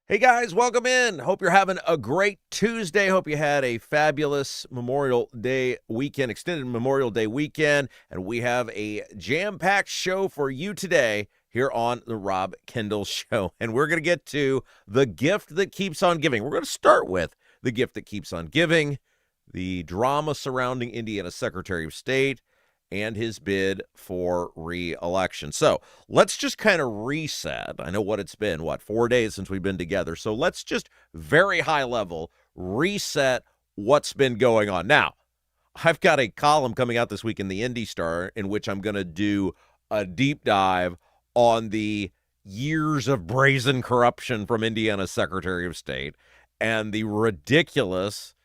Hey guys, welcome in. Hope you're having a great Tuesday. Hope you had a fabulous Memorial Day weekend, extended Memorial Day weekend, and we have a jam-packed show for you today here on the Rob Kendall Show. And we're going to get to the gift that keeps on giving. We're going to start with the gift that keeps on giving, the drama surrounding Indiana Secretary of State, and his bid for re-election. So let's just kind of reset. I know what it's been, 4 days since we've been together. So let's just very high level reset what's been going on. Now, I've got a column coming out this week in the Indy Star in which I'm going to do a deep dive on the years of brazen corruption from Indiana's Secretary of State and the ridiculous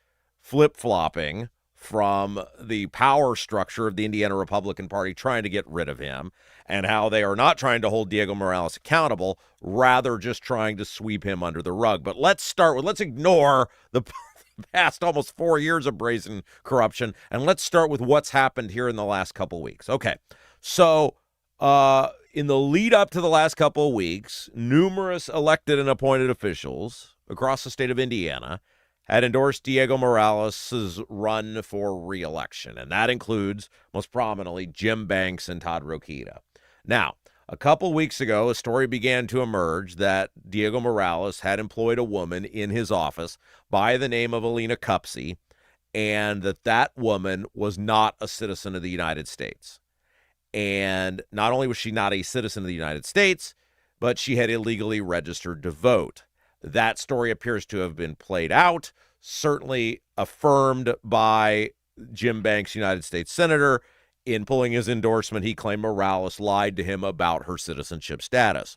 flip-flopping from the power structure of the Indiana Republican Party trying to get rid of him, and how they are not trying to hold Diego Morales accountable, rather just trying to sweep him under the rug. But let's ignore the past almost 4 years of brazen corruption, and let's start with what's happened here in the last couple weeks. Okay, so in the lead up to the last couple of weeks, numerous elected and appointed officials across the state of Indiana had endorsed Diego Morales' run for re-election, and that includes, most prominently, Jim Banks and Todd Rokita. Now, a couple weeks ago, a story began to emerge that Diego Morales had employed a woman in his office by the name of Elina Kupce, and that woman was not a citizen of the United States. And not only was she not a citizen of the United States, but she had illegally registered to vote. That story appears to have been played out, certainly affirmed by Jim Banks, United States Senator. In pulling his endorsement, he claimed Morales lied to him about her citizenship status.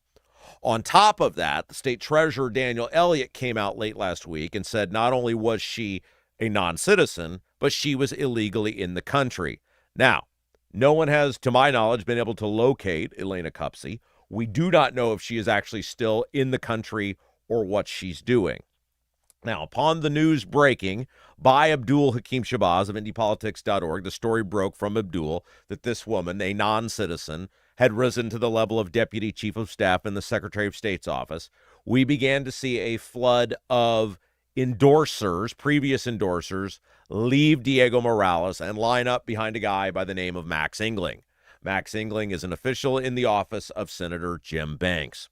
On top of that, the state treasurer, Daniel Elliott, came out late last week and said not only was she a non-citizen, but she was illegally in the country. Now, no one has, to my knowledge, been able to locate Elina Kupce. We do not know if she is actually still in the country or what she's doing. Now, upon the news breaking by Abdul Hakim Shabazz of IndyPolitics.org, the story broke from Abdul that this woman, a non-citizen, had risen to the level of Deputy Chief of Staff in the Secretary of State's office. We began to see a flood of endorsers, previous endorsers, leave Diego Morales and line up behind a guy by the name of Max Engling. Max Engling is an official in the office of Senator Jim Banks.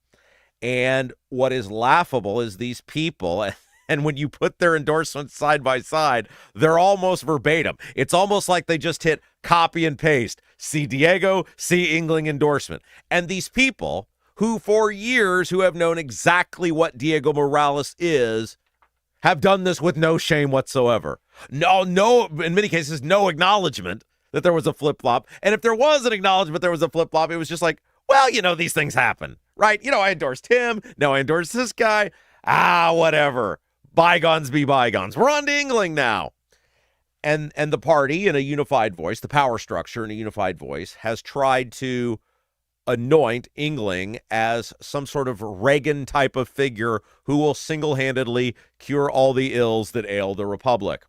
And what is laughable is these people, and when you put their endorsements side by side, they're almost verbatim. It's almost like they just hit copy and paste. See Diego, see Engling endorsement. And these people who for years who have known exactly what Diego Morales is have done this with no shame whatsoever. No, in many cases, no acknowledgement that there was a flip-flop. And if there was an acknowledgement there was a flip-flop, it was just like, well, these things happen, right? I endorsed him. Now I endorsed this guy. Whatever. Bygones be bygones. We're on to Engling now. And the party, in a unified voice, the power structure in a unified voice, has tried to anoint Engling as some sort of Reagan type of figure who will single-handedly cure all the ills that ail the republic.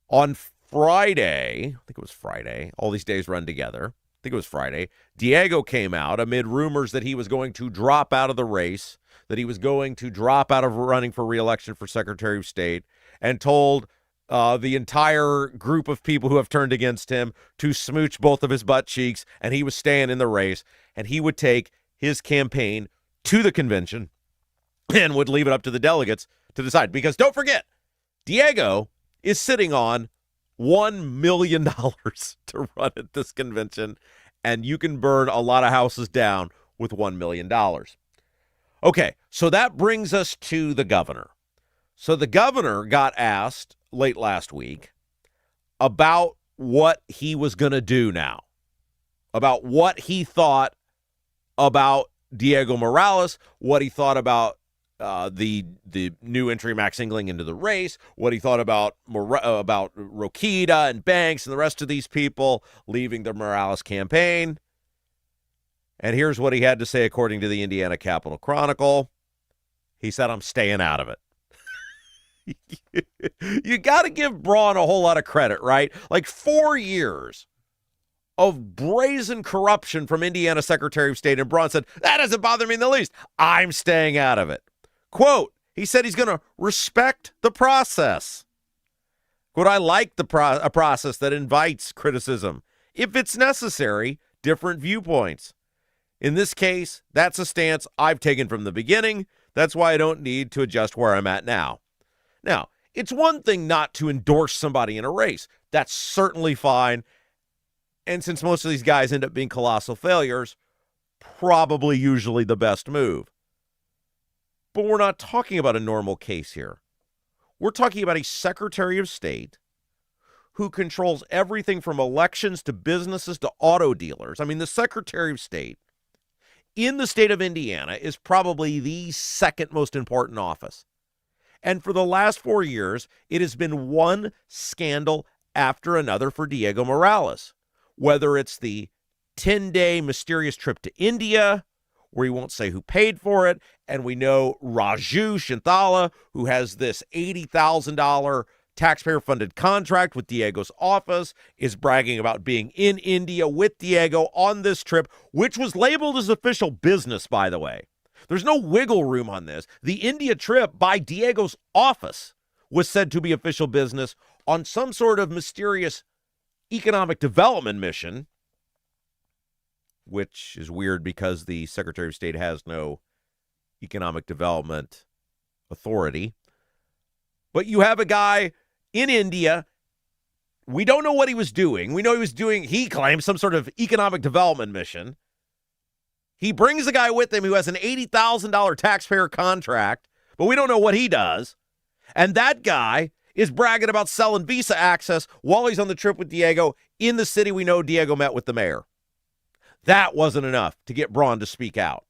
On Friday, I think it was Friday, all these days run together, I think it was Friday, Diego came out amid rumors that he was going to drop out of the race, that he was going to drop out of running for re-election for Secretary of State, and told the entire group of people who have turned against him to smooch both of his butt cheeks, and he was staying in the race, and he would take his campaign to the convention and would leave it up to the delegates to decide. Because don't forget, Diego is sitting on $1 million to run at this convention, and you can burn a lot of houses down with $1 million. Okay, so that brings us to the governor. So the governor got asked late last week about what he was going to do now, about what he thought about Diego Morales, what he thought about the new entry Max Engling into the race, what he thought about Rokita and Banks and the rest of these people leaving the Morales campaign. And here's what he had to say according to the Indiana Capitol Chronicle. He said, I'm staying out of it. You got to give Braun a whole lot of credit, right? Like 4 years of brazen corruption from Indiana Secretary of State, and Braun said, that doesn't bother me in the least. I'm staying out of it. Quote, he said he's going to respect the process. Quote, I like a process that invites criticism. If it's necessary, different viewpoints. In this case, that's a stance I've taken from the beginning. That's why I don't need to adjust where I'm at now. Now, it's one thing not to endorse somebody in a race. That's certainly fine. And since most of these guys end up being colossal failures, probably usually the best move. But we're not talking about a normal case here. We're talking about a Secretary of State who controls everything from elections to businesses to auto dealers. I mean, the Secretary of State in the state of Indiana is probably the second most important office. And for the last 4 years, it has been one scandal after another for Diego Morales, whether it's the 10-day mysterious trip to India, where he won't say who paid for it, and we know Raju Shinthala, who has this $80,000 taxpayer-funded contract with Diego's office, is bragging about being in India with Diego on this trip, which was labeled as official business, by the way. There's no wiggle room on this. The India trip by Diego's office was said to be official business on some sort of mysterious economic development mission, which is weird because the Secretary of State has no economic development authority. But you have a guy in India. We don't know what he was doing. We know he claims, some sort of economic development mission. He brings a guy with him who has an $80,000 taxpayer contract, but we don't know what he does. And that guy is bragging about selling visa access while he's on the trip with Diego in the city we know Diego met with the mayor. That wasn't enough to get Braun to speak out.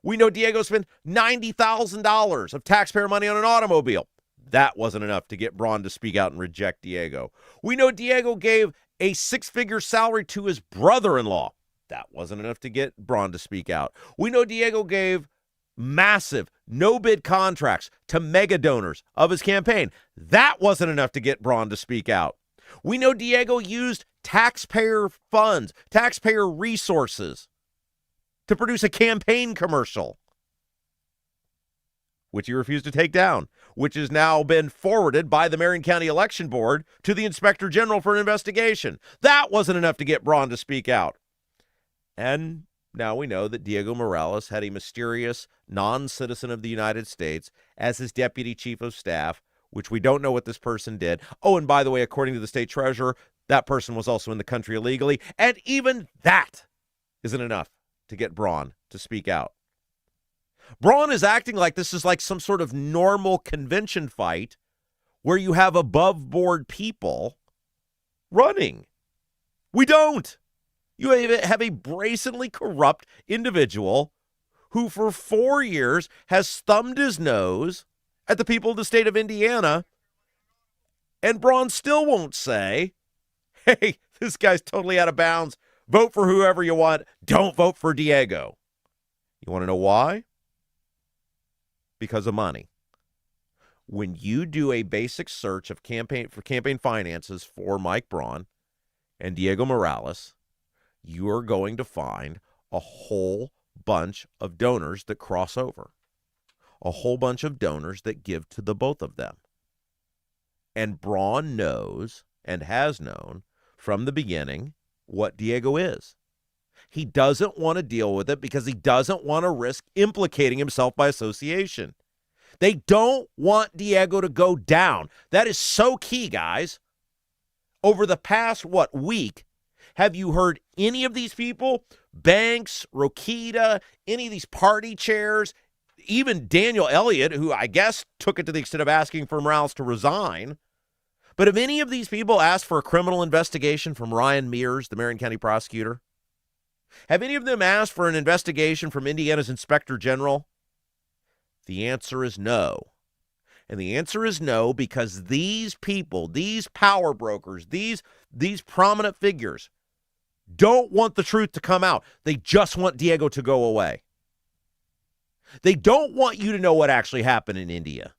We know Diego spent $90,000 of taxpayer money on an automobile. That wasn't enough to get Braun to speak out and reject Diego. We know Diego gave a six-figure salary to his brother-in-law. That wasn't enough to get Braun to speak out. We know Diego gave massive no-bid contracts to mega donors of his campaign. That wasn't enough to get Braun to speak out. We know Diego used taxpayer funds, taxpayer resources to produce a campaign commercial, which he refused to take down, which has now been forwarded by the Marion County Election Board to the Inspector General for an investigation. That wasn't enough to get Braun to speak out. And now we know that Diego Morales had a mysterious non-citizen of the United States as his deputy chief of staff, which we don't know what this person did. Oh, and by the way, according to the state treasurer, that person was also in the country illegally. And even that isn't enough to get Braun to speak out. Braun is acting like this is like some sort of normal convention fight where you have above board people running. We don't. You have a brazenly corrupt individual who for 4 years has thumbed his nose at the people of the state of Indiana, and Braun still won't say, hey, this guy's totally out of bounds. Vote for whoever you want. Don't vote for Diego. You want to know why? Because of money. When you do a basic search of campaign finances for Mike Braun and Diego Morales, you are going to find a whole bunch of donors that cross over, a whole bunch of donors that give to the both of them. And Braun knows and has known from the beginning what Diego is. He doesn't want to deal with it because he doesn't want to risk implicating himself by association. They don't want Diego to go down. That is so key, guys. Over the past, week, have you heard any of these people, Banks, Rokita, any of these party chairs, even Daniel Elliott, who I guess took it to the extent of asking for Morales to resign, but have any of these people asked for a criminal investigation from Ryan Mears, the Marion County prosecutor? Have any of them asked for an investigation from Indiana's Inspector General? The answer is no. And the answer is no because these people, these power brokers, these prominent figures don't want the truth to come out. They just want Diego to go away. They don't want you to know what actually happened in India.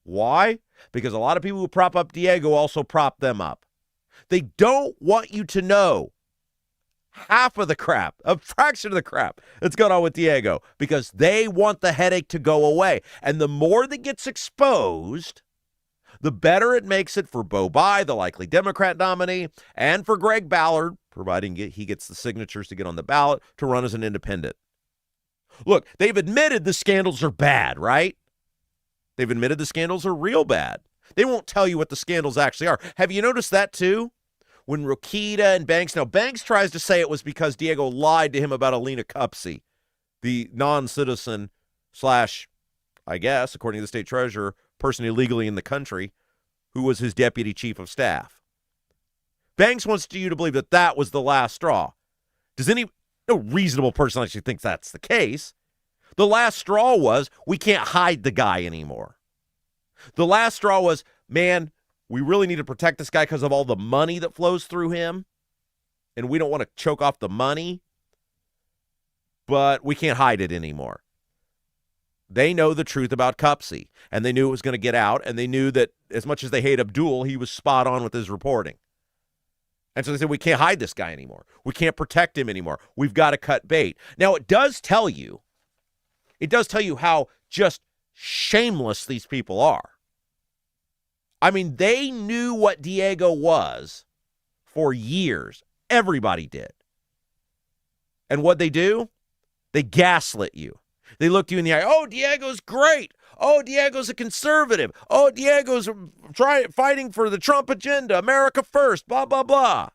Why? Because a lot of people who prop up Diego also prop them up. They don't want you to know half of the crap, a fraction of the crap that's going on with Diego, because they want the headache to go away. And the more that gets exposed, the better it makes it for Bo Bai, the likely Democrat nominee, and for Greg Ballard, providing he gets the signatures to get on the ballot, to run as an independent. Look, they've admitted the scandals are bad, right? They've admitted the scandals are real bad. They won't tell you what the scandals actually are. Have you noticed that too? When Rokita and Banks, now Banks tries to say it was because Diego lied to him about Elina Kupce, the non-citizen slash, I guess, according to the state treasurer, person illegally in the country, who was his deputy chief of staff. Banks wants you to believe that that was the last straw. No reasonable person actually thinks that's the case. The last straw was, we can't hide the guy anymore. The last straw was, man, we really need to protect this guy because of all the money that flows through him, and we don't want to choke off the money, but we can't hide it anymore. They know the truth about Kupce, and they knew it was going to get out, and they knew that as much as they hate Abdul, he was spot on with his reporting. And so they said, we can't hide this guy anymore. We can't protect him anymore. We've got to cut bait. Now, it does tell you how just shameless these people are. I mean, they knew what Diego was for years. Everybody did. And what they do? They gaslit you. They look you in the eye. Oh, Diego's great. Oh, Diego's a conservative. Oh, Diego's fighting for the Trump agenda. America first. Blah, blah, blah.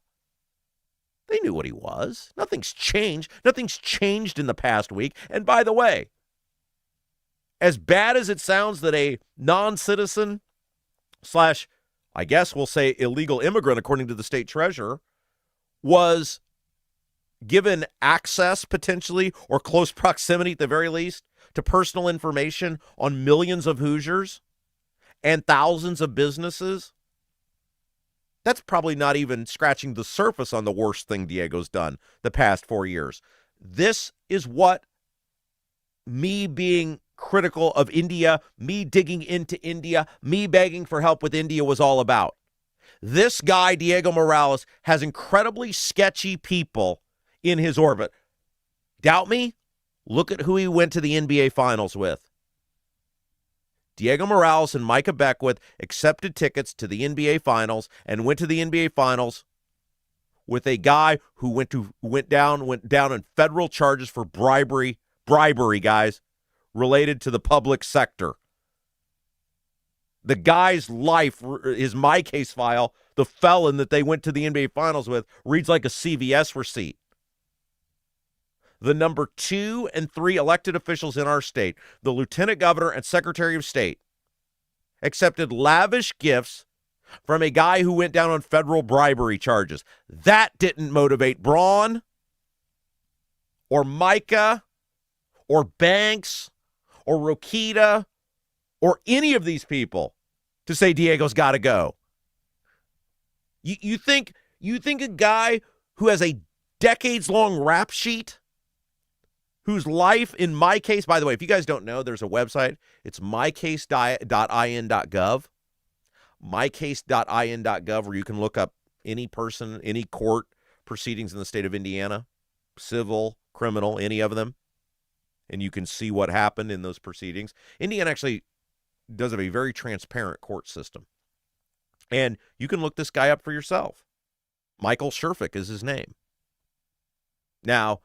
They knew what he was. Nothing's changed. Nothing's changed in the past week. And by the way, as bad as it sounds that a non-citizen slash, I guess we'll say illegal immigrant, according to the state treasurer, was given access potentially or close proximity at the very least to personal information on millions of Hoosiers and thousands of businesses, that's probably not even scratching the surface on the worst thing Diego's done the past 4 years. This is what me being critical of India, me digging into India, me begging for help with India was all about. This guy, Diego Morales, has incredibly sketchy people in his orbit. Doubt me? Look at who he went to the NBA Finals with. Diego Morales and Micah Beckwith accepted tickets to the NBA Finals and went to the NBA Finals with a guy who went down in federal charges for bribery, guys, related to the public sector. The guy's life, his My Case file, the felon that they went to the NBA Finals with, reads like a CVS receipt. The number 2 and 3 elected officials in our state, the Lieutenant Governor and Secretary of State, accepted lavish gifts from a guy who went down on federal bribery charges. That didn't motivate Braun or Micah or Banks or Rokita or any of these people to say Diego's got to go. You think a guy who has a decades-long rap sheet, whose life in My Case, by the way, if you guys don't know, there's a website. It's mycase.in.gov. mycase.in.gov, where you can look up any person, any court proceedings in the state of Indiana, civil, criminal, any of them, and you can see what happened in those proceedings. Indiana actually does have a very transparent court system. And you can look this guy up for yourself. Michael Sherfick is his name. Now,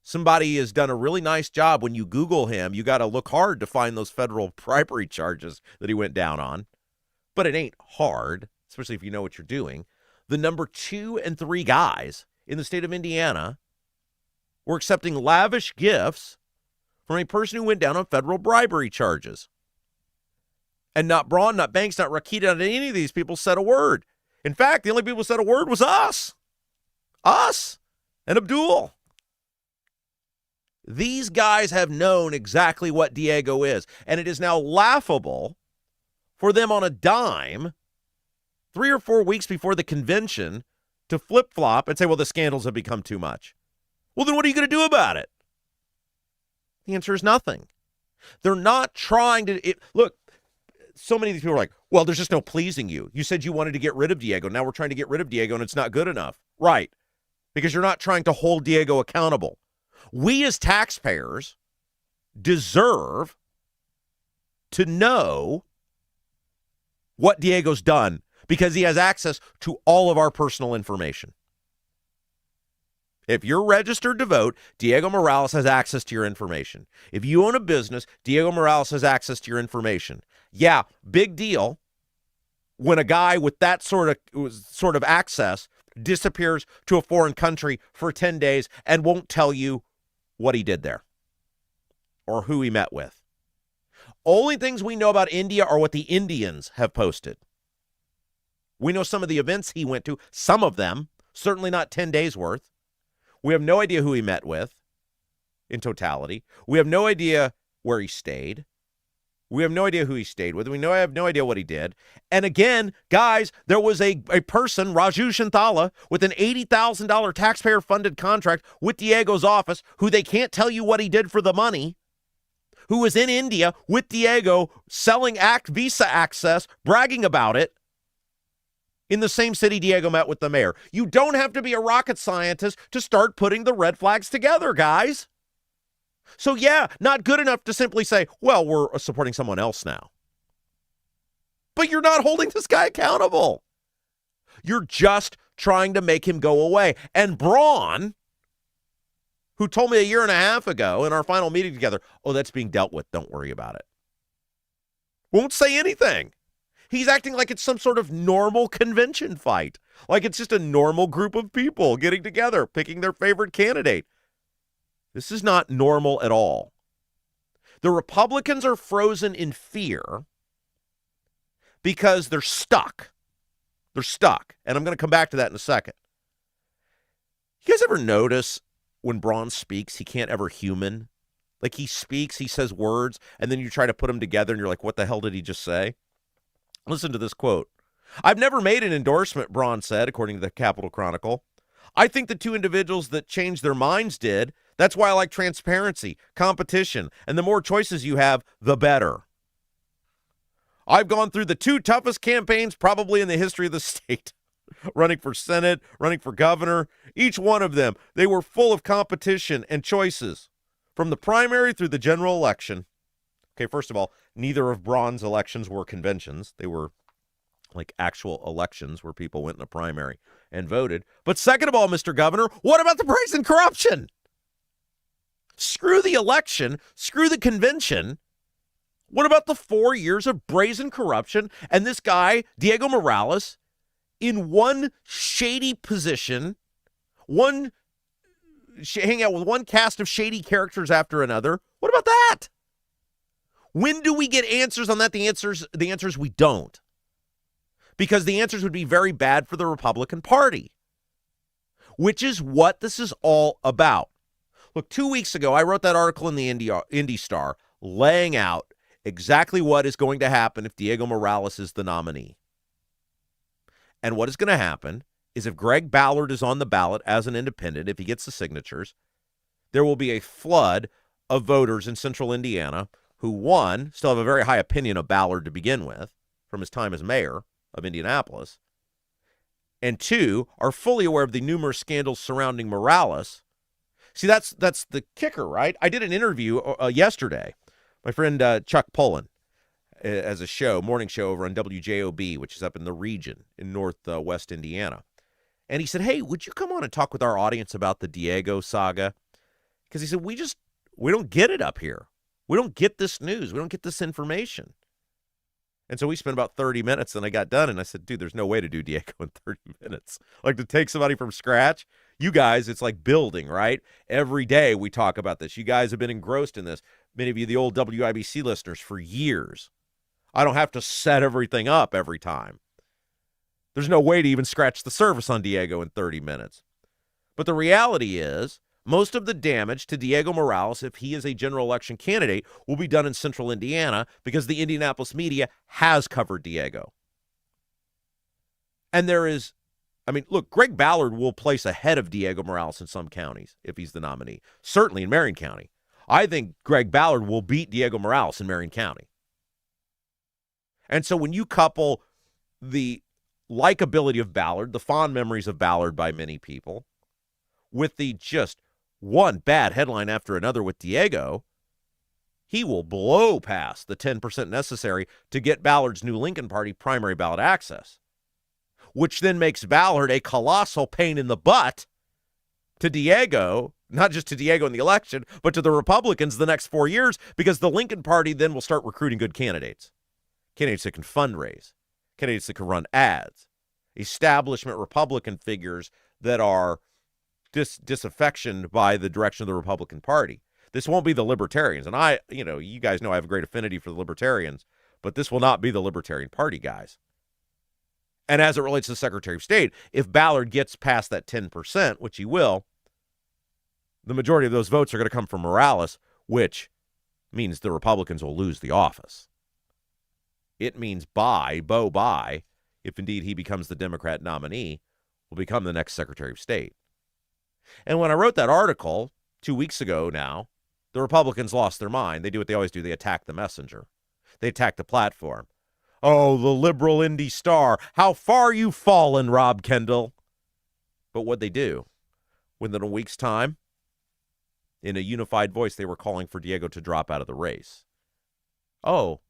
somebody has done a really nice job. When you Google him, you got to look hard to find those federal bribery charges that he went down on. But it ain't hard, especially if you know what you're doing. The number 2 and 3 guys in the state of Indiana were accepting lavish gifts from a person who went down on federal bribery charges. And not Braun, not Banks, not Rokita, not any of these people said a word. In fact, the only people who said a word was us. Us and Abdul. These guys have known exactly what Diego is, and it is now laughable for them on a dime 3 or 4 weeks before the convention to flip-flop and say, well, the scandals have become too much. Well, then what are you going to do about it? The answer is nothing. They're not trying to... Look, so many of these people are like, well, there's just no pleasing you. You said you wanted to get rid of Diego. Now we're trying to get rid of Diego, and it's not good enough. Right. because you're not trying to hold Diego accountable. We as taxpayers deserve to know what Diego's done because he has access to all of our personal information. If you're registered to vote, Diego Morales has access to your information. If you own a business, Diego Morales has access to your information. Yeah, big deal when a guy with that sort of access disappears to a foreign country for 10 days and won't tell you what he did there or who he met with. Only things we know about India are what the Indians have posted. We know some of the events he went to, some of them, certainly not 10 days worth. We have no idea who he met with in totality. We have no idea where he stayed. We have no idea who he stayed with. We have no idea what he did. And again, guys, there was a person, Raju Shanthala, with an $80,000 taxpayer-funded contract with Diego's office, who they can't tell you what he did for the money, who was in India with Diego selling visa access, bragging about it, in the same city Diego met with the mayor. You don't have to be a rocket scientist to start putting the red flags together, guys. So yeah, not good enough to simply say, well, we're supporting someone else now. But you're not holding this guy accountable. You're just trying to make him go away. And Braun, who told me a year and a half ago in our final meeting together, oh, that's being dealt with, don't worry about it, won't say anything. He's acting like it's some sort of normal convention fight, like it's just a normal group of people getting together, picking their favorite candidate. This is not normal at all. The Republicans are frozen in fear because they're stuck. They're stuck. And I'm going to come back to that in a second. You guys ever notice when Braun speaks, he can't ever human? Like he speaks, he says words, and then you try to put them together and you're like, what the hell did he just say? Listen to this quote. I've never made an endorsement, Braun said, according to the Capitol Chronicle. I think the two individuals that changed their minds did. That's why I like transparency, competition, and the more choices you have, the better. I've gone through the two toughest campaigns probably in the history of the state. Running for Senate, running for governor, each one of them, they were full of competition and choices. From the primary through the general election. Okay, first of all, neither of Braun's elections were conventions. They were like actual elections where people went in a primary and voted. But second of all, Mr. Governor, what about the brazen corruption? Screw the election, screw the convention. What about the 4 years of brazen corruption and this guy, Diego Morales, in one shady position, hanging out with one cast of shady characters after another? What about that? When do we get answers on that? The answers we don't. Because the answers would be very bad for the Republican Party, which is what this is all about. Look, 2 weeks ago, I wrote that article in the Indy Star laying out exactly what is going to happen if Diego Morales is the nominee. And what is going to happen is if Greg Ballard is on the ballot as an independent, if he gets the signatures, there will be a flood of voters in central Indiana who, one, still have a very high opinion of Ballard to begin with from his time as mayor of Indianapolis, and two, are fully aware of the numerous scandals surrounding Morales. See, that's the kicker, right? I did an interview yesterday. My friend Chuck Pullen as a morning show over on WJOB, which is up in the region in northwest Indiana. And he said, hey, would you come on and talk with our audience about the Diego saga? Because he said, we don't get it up here. We don't get this news. We don't get this information. And so we spent about 30 minutes, and I got done, and I said, dude, there's no way to do Diego in 30 minutes. Like, to take somebody from scratch, you guys, it's like building, right? Every day we talk about this. You guys have been engrossed in this. Many of you, the old WIBC listeners, for years. I don't have to set everything up every time. There's no way to even scratch the surface on Diego in 30 minutes. But the reality is, most of the damage to Diego Morales, if he is a general election candidate, will be done in central Indiana because the Indianapolis media has covered Diego. And look, Greg Ballard will place ahead of Diego Morales in some counties if he's the nominee. Certainly in Marion County. I think Greg Ballard will beat Diego Morales in Marion County. And so when you couple the likability of Ballard, the fond memories of Ballard by many people, with the just one bad headline after another with Diego, he will blow past the 10% necessary to get Ballard's new Lincoln Party primary ballot access, which then makes Ballard a colossal pain in the butt to Diego, not just to Diego in the election, but to the Republicans the next 4 years, because the Lincoln Party then will start recruiting good candidates that can fundraise, candidates that can run ads, establishment Republican figures that are disaffectioned by the direction of the Republican Party. This won't be the Libertarians. And you guys know I have a great affinity for the Libertarians, but this will not be the Libertarian Party guys. And as it relates to the Secretary of State, if Ballard gets past that 10%, which he will, the majority of those votes are going to come from Morales, which means the Republicans will lose the office. It means Bo Bai, if indeed he becomes the Democrat nominee, will become the next Secretary of State. And when I wrote that article 2 weeks ago now, the Republicans lost their mind. They do what they always do. They attack the messenger. They attack the platform. Oh, the liberal Indy star. How far you've fallen, Rob Kendall. But what'd they do? Within a week's time, in a unified voice, they were calling for Diego to drop out of the race. Oh,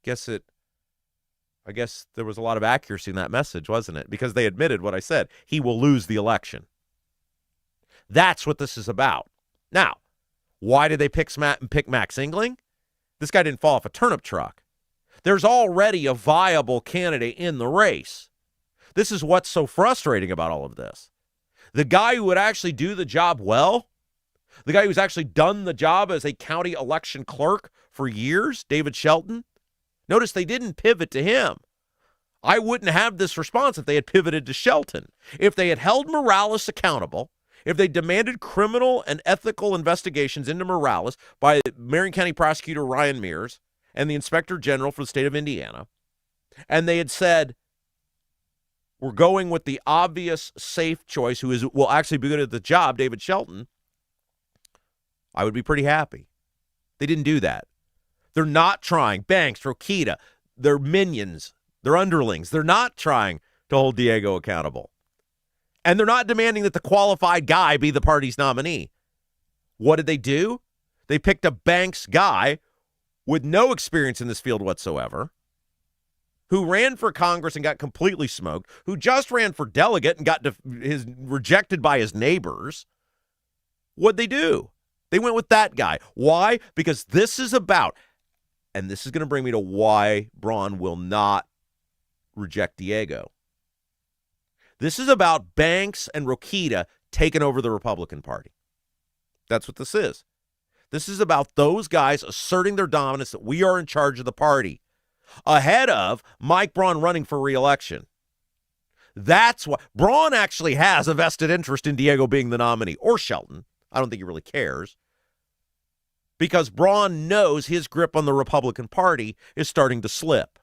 I guess there was a lot of accuracy in that message, wasn't it? Because they admitted what I said. He will lose the election. That's what this is about. Now, why did they pick Max Engling? This guy didn't fall off a turnip truck. There's already a viable candidate in the race. This is what's so frustrating about all of this. The guy who would actually do the job well, the guy who's actually done the job as a county election clerk for years, David Shelton, notice they didn't pivot to him. I wouldn't have this response if they had pivoted to Shelton. If they had held Morales accountable, if they demanded criminal and ethical investigations into Morales by Marion County Prosecutor Ryan Mears and the Inspector General for the state of Indiana, and they had said, we're going with the obvious safe choice who will actually be good at the job, David Shelton, I would be pretty happy. They didn't do that. They're not trying. Banks, Rokita, their minions, their underlings, they're not trying to hold Diego accountable. And they're not demanding that the qualified guy be the party's nominee. What did they do? They picked a Banks guy with no experience in this field whatsoever, who ran for Congress and got completely smoked, who just ran for delegate and got rejected by his neighbors. What'd they do? They went with that guy. Why? Because this is about, and this is going to bring me to why Braun will not reject Diego. This is about Banks and Rokita taking over the Republican Party. That's what this is. This is about those guys asserting their dominance that we are in charge of the party, ahead of Mike Braun running for re-election. That's why Braun actually has a vested interest in Diego being the nominee, or Shelton. I don't think he really cares, because Braun knows his grip on the Republican Party is starting to slip.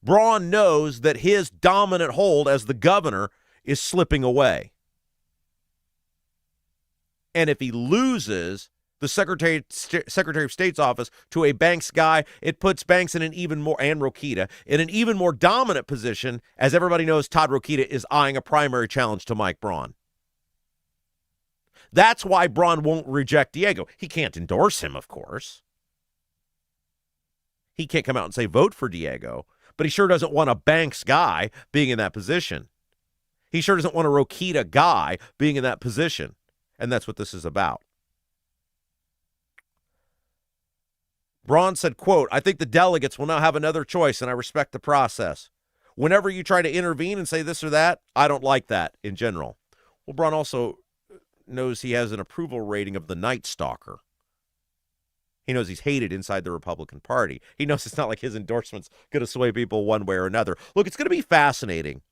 Braun knows that his dominant hold as the governor is slipping away. And if he loses the Secretary of State's office to a Banks guy, it puts Banks in and Rokita in an even more dominant position, as everybody knows Todd Rokita is eyeing a primary challenge to Mike Braun. That's why Braun won't reject Diego. He can't endorse him, of course. He can't come out and say vote for Diego, but he sure doesn't want a Banks guy being in that position. He sure doesn't want a Rokita guy being in that position. And that's what this is about. Braun said, quote, I think the delegates will now have another choice, and I respect the process. Whenever you try to intervene and say this or that, I don't like that in general. Well, Braun also knows he has an approval rating of the Night Stalker. He knows he's hated inside the Republican Party. He knows it's not like his endorsement's going to sway people one way or another. Look, it's going to be fascinating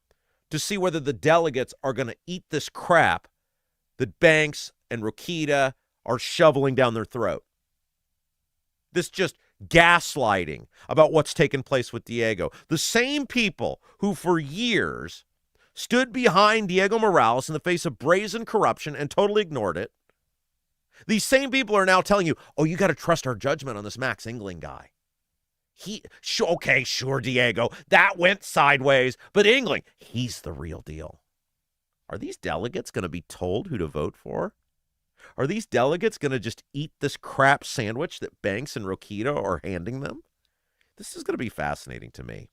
to see whether the delegates are going to eat this crap that Banks and Rokita are shoveling down their throat. This just gaslighting about what's taken place with Diego. The same people who for years stood behind Diego Morales in the face of brazen corruption and totally ignored it. These same people are now telling you, oh, you got to trust our judgment on this Max Engling guy. Sure, Diego, that went sideways, but Engling, he's the real deal. Are these delegates going to be told who to vote for? Are these delegates going to just eat this crap sandwich that Banks and Rokita are handing them? This is going to be fascinating to me.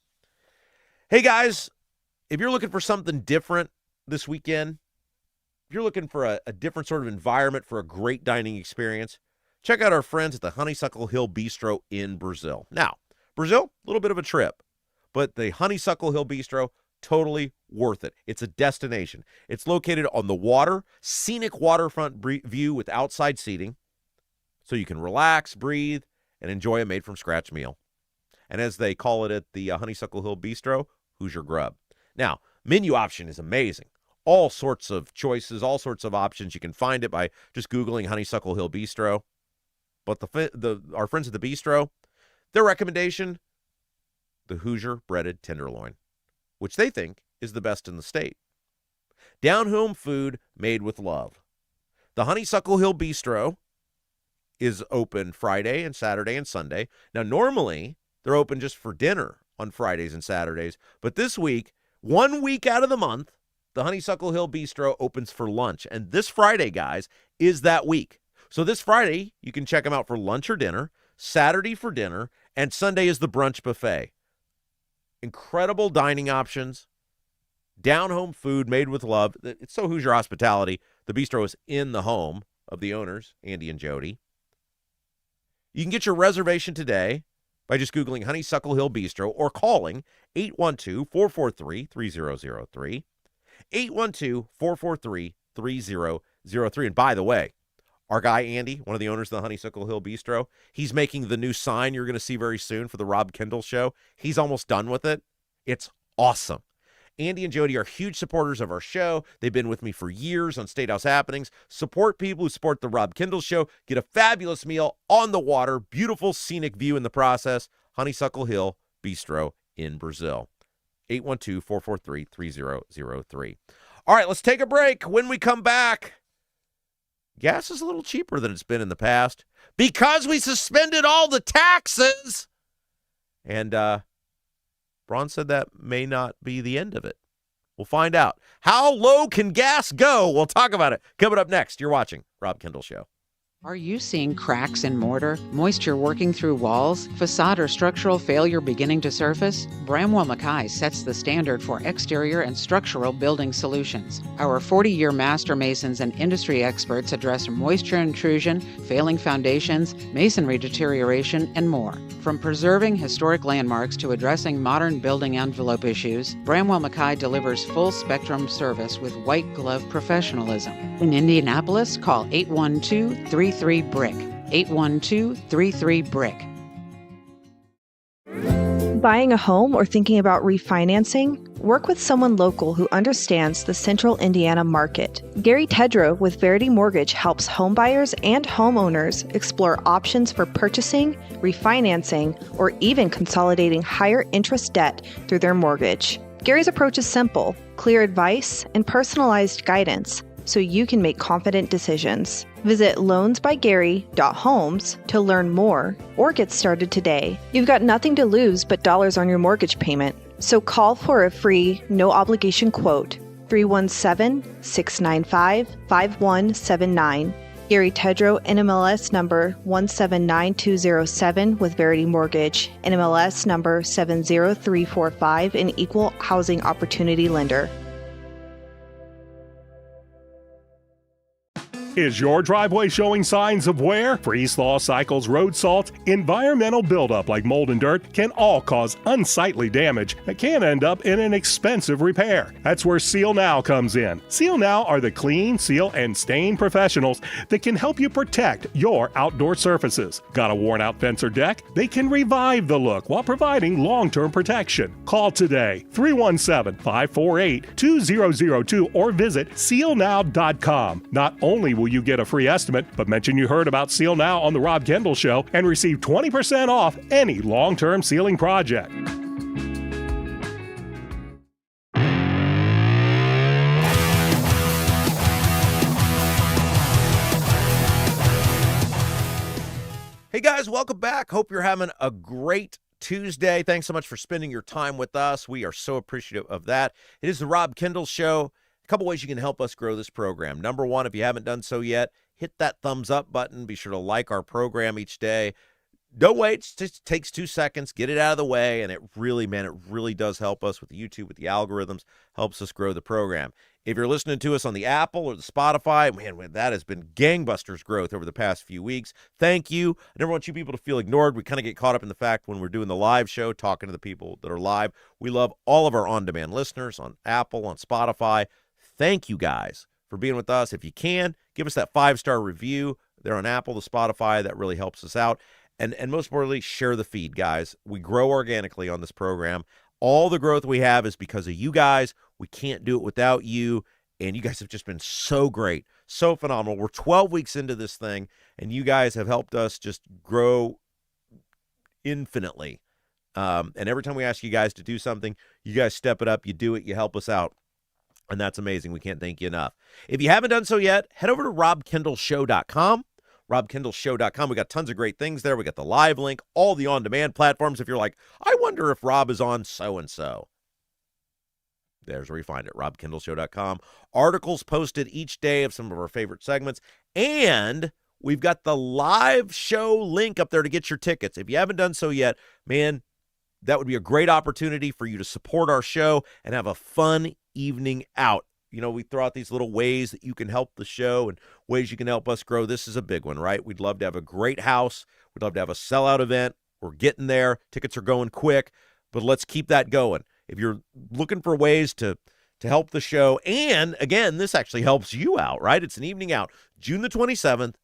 Hey, guys, if you're looking for something different this weekend, if you're looking for a different sort of environment for a great dining experience, check out our friends at the Honeysuckle Hill Bistro in Brazil. Now, Brazil, a little bit of a trip, but the Honeysuckle Hill Bistro, totally worth it. It's a destination. It's located on the water, scenic waterfront view with outside seating, so you can relax, breathe, and enjoy a made-from-scratch meal. And as they call it at the Honeysuckle Hill Bistro, who's your grub? Now, menu option is amazing. All sorts of choices, all sorts of options. You can find it by just Googling Honeysuckle Hill Bistro. But our friends at the Bistro, their recommendation, the Hoosier breaded tenderloin, which they think is the best in the state. Down-home food made with love. The Honeysuckle Hill Bistro is open Friday and Saturday and Sunday. Now, normally, they're open just for dinner on Fridays and Saturdays. But this week, 1 week out of the month, the Honeysuckle Hill Bistro opens for lunch. And this Friday, guys, is that week. So this Friday, you can check them out for lunch or dinner, Saturday for dinner, and Sunday is the brunch buffet. Incredible dining options, down-home food made with love. It's so Hoosier hospitality. The Bistro is in the home of the owners, Andy and Jody. You can get your reservation today by just Googling Honeysuckle Hill Bistro or calling 812-443-3003, 812-443-3003. And by the way, our guy Andy, one of the owners of the Honeysuckle Hill Bistro, he's making the new sign you're going to see very soon for the Rob Kendall Show. He's almost done with it. It's awesome. Andy and Jody are huge supporters of our show. They've been with me for years on State House Happenings. Support people who support the Rob Kendall Show. Get a fabulous meal on the water. Beautiful scenic view in the process. Honeysuckle Hill Bistro in Brazil. 812-443-3003. All right, let's take a break. When we come back, gas is a little cheaper than it's been in the past because we suspended all the taxes. And Braun said that may not be the end of it. We'll find out. How low can gas go? We'll talk about it. Coming up next, you're watching Rob Kendall Show. Are you seeing cracks in mortar, moisture working through walls, facade or structural failure beginning to surface? Bramwell Mackay sets the standard for exterior and structural building solutions. Our 40-year master masons and industry experts address moisture intrusion, failing foundations, masonry deterioration, and more. From preserving historic landmarks to addressing modern building envelope issues, Bramwell Mackay delivers full-spectrum service with white-glove professionalism. In Indianapolis, call 812-33-BRICK. 812-33-BRICK. Buying a home or thinking about refinancing? Work with someone local who understands the Central Indiana market. Gary Tedrow with Verity Mortgage helps homebuyers and homeowners explore options for purchasing, refinancing, or even consolidating higher interest debt through their mortgage. Gary's approach is simple, clear advice, and personalized guidance, so you can make confident decisions. Visit loansbygary.homes to learn more or get started today. You've got nothing to lose but dollars on your mortgage payment. So call for a free, no-obligation quote, 317-695-5179. Gary Tedrow, NMLS number 179207 with Verity Mortgage, NMLS number 70345, an equal housing opportunity lender. Is your driveway showing signs of wear? Freeze-thaw cycles, road salt, environmental buildup like mold and dirt can all cause unsightly damage that can end up in an expensive repair. That's where Seal Now comes in. Seal Now are the clean, seal, and stain professionals that can help you protect your outdoor surfaces. Got a worn-out fence or deck? They can revive the look while providing long-term protection. Call today, 317-548-2002 or visit sealnow.com. Not only will you get a free estimate, but mention you heard about Seal Now on the Rob Kendall Show and receive 20% off any long-term sealing project. Hey guys, welcome back. Hope you're having a great Tuesday. Thanks so much for spending your time with us. We are so appreciative of that. It is the Rob Kendall Show. couple ways you can help us grow this program. Number one, if you haven't done so yet, hit that thumbs up button. Be sure to like our program each day. Don't wait. It just takes 2 seconds. Get it out of the way. And it really does help us with the YouTube, with the algorithms, helps us grow the program. If you're listening to us on the Apple or the Spotify, man, that has been gangbusters growth over the past few weeks. Thank you. I never want you people to feel ignored. We kind of get caught up in the fact when we're doing the live show, talking to the people that are live. We love all of our on-demand listeners on Apple, on Spotify. Thank you guys for being with us. If you can, give us that 5-star review there on Apple, the Spotify. That really helps us out. And most importantly, share the feed, guys. We grow organically on this program. All the growth we have is because of you guys. We can't do it without you. And you guys have just been so great, so phenomenal. We're 12 weeks into this thing, and you guys have helped us just grow infinitely. And every time we ask you guys to do something, you guys step it up, you do it, you help us out. And that's amazing. We can't thank you enough. If you haven't done so yet, head over to robkendallshow.com. robkendallshow.com. We got tons of great things there. We got the live link, all the on-demand platforms. If you're like, I wonder if Rob is on so-and-so. There's where you find it, robkendallshow.com. Articles posted each day of some of our favorite segments. And we've got the live show link up there to get your tickets. If you haven't done so yet, man, that would be a great opportunity for you to support our show and have a fun evening out. You know, we throw out these little ways that you can help the show and ways you can help us grow. This is a big one, right? We'd love to have a great house. We'd love to have a sellout event. We're getting there. Tickets are going quick, but let's keep that going. If you're looking for ways to help the show, and again, this actually helps you out, right? It's an evening out. June the 27th,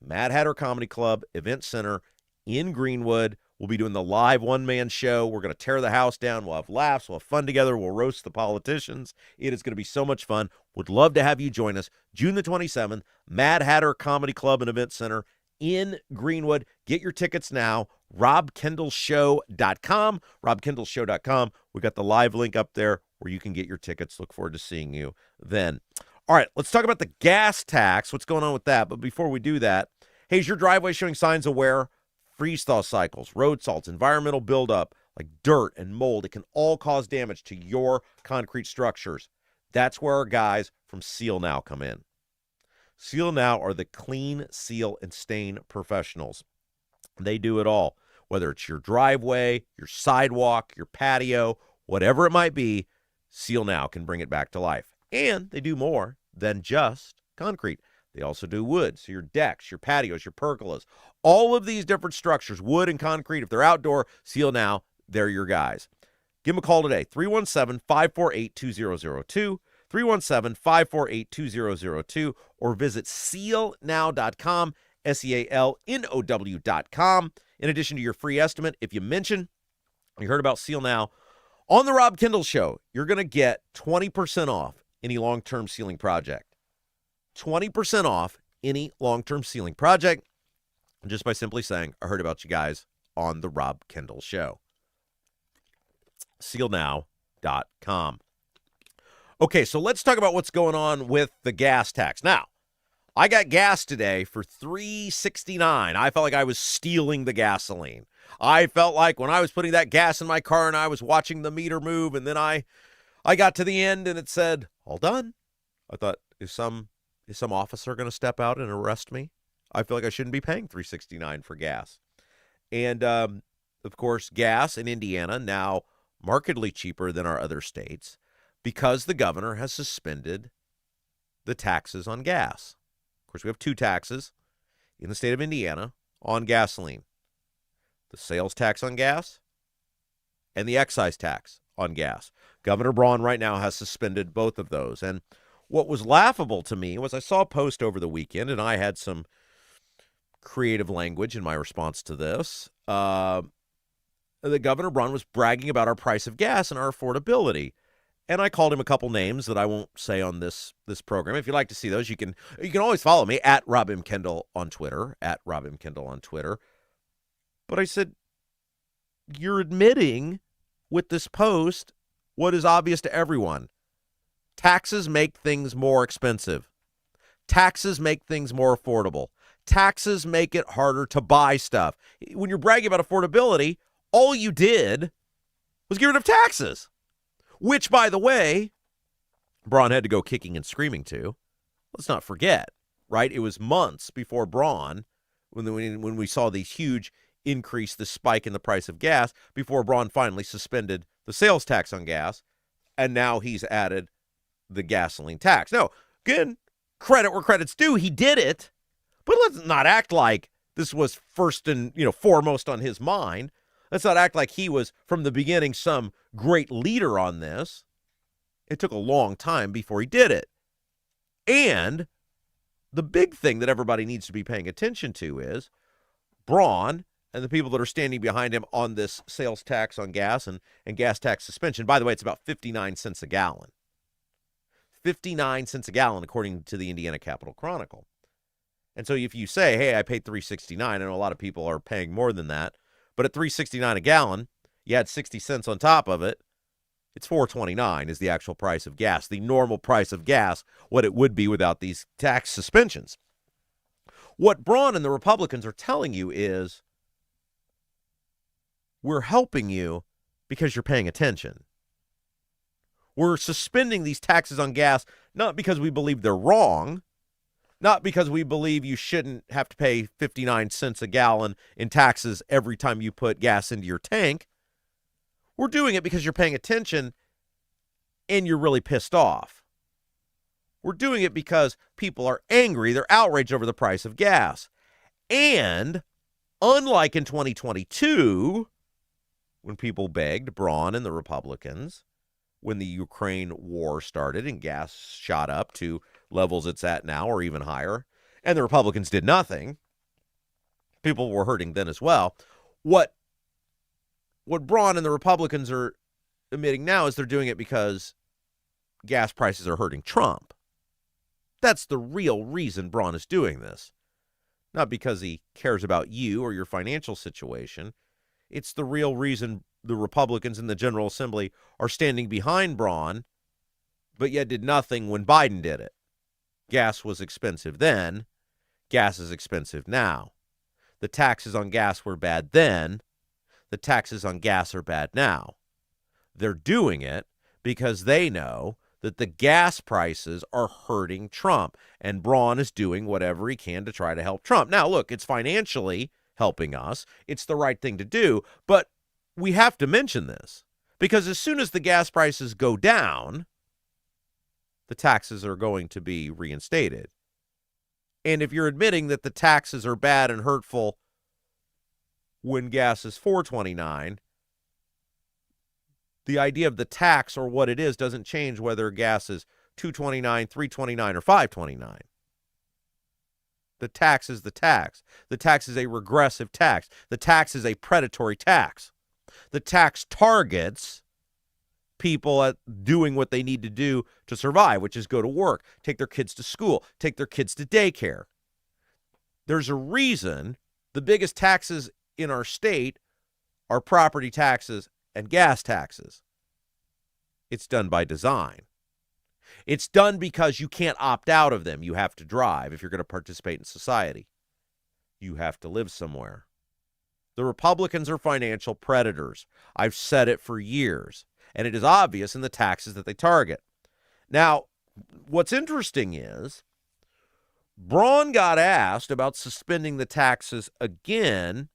Mad Hatter Comedy Club, Event Center in Greenwood. We'll be doing the live one-man show. We're going to tear the house down. We'll have laughs. We'll have fun together. We'll roast the politicians. It is going to be so much fun. Would love to have you join us. June the 27th, Mad Hatter Comedy Club and Event Center in Greenwood. Get your tickets now. robkendallshow.com. robkendallshow.com. We got the live link up there where you can get your tickets. Look forward to seeing you then. All right, let's talk about the gas tax. What's going on with that? But before we do that, hey, is your driveway showing signs of wear? Freeze-thaw cycles, road salts, environmental buildup like dirt and mold, it can all cause damage to your concrete structures. That's where our guys from Seal Now come in. Seal Now are the clean, seal, and stain professionals. They do it all. Whether it's your driveway, your sidewalk, your patio, whatever it might be, Seal Now can bring it back to life. And they do more than just concrete. They also do wood, so your decks, your patios, your pergolas, all of these different structures, wood and concrete. If they're outdoor, Seal Now, they're your guys. Give them a call today, 317-548-2002, 317-548-2002, or visit sealnow.com, SEALNOW.com. In addition to your free estimate, if you heard about Seal Now on the Rob Kendall Show, you're going to get 20% off any long-term sealing project. 20% off any long-term sealing project just by simply saying, I heard about you guys on the Rob Kendall Show. Sealnow.com. Okay, so let's talk about what's going on with the gas tax. Now, I got gas today for $3.69. I felt like I was stealing the gasoline. I felt like when I was putting that gas in my car and I was watching the meter move, and then I got to the end and it said, all done. I thought, is some officer going to step out and arrest me? I feel like I shouldn't be paying $3.69 for gas. And, of course, gas in Indiana now markedly cheaper than our other states because the governor has suspended the taxes on gas. Of course, we have two taxes in the state of Indiana on gasoline. The sales tax on gas and the excise tax on gas. Governor Braun right now has suspended both of those. And what was laughable to me was I saw a post over the weekend, and I had some creative language in my response to this. The Governor Braun was bragging about our price of gas and our affordability. And I called him a couple names that I won't say on this program. If you'd like to see those, you can always follow me at Rob M. Kendall on Twitter, at Rob M. Kendall on Twitter. But I said, you're admitting with this post what is obvious to everyone. Taxes make things more expensive. Taxes make things more affordable. Taxes make it harder to buy stuff. When you're bragging about affordability, all you did was get rid of taxes. Which, by the way, Braun had to go kicking and screaming to. Let's not forget, right? It was months before Braun, when we saw these huge increase, the spike in the price of gas, before Braun finally suspended the sales tax on gas, and now he's added the gasoline tax. Now, again, credit where credit's due. He did it, but let's not act like this was first and foremost on his mind. Let's not act like he was from the beginning some great leader on this. It took a long time before he did it. And the big thing that everybody needs to be paying attention to is Braun and the people that are standing behind him on this sales tax on gas and gas tax suspension. By the way, it's about 59 cents a gallon. 59 cents a gallon, according to the Indiana Capital Chronicle. And so if you say, hey, I paid $3.69, I know a lot of people are paying more than that, but at $3.69 a gallon, you add 60 cents on top of it, it's $4.29 is the actual price of gas, the normal price of gas, what it would be without these tax suspensions. What Braun and the Republicans are telling you is, we're helping you because you're paying attention. We're suspending these taxes on gas not because we believe they're wrong, not because we believe you shouldn't have to pay 59 cents a gallon in taxes every time you put gas into your tank. We're doing it because you're paying attention and you're really pissed off. We're doing it because people are angry. They're outraged over the price of gas. And unlike in 2022, when people begged Braun and the Republicans, when the Ukraine war started and gas shot up to levels it's at now or even higher, and the Republicans did nothing, people were hurting then as well. What Braun and the Republicans are admitting now is they're doing it because gas prices are hurting Trump. That's the real reason Braun is doing this. Not because he cares about you or your financial situation. It's the real reason the Republicans in the General Assembly are standing behind Braun, but yet did nothing when Biden did it. Gas was expensive then. Gas is expensive now. The taxes on gas were bad then. The taxes on gas are bad now. They're doing it because they know that the gas prices are hurting Trump, and Braun is doing whatever he can to try to help Trump. Now, look, it's financially helping us. It's the right thing to do, but we have to mention this because as soon as the gas prices go down, the taxes are going to be reinstated. And if you're admitting that the taxes are bad and hurtful when gas is $4.29, the idea of the tax or what it is doesn't change whether gas is $2.29, $3.29, or $5.29. The tax is the tax. The tax is a regressive tax. The tax is a predatory tax. The tax targets people at doing what they need to do to survive, which is go to work, take their kids to school, take their kids to daycare. There's a reason the biggest taxes in our state are property taxes and gas taxes. It's done by design. It's done because you can't opt out of them. You have to drive if you're going to participate in society. You have to live somewhere. The Republicans are financial predators. I've said it for years, and it is obvious in the taxes that they target. Now, what's interesting is Braun got asked about suspending the taxes again,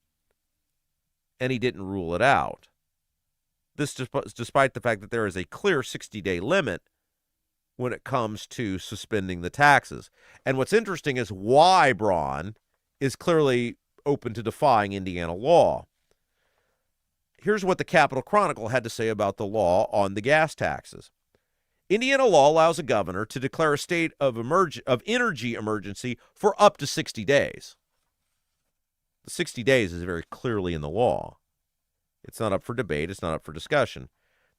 and he didn't rule it out. This despite the fact that there is a clear 60-day limit when it comes to suspending the taxes. And what's interesting is why Braun is clearly open to defying Indiana law. Here's what the Capitol Chronicle had to say about the law on the gas taxes. Indiana law allows a governor to declare a state of energy emergency for up to 60 days. The 60 days is very clearly in the law. It's not up for debate. It's not up for discussion.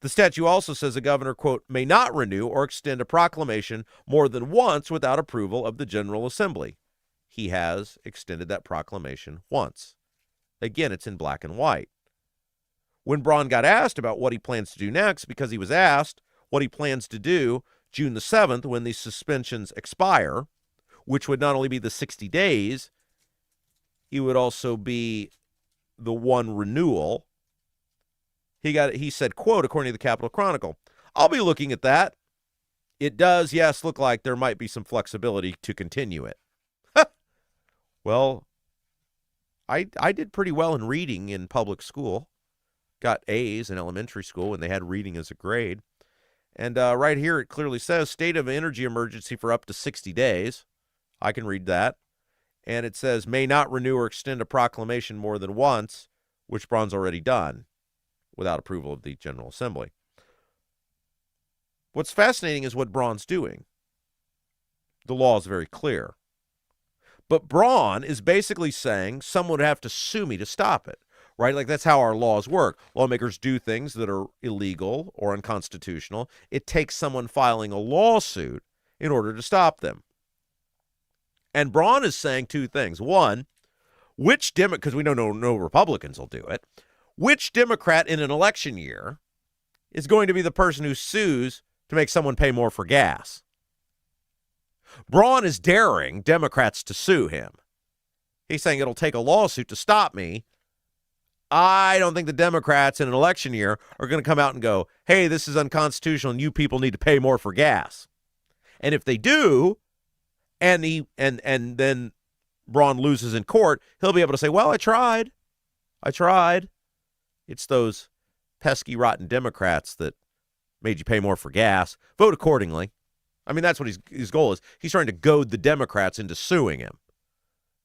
The statute also says a governor, quote, may not renew or extend a proclamation more than once without approval of the General Assembly. He has extended that proclamation once. Again, it's in black and white. When Braun got asked about what he plans to do next, because he was asked what he plans to do June the 7th when these suspensions expire, which would not only be the 60 days, it would also be the one renewal. He said, quote, according to the Capitol Chronicle, I'll be looking at that. it does, yes, look like there might be some flexibility to continue it. Well, I did pretty well in reading in public school. Got A's in elementary school when they had reading as a grade. And right here it clearly says state of energy emergency for up to 60 days. I can read that. And it says may not renew or extend a proclamation more than once, which Braun's already done without approval of the General Assembly. What's fascinating is what Braun's doing. The law is very clear. But Braun is basically saying someone would have to sue me to stop it, right? Like that's how our laws work. Lawmakers do things that are illegal or unconstitutional. It takes someone filing a lawsuit in order to stop them. And Braun is saying two things. One, because we know no Republicans will do it, which Democrat in an election year is going to be the person who sues to make someone pay more for gas? Braun is daring Democrats to sue him. He's saying it'll take a lawsuit to stop me. I don't think the Democrats in an election year are going to come out and go, hey, this is unconstitutional and you people need to pay more for gas. And if they do, and then Braun loses in court, he'll be able to say, well, I tried. It's those pesky, rotten Democrats that made you pay more for gas. Vote accordingly. I mean, that's what his goal is. He's trying to goad the Democrats into suing him.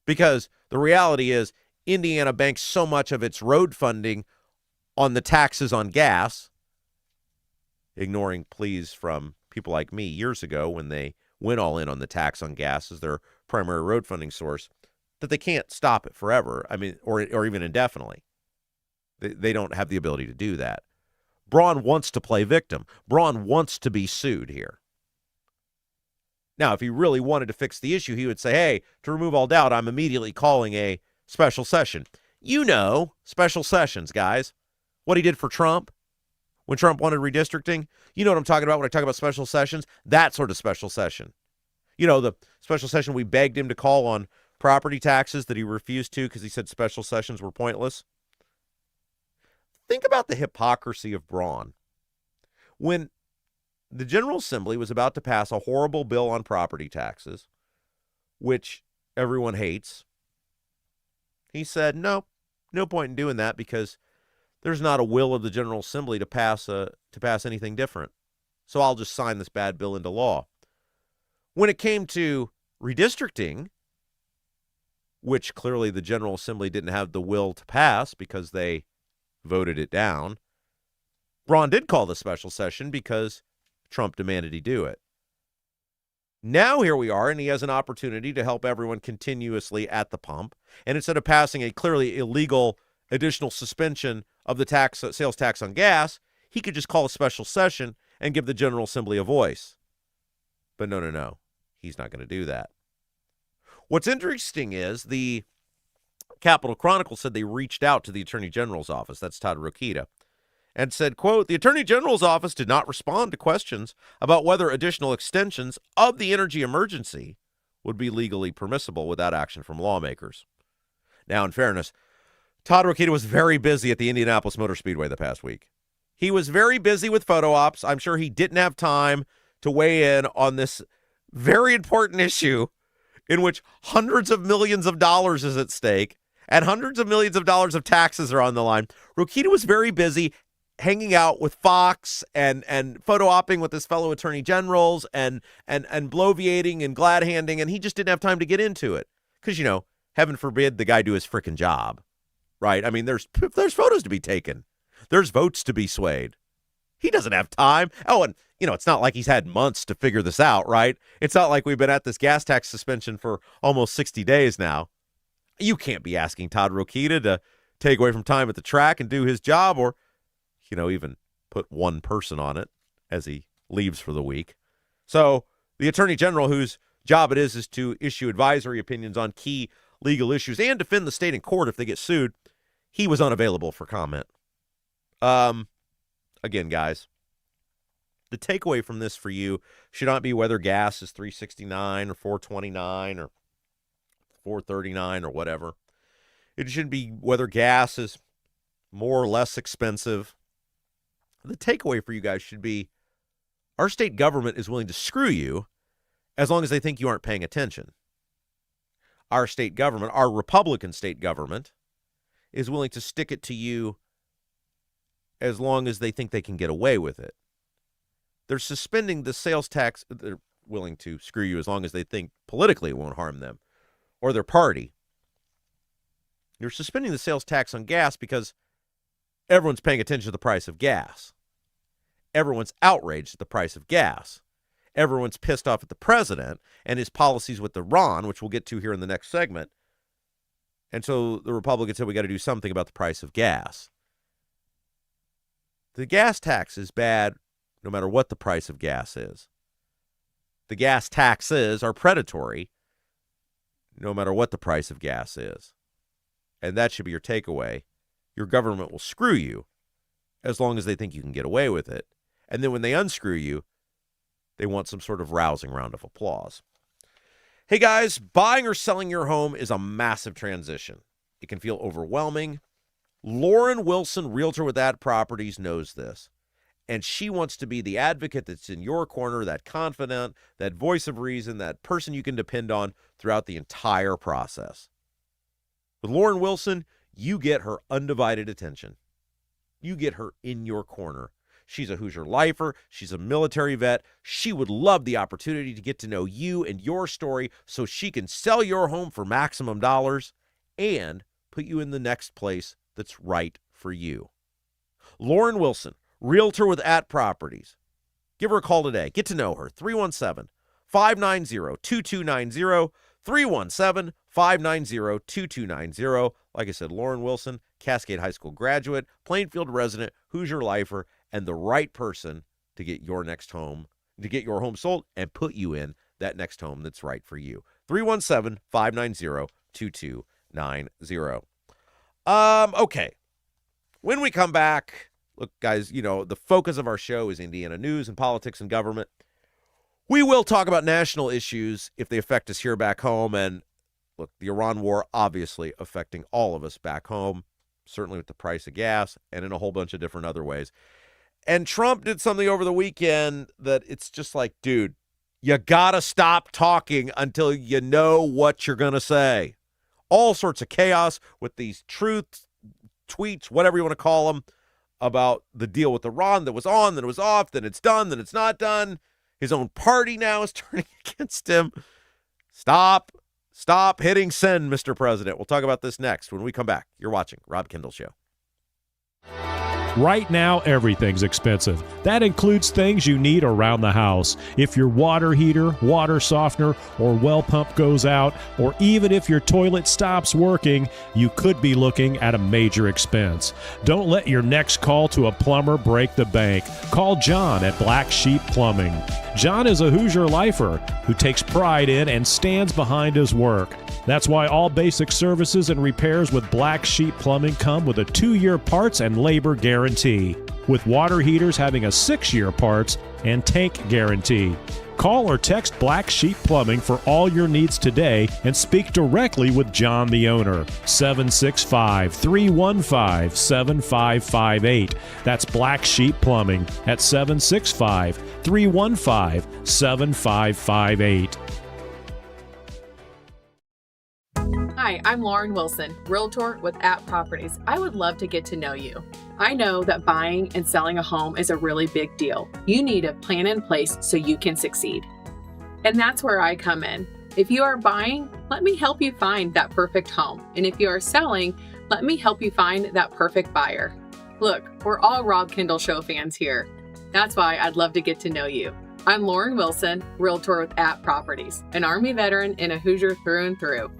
Because the reality is Indiana banks so much of its road funding on the taxes on gas, ignoring pleas from people like me years ago when they went all in on the tax on gas as their primary road funding source, that they can't stop it forever. I mean, or even indefinitely. They don't have the ability to do that. Braun wants to play victim. Braun wants to be sued here. Now, if he really wanted to fix the issue, he would say, hey, to remove all doubt, I'm immediately calling a special session. You know, special sessions, guys. What he did for Trump when Trump wanted redistricting. You know what I'm talking about when I talk about special sessions? That sort of special session. You know, the special session we begged him to call on property taxes that he refused to because he said special sessions were pointless. Think about the hypocrisy of Braun. When the General Assembly was about to pass a horrible bill on property taxes, which everyone hates, he said, no point in doing that because there's not a will of the General Assembly to pass anything different. So I'll just sign this bad bill into law. When it came to redistricting, which clearly the General Assembly didn't have the will to pass because they voted it down, Braun did call the special session because Trump demanded he do it. Now here we are, and he has an opportunity to help everyone continuously at the pump. And instead of passing a clearly illegal additional suspension of the sales tax on gas, he could just call a special session and give the General Assembly a voice. But no. He's not going to do that. What's interesting is the Capitol Chronicle said they reached out to the Attorney General's office, that's Todd Rokita, and said, quote, the Attorney General's office did not respond to questions about whether additional extensions of the energy emergency would be legally permissible without action from lawmakers. Now, in fairness, Todd Rokita was very busy at the Indianapolis Motor Speedway the past week. He was very busy with photo ops. I'm sure he didn't have time to weigh in on this very important issue in which hundreds of millions of dollars is at stake and hundreds of millions of dollars of taxes are on the line. Rokita was very busy hanging out with Fox and photo-opping with his fellow attorney generals and bloviating and glad-handing, and he just didn't have time to get into it. Because, heaven forbid the guy do his frickin' job, right? I mean, there's photos to be taken. There's votes to be swayed. He doesn't have time. Oh, and, it's not like he's had months to figure this out, right? It's not like we've been at this gas tax suspension for almost 60 days now. You can't be asking Todd Rokita to take away from time at the track and do his job or even put one person on it as he leaves for the week. So the Attorney General, whose job it is to issue advisory opinions on key legal issues and defend the state in court if they get sued, he was unavailable for comment. Again, guys, the takeaway from this for you should not be whether gas is $3.69 or $4.29 or $4.39 or whatever. It should be whether gas is more or less expensive. The takeaway for you guys should be Our state government is willing to screw you as long as they think you aren't paying attention. Our state government, our Republican state government, is willing to stick it to you as long as they think they can get away with it. They're suspending the sales tax. They're willing to screw you as long as they think politically it won't harm them or their party. You're suspending the sales tax on gas because everyone's paying attention to the price of gas. Everyone's outraged at the price of gas. Everyone's pissed off at the president and his policies with Iran, which we'll get to here in the next segment. And so the Republicans said we got to do something about the price of gas. The gas tax is bad no matter what the price of gas is. The gas taxes are predatory no matter what the price of gas is. And that should be your takeaway. Your government will screw you as long as they think you can get away with it. And then when they unscrew you, they want some sort of rousing round of applause. Hey guys, buying or selling your home is a massive transition. It can feel overwhelming. Lauren Wilson, realtor with At Properties, knows this. And she wants to be the advocate that's in your corner, that confidant, that voice of reason, that person you can depend on throughout the entire process. With Lauren Wilson, you get her undivided attention. You get her in your corner. She's a Hoosier lifer. She's a military vet. She would love the opportunity to get to know you and your story so she can sell your home for maximum dollars and put you in the next place that's right for you. Lauren Wilson, realtor with At Properties. Give her a call today. Get to know her. 317-590-2290. 317-590-2290. Like I said, Lauren Wilson, Cascade High School graduate, Plainfield resident, Hoosier lifer, and the right person to get your next home, to get your home sold and put you in that next home that's right for you. 317-590-2290. Okay. When we come back, look, guys, you know, the focus of our show is Indiana news and politics and government. We will talk about national issues if they affect us here back home. And look, the Iran war obviously affecting all of us back home, certainly with the price of gas and in a whole bunch of different other ways. And Trump did something over the weekend that it's just like, dude, you got to stop talking until you know what you're going to say. All sorts of chaos with these truth tweets, whatever you want to call them, about the deal with Iran that was on, then it was off, then it's done, then it's not done. His own party now is turning against him. Stop hitting send, Mr. President. We'll talk about this next when we come back. You're watching Rob Kendall Show. Right now, everything's expensive. That includes things you need around the house. If your water heater, water softener, or well pump goes out, or even if your toilet stops working, you could be looking at a major expense. Don't let your next call to a plumber break the bank. Call John at Black Sheep Plumbing. John is a Hoosier lifer who takes pride in and stands behind his work. That's why all basic services and repairs with Black Sheep Plumbing come with a 2-year parts and labor guarantee, with water heaters having a 6-year parts and tank guarantee. Call or text Black Sheep Plumbing for all your needs today and speak directly with John, the owner. 765-315-7558. That's Black Sheep Plumbing at 765-315-7558. Hi, I'm Lauren Wilson, realtor with At Properties. I would love to get to know you. I know that buying and selling a home is a really big deal. You need a plan in place so you can succeed. And that's where I come in. If you are buying, let me help you find that perfect home. And if you are selling, let me help you find that perfect buyer. Look, we're all Rob Kendall Show fans here. That's why I'd love to get to know you. I'm Lauren Wilson, realtor with At Properties, an Army veteran and a Hoosier through and through.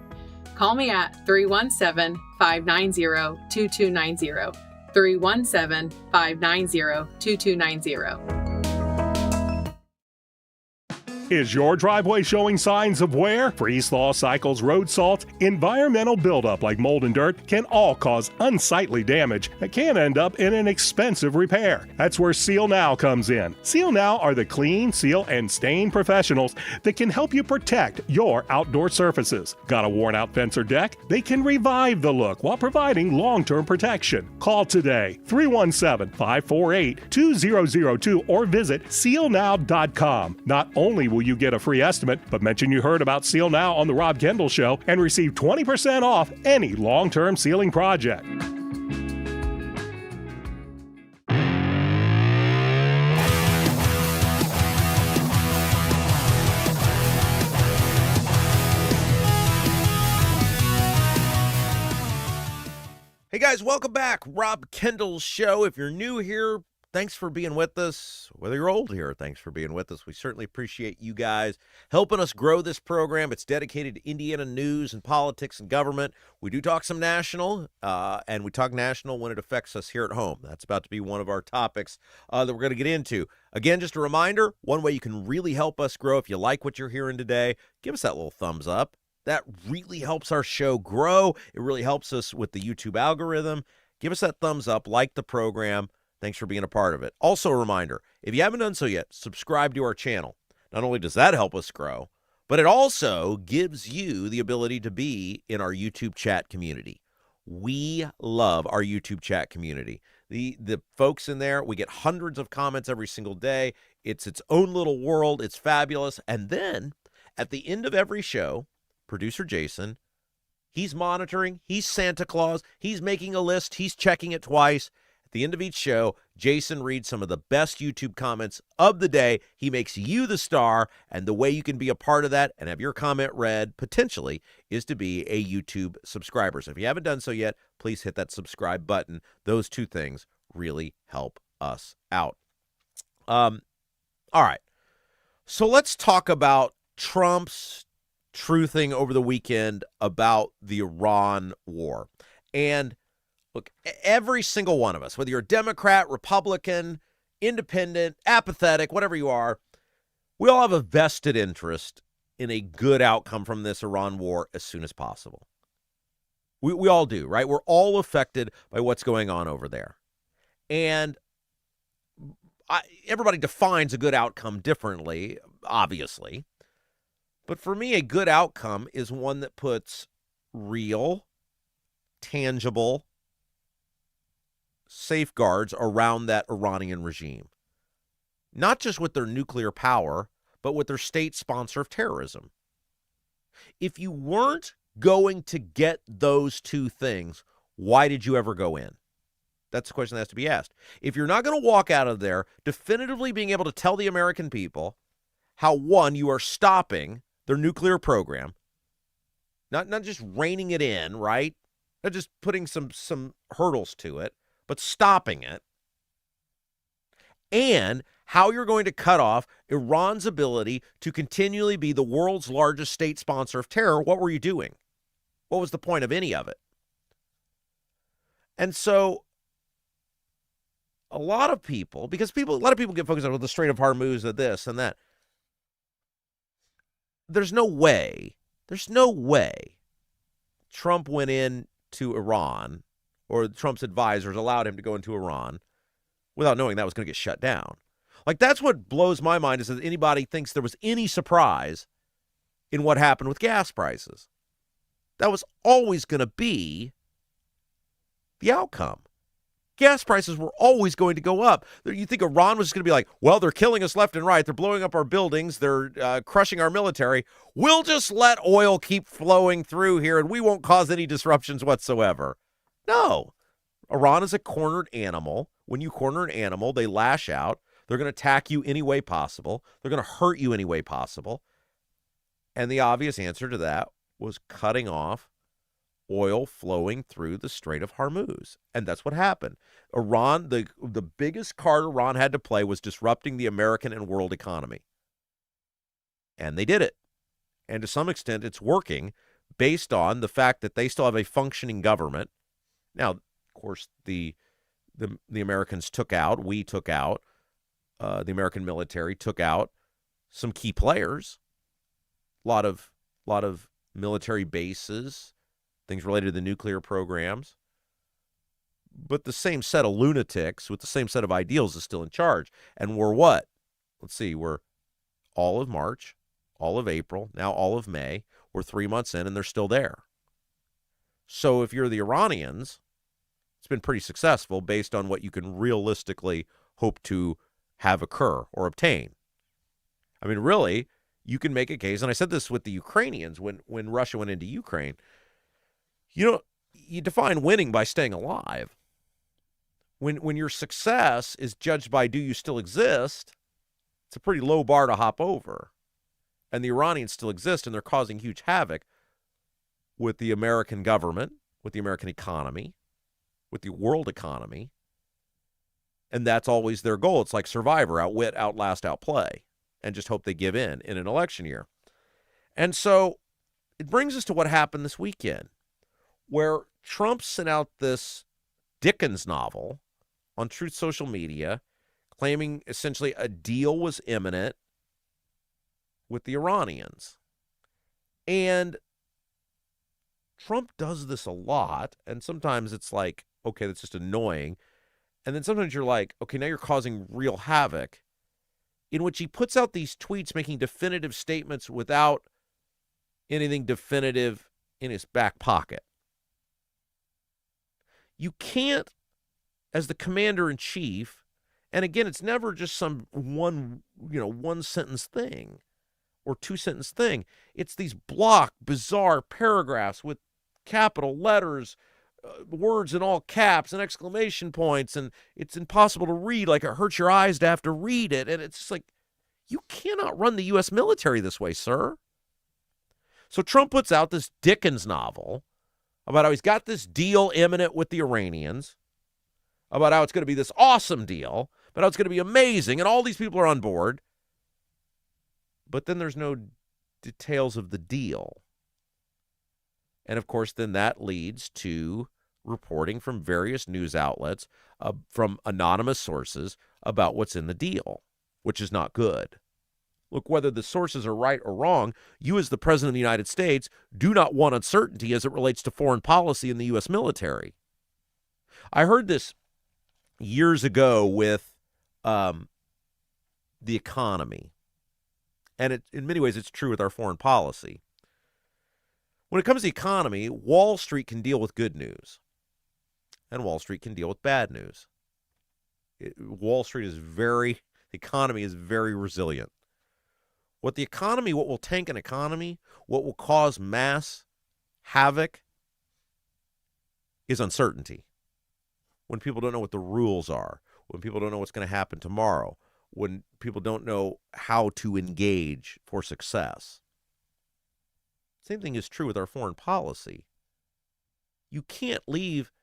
Call me at 317-590-2290. 317-590-2290. Is your driveway showing signs of wear? Freeze-thaw cycles, road salt, environmental buildup like mold and dirt can all cause unsightly damage that can end up in an expensive repair. That's where Seal Now comes in. Seal Now are the clean, seal, and stain professionals that can help you protect your outdoor surfaces. Got a worn-out fence or deck? They can revive the look while providing long-term protection. Call today, 317-548-2002, or visit sealnow.com. Not only will you get a free estimate, but mention you heard about Seal Now on the Rob Kendall Show and receive 20% off any long-term sealing project. Hey guys, welcome back. Rob Kendall Show. If you're new here, thanks for being with us. Whether you're old here, thanks for being with us. We certainly appreciate you guys helping us grow this program. It's dedicated to Indiana news and politics and government. We do talk some national, and we talk national when it affects us here at home. That's about to be one of our topics that we're going to get into. Again, just a reminder, one way you can really help us grow, if you like what you're hearing today, give us that little thumbs up. That really helps our show grow. It really helps us with the YouTube algorithm. Give us that thumbs up, like the program. Thanks for being a part of it. Also a reminder, if you haven't done so yet, subscribe to our channel. Not only does that help us grow, but it also gives you the ability to be in our YouTube chat community. We love our YouTube chat community. The folks in there, we get hundreds of comments every single day. It's its own little world. It's fabulous. And then at the end of every show, producer Jason, he's monitoring, he's Santa Claus, he's making a list, he's checking it twice. At the end of each show, Jason reads some of the best YouTube comments of the day. He makes you the star, and the way you can be a part of that and have your comment read, potentially, is to be a YouTube subscriber. So if you haven't done so yet, please hit that subscribe button. Those two things really help us out. All right. So let's talk about Trump's truthing over the weekend about the Iran war. And look, every single one of us, whether you're a Democrat, Republican, independent, apathetic, whatever you are, we all have a vested interest in a good outcome from this Iran war as soon as possible. We all do, right? We're all affected by what's going on over there. And everybody defines a good outcome differently, obviously. But for me, a good outcome is one that puts real, tangible safeguards around that Iranian regime. Not just with their nuclear power, but with their state sponsor of terrorism. If you weren't going to get those two things, why did you ever go in? That's the question that has to be asked. If you're not going to walk out of there definitively being able to tell the American people how, one, you are stopping their nuclear program, not just reining it in, right? Not just putting some hurdles to it, but stopping it. And how you're going to cut off Iran's ability to continually be the world's largest state sponsor of terror. What were you doing? What was the point of any of it? And so a lot of people get focused on the Strait of Hormuz and this and that. There's no way Trump went in to Iran, or Trump's advisors allowed him to go into Iran without knowing that was going to get shut down. Like, that's what blows my mind, is that anybody thinks there was any surprise in what happened with gas prices. That was always going to be the outcome. Gas prices were always going to go up. You think Iran was going to be like, well, they're killing us left and right. They're blowing up our buildings. They're crushing our military. We'll just let oil keep flowing through here and we won't cause any disruptions whatsoever. No. Iran is a cornered animal. When you corner an animal, they lash out. They're going to attack you any way possible. They're going to hurt you any way possible. And the obvious answer to that was cutting off oil flowing through the Strait of Hormuz. And that's what happened. Iran, the biggest card Iran had to play was disrupting the American and world economy. And they did it. And to some extent, it's working based on the fact that they still have a functioning government. Now, of course, the Americans took out, the American military took out some key players, a lot of military bases, things related to the nuclear programs. But the same set of lunatics with the same set of ideals is still in charge. And we're what? Let's see, we're all of March, all of April, now all of May. We're 3 months in, and they're still there. So if you're the Iranians, it's been pretty successful based on what you can realistically hope to have occur or obtain. I mean, really, you can make a case, and I said this with the Ukrainians when Russia went into Ukraine. You define winning by staying alive. When your success is judged by do you still exist, it's a pretty low bar to hop over. And the Iranians still exist, and they're causing huge havoc with the American government, with the American economy, with the world economy. And that's always their goal. It's like Survivor, outwit, outlast, outplay, and just hope they give in an election year. And so it brings us to what happened this weekend, where Trump sent out this Dickens novel on Truth Social Media, claiming essentially a deal was imminent with the Iranians. And Trump does this a lot, and sometimes it's like, okay, that's just annoying. And then sometimes you're like, okay, now you're causing real havoc, in which he puts out these tweets making definitive statements without anything definitive in his back pocket. You can't, as the commander-in-chief, and again, it's never just some one-sentence thing or two-sentence thing. It's these block, bizarre paragraphs with capital letters, words in all caps and exclamation points, and it's impossible to read. Like, it hurts your eyes to have to read it. And it's just like, you cannot run the U.S. military this way, sir. So Trump puts out this Dickens novel about how he's got this deal imminent with the Iranians, about how it's going to be this awesome deal, about how it's going to be amazing, and all these people are on board. But then there's no details of the deal. And, of course, then that leads to reporting from various news outlets, from anonymous sources, about what's in the deal, which is not good. Look, whether the sources are right or wrong, you as the President of the United States do not want uncertainty as it relates to foreign policy in the U.S. military. I heard this years ago with the economy. And in many ways, it's true with our foreign policy. When it comes to the economy, Wall Street can deal with good news, and Wall Street can deal with bad news. The economy is very resilient. What will tank an economy, what will cause mass havoc is uncertainty. When people don't know what the rules are, when people don't know what's going to happen tomorrow, when people don't know how to engage for success. Same thing is true with our foreign policy. You can't leave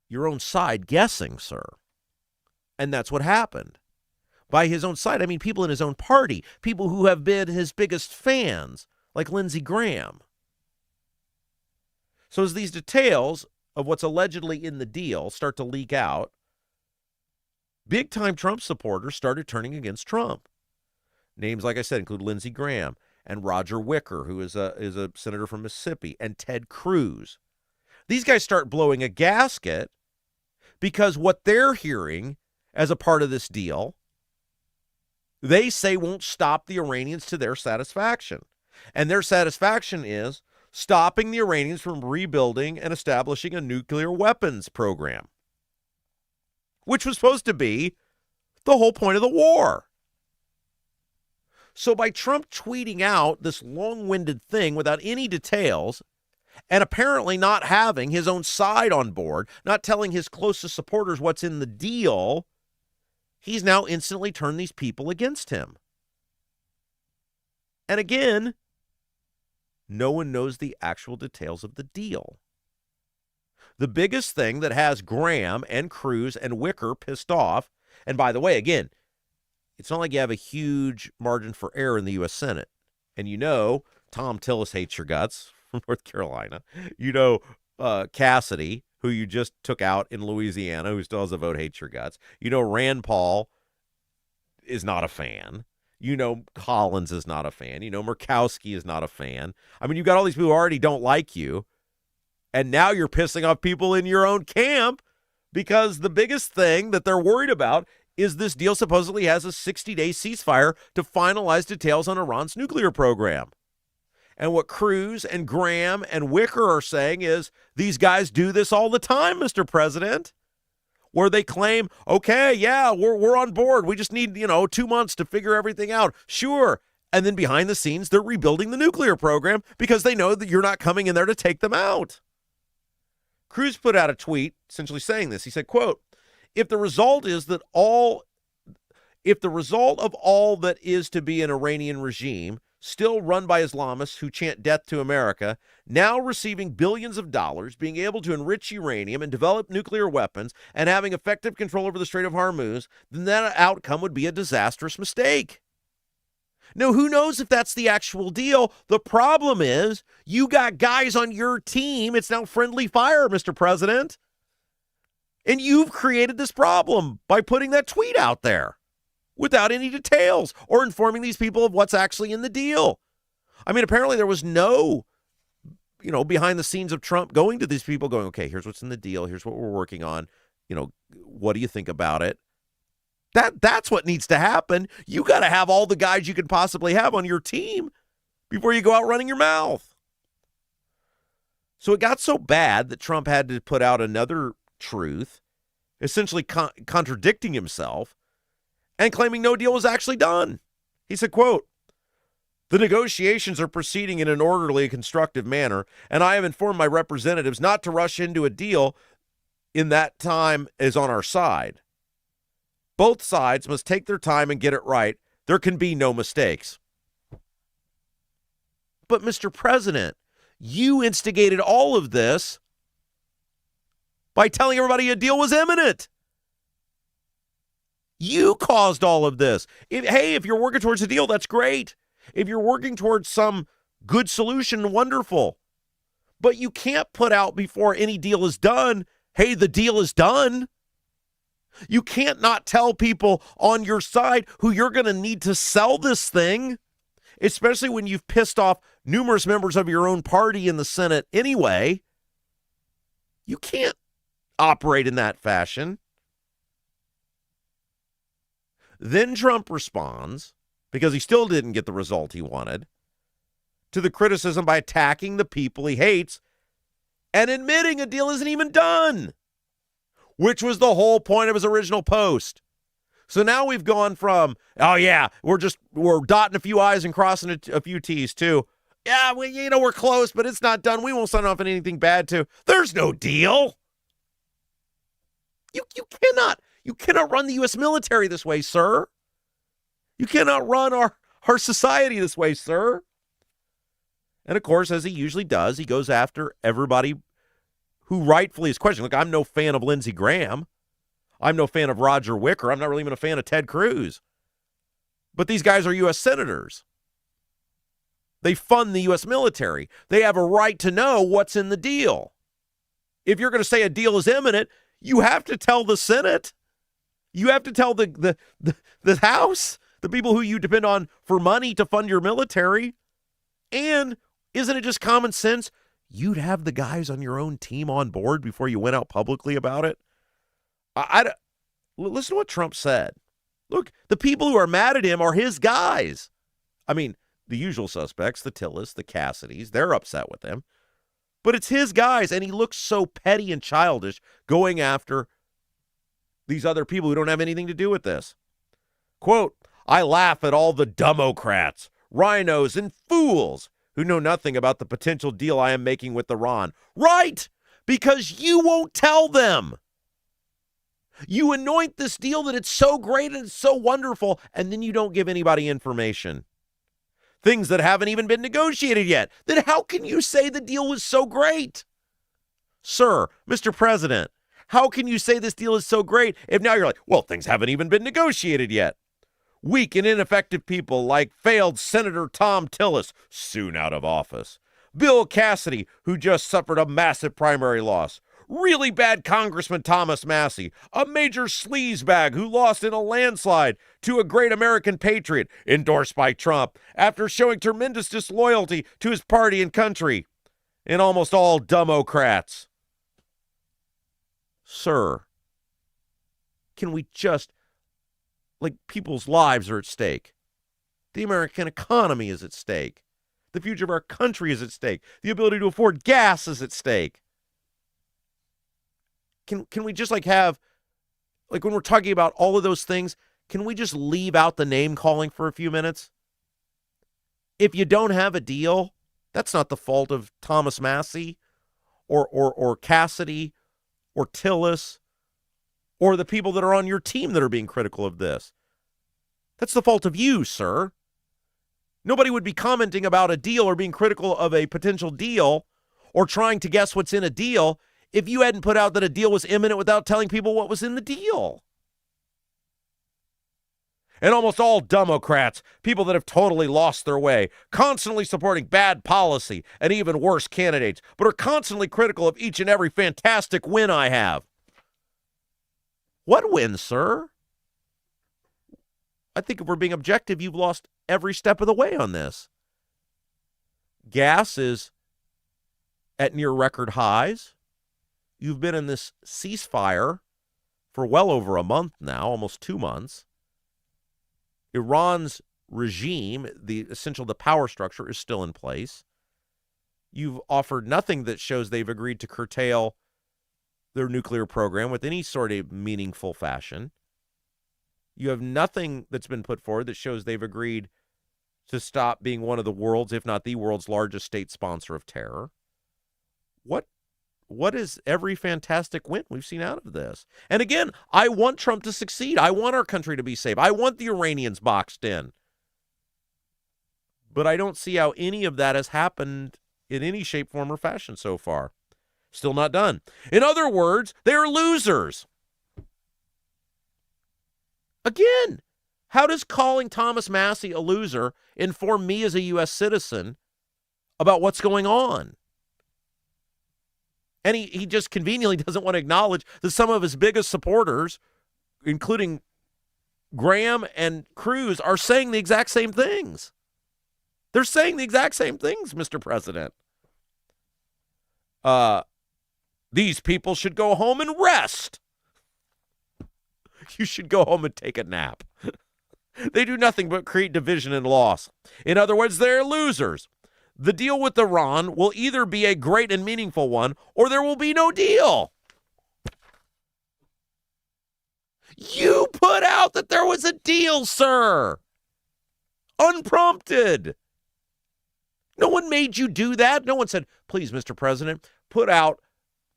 your own side guessing, sir. And that's what happened. By his own side, I mean people in his own party, people who have been his biggest fans, like Lindsey Graham. So as these details of what's allegedly in the deal start to leak out, big-time Trump supporters started turning against Trump. Names, like I said, include Lindsey Graham and Roger Wicker, who is a senator from Mississippi, and Ted Cruz. These guys start blowing a gasket because what they're hearing as a part of this deal, they say won't stop the Iranians to their satisfaction. And their satisfaction is stopping the Iranians from rebuilding and establishing a nuclear weapons program, which was supposed to be the whole point of the war. So by Trump tweeting out this long-winded thing without any details, and apparently not having his own side on board, not telling his closest supporters what's in the deal, he's now instantly turned these people against him. And again, no one knows the actual details of the deal. The biggest thing that has Graham and Cruz and Wicker pissed off, and by the way, again, it's not like you have a huge margin for error in the U.S. Senate. And you know Tom Tillis hates your guts from North Carolina. You know Cassidy, who you just took out in Louisiana, who still has a vote, hates your guts. You know Rand Paul is not a fan. You know Collins is not a fan. You know Murkowski is not a fan. I mean, you've got all these people who already don't like you. And now you're pissing off people in your own camp because the biggest thing that they're worried about is this deal supposedly has a 60-day ceasefire to finalize details on Iran's nuclear program. And what Cruz and Graham and Wicker are saying is these guys do this all the time, Mr. President, where they claim, okay, yeah, we're on board. We just need, 2 months to figure everything out. Sure. And then behind the scenes, they're rebuilding the nuclear program because they know that you're not coming in there to take them out. Cruz put out a tweet essentially saying this. He said, quote, if the result of all that is to be an Iranian regime, still run by Islamists who chant death to America, now receiving billions of dollars, being able to enrich uranium and develop nuclear weapons, and having effective control over the Strait of Hormuz, then that outcome would be a disastrous mistake. Now, who knows if that's the actual deal? The problem is you got guys on your team. It's now friendly fire, Mr. President. And you've created this problem by putting that tweet out there without any details or informing these people of what's actually in the deal. I mean, apparently there was no, behind the scenes of Trump going to these people going, okay, here's what's in the deal. Here's what we're working on. What do you think about it? That's what needs to happen. You got to have all the guys you could possibly have on your team before you go out running your mouth. So it got so bad that Trump had to put out another truth, essentially contradicting himself and claiming no deal was actually done. He said, quote, the negotiations are proceeding in an orderly and constructive manner, and I have informed my representatives not to rush into a deal in that time is on our side. Both sides must take their time and get it right. There can be no mistakes. But, Mr. President, you instigated all of this by telling everybody a deal was imminent. You caused all of this. If you're working towards a deal, that's great. If you're working towards some good solution, wonderful. But you can't put out before any deal is done, hey, the deal is done. You can't not tell people on your side who you're going to need to sell this thing, especially when you've pissed off numerous members of your own party in the Senate anyway. You can't operate in that fashion. Then Trump responds, because he still didn't get the result he wanted, to the criticism by attacking the people he hates and admitting a deal isn't even done, which was the whole point of his original post. So now we've gone from, oh yeah, we're dotting a few I's and crossing a few T's too. Yeah, we're close, but it's not done. We won't sign off on anything bad too. There's no deal. You cannot run the U.S. military this way, sir. You cannot run our society this way, sir. And of course, as he usually does, he goes after everybody who rightfully is questioning. Look, I'm no fan of Lindsey Graham. I'm no fan of Roger Wicker. I'm not really even a fan of Ted Cruz. But these guys are U.S. senators. They fund the U.S. military. They have a right to know what's in the deal. If you're going to say a deal is imminent, you have to tell the Senate. You have to tell the House, the people who you depend on for money to fund your military. And isn't it just common sense? You'd have the guys on your own team on board before you went out publicly about it. Listen to what Trump said. Look, the people who are mad at him are his guys. I mean, the usual suspects, the Tillis, the Cassidys, they're upset with him. But it's his guys, and he looks so petty and childish going after these other people who don't have anything to do with this. Quote, I laugh at all the Democrats, rhinos, and fools who know nothing about the potential deal I am making with Iran. Right, because you won't tell them. You anoint this deal that it's so great and it's so wonderful, and then you don't give anybody information. Things that haven't even been negotiated yet. Then how can you say the deal was so great? Sir, Mr. President, how can you say this deal is so great if now you're like, well, things haven't even been negotiated yet? Weak and ineffective people like failed Senator Tom Tillis, soon out of office. Bill Cassidy, who just suffered a massive primary loss. really bad Congressman Thomas Massie, a major sleazebag who lost in a landslide to a great American patriot endorsed by Trump after showing tremendous disloyalty to his party and country, and almost all Democrats. Sir, can we just, people's lives are at stake. The American economy is at stake. The future of our country is at stake. The ability to afford gas is at stake. Can we just have, when we're talking about all of those things, can we just leave out the name calling for a few minutes? If you don't have a deal, that's not the fault of Thomas Massie or Cassidy or Tillis or the people that are on your team that are being critical of this. That's the fault of you, sir. Nobody would be commenting about a deal or being critical of a potential deal or trying to guess what's in a deal if you hadn't put out that a deal was imminent without telling people what was in the deal. And almost all Democrats, people that have totally lost their way, constantly supporting bad policy and even worse candidates, but are constantly critical of each and every fantastic win I have. What win, sir? I think if we're being objective, you've lost every step of the way on this. Gas is at near record highs. You've been in this ceasefire for well over a month now, almost 2 months. Iran's regime, the power structure, is still in place. You've offered nothing that shows they've agreed to curtail their nuclear program with any sort of meaningful fashion. You have nothing that's been put forward that shows they've agreed to stop being one of the world's, if not the world's, largest state sponsor of terror. What is every fantastic win we've seen out of this? And again, I want Trump to succeed. I want our country to be safe. I want the Iranians boxed in. But I don't see how any of that has happened in any shape, form, or fashion so far. Still not done. In other words, they're losers. Again, how does calling Thomas Massie a loser inform me as a U.S. citizen about what's going on? And he just conveniently doesn't want to acknowledge that some of his biggest supporters, including Graham and Cruz, are saying the exact same things. They're saying the exact same things, Mr. President. These people should go home and rest. You should go home and take a nap. They do nothing but create division and loss. In other words, they're losers. The deal with Iran will either be a great and meaningful one, or there will be no deal. You put out that there was a deal, sir. Unprompted. No one made you do that. No one said, please, Mr. President, put out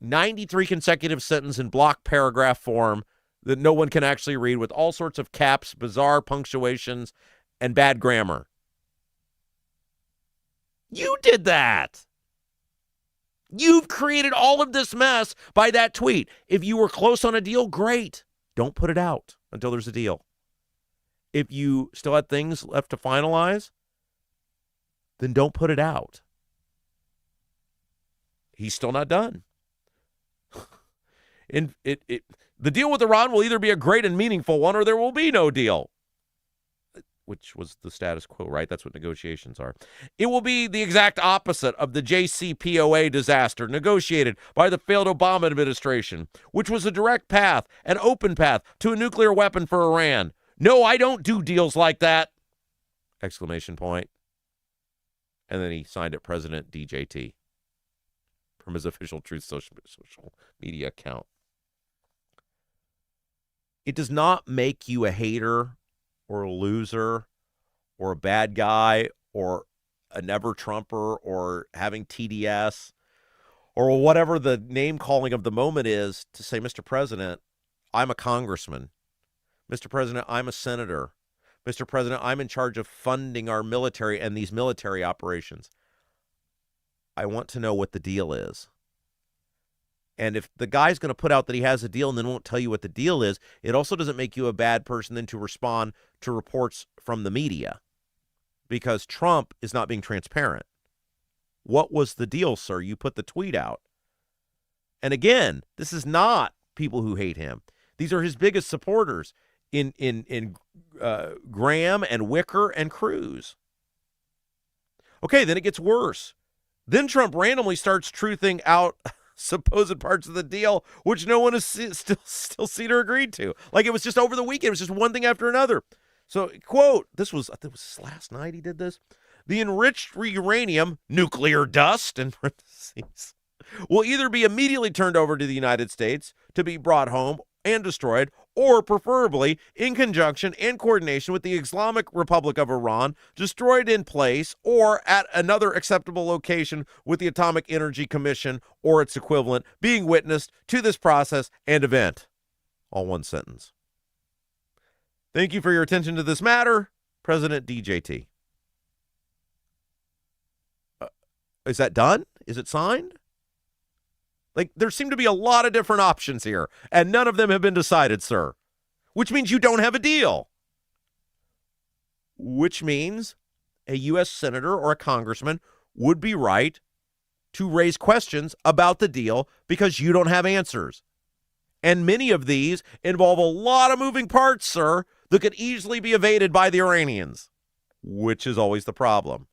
93 consecutive sentence in block paragraph form that no one can actually read with all sorts of caps, bizarre punctuations, and bad grammar. You did that. You've created all of this mess by that tweet. If you were close on a deal, great. Don't put it out until there's a deal. If you still had things left to finalize, then don't put it out. He's still not done. The deal with Iran will either be a great and meaningful one, or there will be no deal, which was the status quo, right? That's what negotiations are. It will be the exact opposite of the JCPOA disaster negotiated by the failed Obama administration, which was a direct path, an open path to a nuclear weapon for Iran. No, I don't do deals like that! Exclamation point. And then he signed it President DJT from his official Truth social media account. It does not make you a hater or a loser or a bad guy or a never-Trumper or having TDS or whatever the name-calling of the moment is to say, Mr. President, I'm a congressman. Mr. President, I'm a senator. Mr. President, I'm in charge of funding our military and these military operations. I want to know what the deal is. And if the guy's going to put out that he has a deal and then won't tell you what the deal is, it also doesn't make you a bad person then to respond to reports from the media, because Trump is not being transparent. What was the deal, sir? You put the tweet out. And again, this is not people who hate him. These are his biggest supporters in Graham and Wicker and Cruz. Okay, then it gets worse. Then Trump randomly starts truthing out supposed parts of the deal, which no one has still seen or agreed to. Like it was just over the weekend. It was just one thing after another. So, quote, I think it was last night he did this. The enriched uranium, nuclear dust, in parentheses, will either be immediately turned over to the United States to be brought home and destroyed, or preferably in conjunction and coordination with the Islamic Republic of Iran, destroyed in place or at another acceptable location with the Atomic Energy Commission or its equivalent being witnessed to this process and event. All one sentence. Thank you for your attention to this matter, President DJT. Is that done? Is it signed? Like, there seem to be a lot of different options here, and none of them have been decided, sir. Which means you don't have a deal. Which means a U.S. senator or a congressman would be right to raise questions about the deal because you don't have answers. And many of these involve a lot of moving parts, sir, that could easily be evaded by the Iranians, which is always the problem.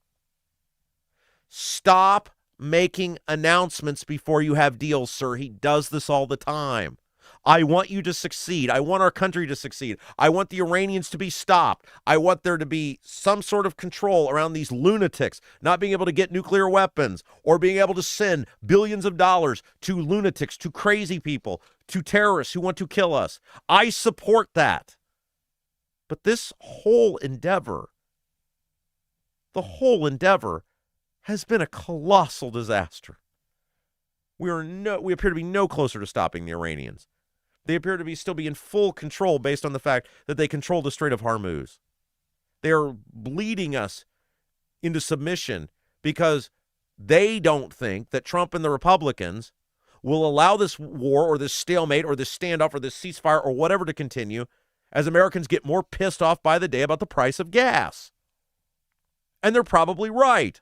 Stop making announcements before you have deals, sir. He does this all the time. I want you to succeed. I want our country to succeed. I want the Iranians to be stopped. I want there to be some sort of control around these lunatics not being able to get nuclear weapons or being able to send billions of dollars to lunatics, to crazy people, to terrorists who want to kill us. I support that. But this whole endeavor, has been a colossal disaster. We appear to be no closer to stopping the Iranians. They appear to still be in full control based on the fact that they control the Strait of Hormuz. They are bleeding us into submission because they don't think that Trump and the Republicans will allow this war or this stalemate or this standoff or this ceasefire or whatever to continue as Americans get more pissed off by the day about the price of gas. And they're probably right.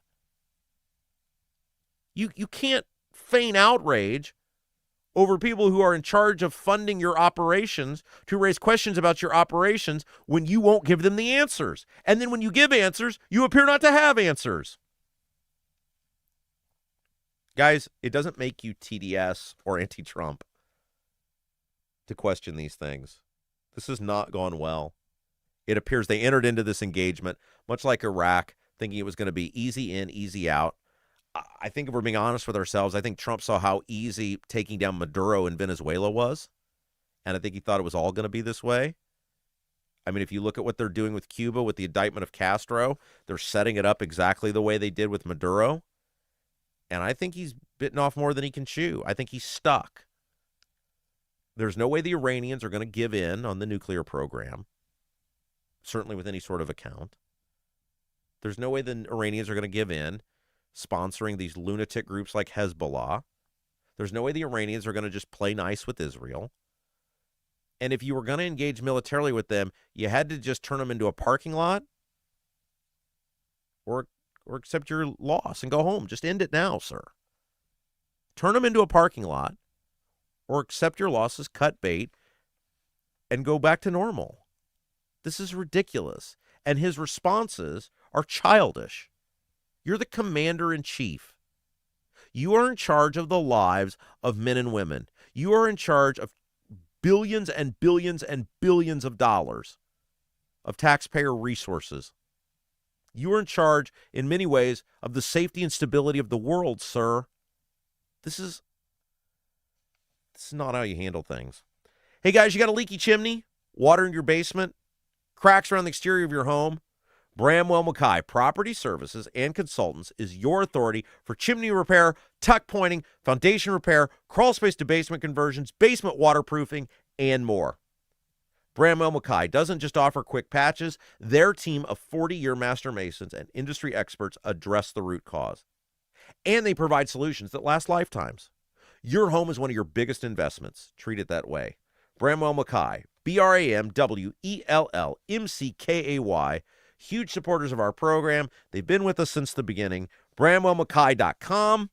You can't feign outrage over people who are in charge of funding your operations to raise questions about your operations when you won't give them the answers. And then when you give answers, you appear not to have answers. Guys, it doesn't make you TDS or anti-Trump to question these things. This has not gone well. It appears they entered into this engagement, much like Iraq, thinking it was going to be easy in, easy out. I think if we're being honest with ourselves, I think Trump saw how easy taking down Maduro in Venezuela was. And I think he thought it was all going to be this way. I mean, if you look at what they're doing with Cuba, with the indictment of Castro, they're setting it up exactly the way they did with Maduro. And I think he's bitten off more than he can chew. I think he's stuck. There's no way the Iranians are going to give in on the nuclear program, certainly with any sort of account. There's no way the Iranians are going to give in sponsoring these lunatic groups like Hezbollah. There's no way the Iranians are going to just play nice with Israel. And if you were going to engage militarily with them, you had to just turn them into a parking lot or accept your loss and go home. Just end it now, sir. Turn them into a parking lot or accept your losses, cut bait, and go back to normal. This is ridiculous. And his responses are childish. You're the commander-in-chief. You are in charge of the lives of men and women. You are in charge of billions and billions and billions of dollars of taxpayer resources. You are in charge, in many ways, of the safety and stability of the world, sir. This is not how you handle things. Hey, guys, you got a leaky chimney? Water in your basement? Cracks around the exterior of your home? Bramwell Mackay Property Services and Consultants is your authority for chimney repair, tuck pointing, foundation repair, crawl space to basement conversions, basement waterproofing, and more. Bramwell Mackay doesn't just offer quick patches. Their team of 40-year master masons and industry experts address the root cause. And they provide solutions that last lifetimes. Your home is one of your biggest investments. Treat it that way. Bramwell Mackay, BRAMWELLMCKAY, huge supporters of our program. They've been with us since the beginning. BramwellMackay.com,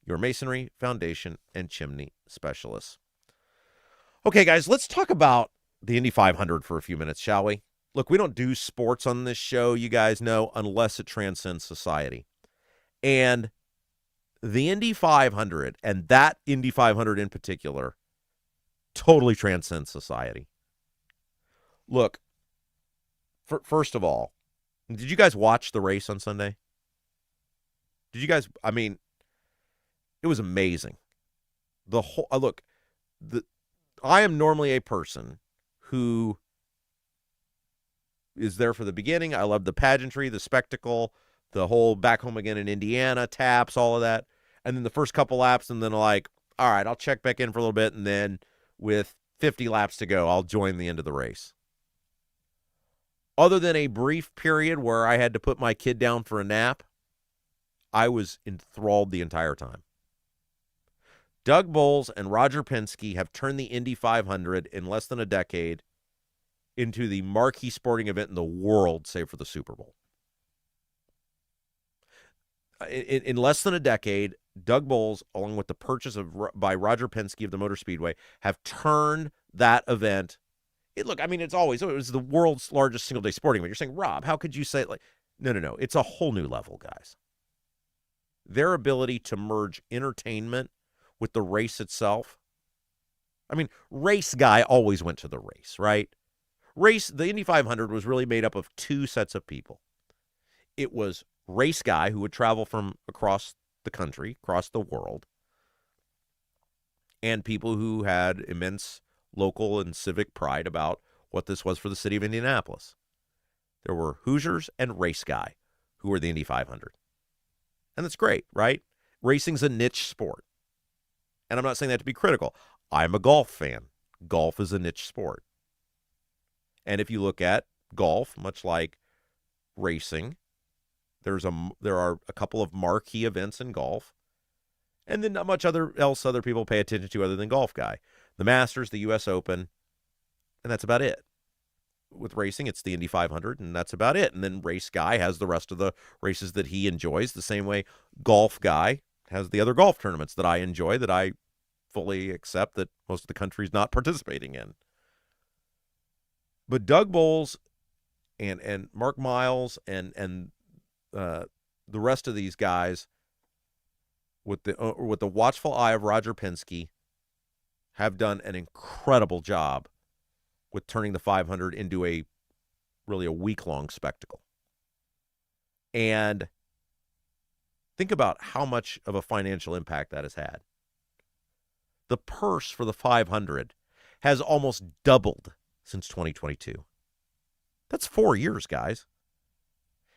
your masonry, foundation, and chimney specialists. Okay, guys, let's talk about the Indy 500 for a few minutes, shall we? Look, we don't do sports on this show, you guys know, unless it transcends society. And the Indy 500, and that Indy 500 in particular, totally transcends society. Look, first of all, did you guys watch the race on Sunday? Did you guys, I mean, it was amazing. The whole, I am normally a person who is there for the beginning. I love the pageantry, the spectacle, the whole back home again in Indiana, taps, all of that. And then the first couple laps, and then like, all right, I'll check back in for a little bit, and then with 50 laps to go, I'll join the end of the race. Other than a brief period where I had to put my kid down for a nap, I was enthralled the entire time. Doug Bowles and Roger Penske have turned the Indy 500 in less than a decade into the marquee sporting event in the world, save for the Super Bowl. In less than a decade, Doug Bowles, along with the purchase by Roger Penske of the Motor Speedway, have turned that event. It was the world's largest single-day sporting event. You're saying, Rob, how could you say it like? No. It's a whole new level, guys. Their ability to merge entertainment with the race itself. I mean, race guy always went to the race, right? The Indy 500 was really made up of two sets of people. It was race guy who would travel from across the country, across the world, and people who had immense local and civic pride about what this was for the city of Indianapolis. There were Hoosiers and race guy who were the Indy 500. And that's great, right? Racing's a niche sport. And I'm not saying that to be critical. I'm a golf fan. Golf is a niche sport. And if you look at golf, much like racing, there are a couple of marquee events in golf, and then not much else other people pay attention to other than golf guy. The Masters, the U.S. Open, and that's about it. With racing, it's the Indy 500, and that's about it. And then race guy has the rest of the races that he enjoys, the same way golf guy has the other golf tournaments that I enjoy, that I fully accept that most of the country's not participating in. But Doug Bowles and Mark Miles and the rest of these guys, with the watchful eye of Roger Penske, have done an incredible job with turning the 500 into a week-long spectacle. And think about how much of a financial impact that has had. The purse for the 500 has almost doubled since 2022. That's 4 years, guys.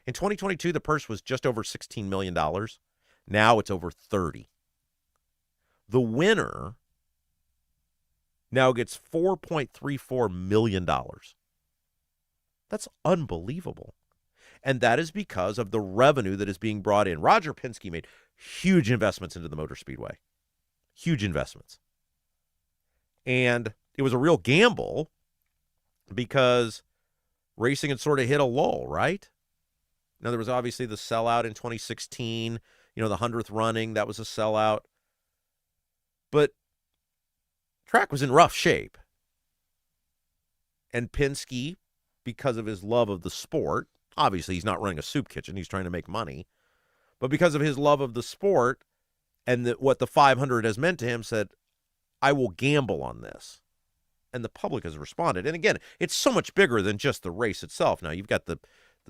In 2022, the purse was just over $16 million. Now it's over 30. The winner now gets $4.34 million. That's unbelievable. And that is because of the revenue that is being brought in. Roger Penske made huge investments into the Motor Speedway. Huge investments. And it was a real gamble because racing had sort of hit a lull, right? Now, there was obviously the sellout in 2016, the 100th running, that was a sellout. But track was in rough shape. And Penske, because of his love of the sport, obviously he's not running a soup kitchen, he's trying to make money, but because of his love of the sport and what the 500 has meant to him, said, I will gamble on this. And the public has responded. And again, it's so much bigger than just the race itself. Now, you've got the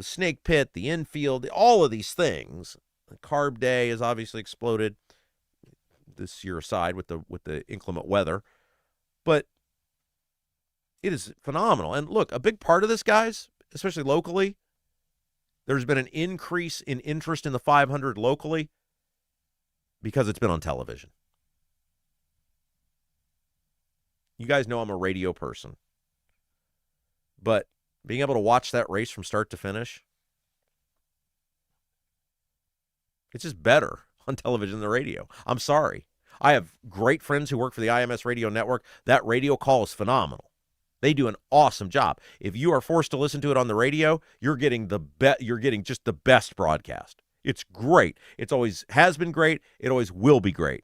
snake pit, the infield, all of these things. The Carb Day has obviously exploded this year aside with the inclement weather. But it is phenomenal. And look, a big part of this, guys, especially locally, there's been an increase in interest in the 500 locally because it's been on television. You guys know I'm a radio person. But being able to watch that race from start to finish, it's just better on television than the radio. I'm sorry. I have great friends who work for the IMS radio network. That radio call is phenomenal. They do an awesome job. If you are forced to listen to it on the radio, you're getting just the best broadcast. It's great. It's always has been great. It always will be great.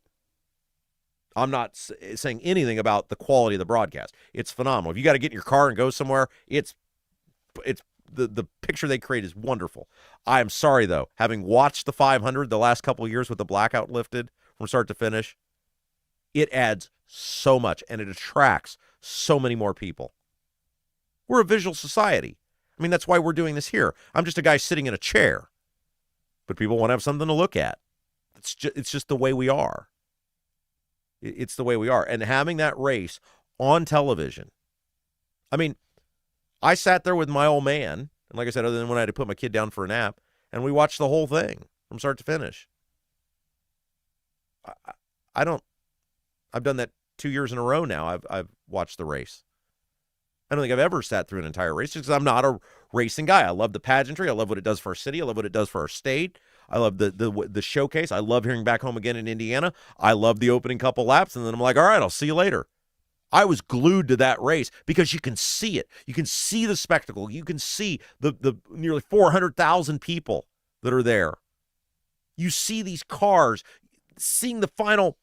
I'm not saying anything about the quality of the broadcast. It's phenomenal. If you got to get in your car and go somewhere, it's the picture they create is wonderful. I am sorry, though, having watched the 500 the last couple of years with the blackout lifted from start to finish, it adds so much, and it attracts so many more people. We're a visual society. I mean, that's why we're doing this here. I'm just a guy sitting in a chair, but people want to have something to look at. It's just the way we are. It's the way we are. And having that race on television, I mean, I sat there with my old man, and like I said, other than when I had to put my kid down for a nap, and we watched the whole thing from start to finish. I've done that 2 years in a row now. I've watched the race. I don't think I've ever sat through an entire race just because I'm not a racing guy. I love the pageantry. I love what it does for our city. I love what it does for our state. I love the showcase. I love hearing Back Home Again in Indiana. I love the opening couple laps, and then I'm like, all right, I'll see you later. I was glued to that race because you can see it. You can see the spectacle. You can see the nearly 400,000 people that are there. You see these cars, seeing the final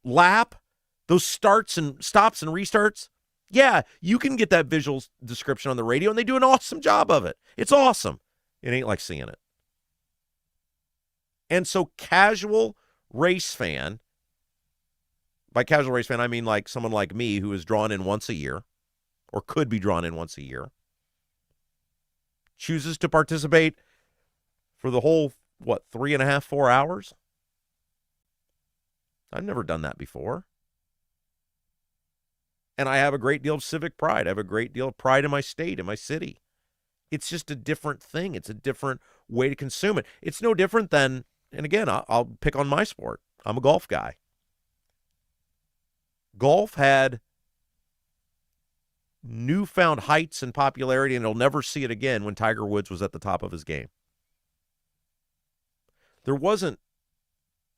lap, those starts and stops and restarts. Yeah, you can get that visual description on the radio, and they do an awesome job of it. It's awesome. It ain't like seeing it. And so casual race fan, by casual race fan, I mean like someone like me who is drawn in once a year or could be drawn in once a year, chooses to participate for the whole, 3.5, 4 hours? I've never done that before. And I have a great deal of civic pride. I have a great deal of pride in my state, in my city. It's just a different thing. It's a different way to consume it. It's no different than, and again, I'll pick on my sport. I'm a golf guy. Golf had newfound heights in popularity, and you'll never see it again when Tiger Woods was at the top of his game. There wasn't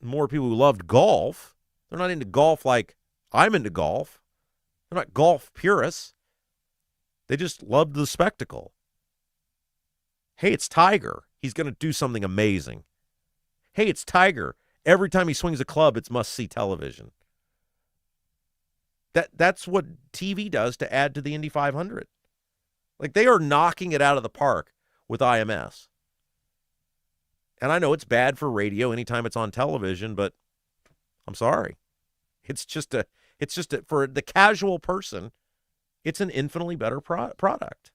more people who loved golf. They're not into golf like I'm into golf. They're not golf purists. They just loved the spectacle. Hey, it's Tiger. He's going to do something amazing. Hey, it's Tiger. Every time he swings a club, it's must-see television. That's what TV does to add to the Indy 500. Like, they are knocking it out of the park with IMS. And I know it's bad for radio anytime it's on television, but I'm sorry. It's just for the casual person, it's an infinitely better product.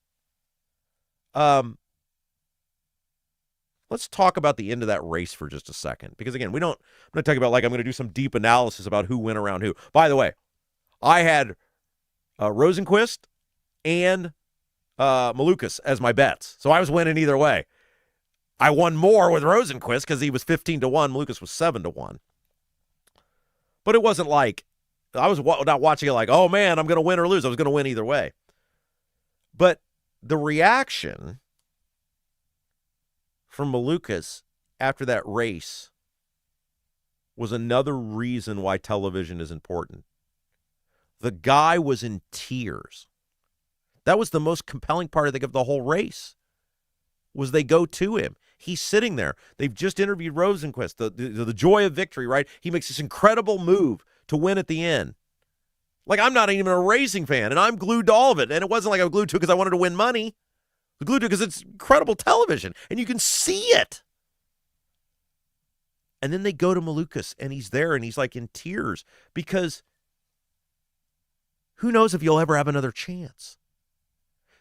Let's talk about the end of that race for just a second. Because again, I'm not talking about like I'm going to do some deep analysis about who went around who. By the way, I had Rosenquist and Malukas as my bets. So I was winning either way. I won more with Rosenquist because he was 15-1. Malukas was 7-1. But it wasn't like, I was not watching it like, oh man, I'm going to win or lose. I was going to win either way. But the reaction from Malukas after that race was another reason why television is important. The guy was in tears. That was the most compelling part, I think, of the whole race, was they go to him. He's sitting there. They've just interviewed Rosenquist, the joy of victory, right? He makes this incredible move to win at the end. Like, I'm not even a racing fan, and I'm glued to all of it. And it wasn't like I was glued to it because I wanted to win money. I was glued to it because it's incredible television, and you can see it. And then they go to Malukas, and he's there, and he's like in tears because who knows if you'll ever have another chance.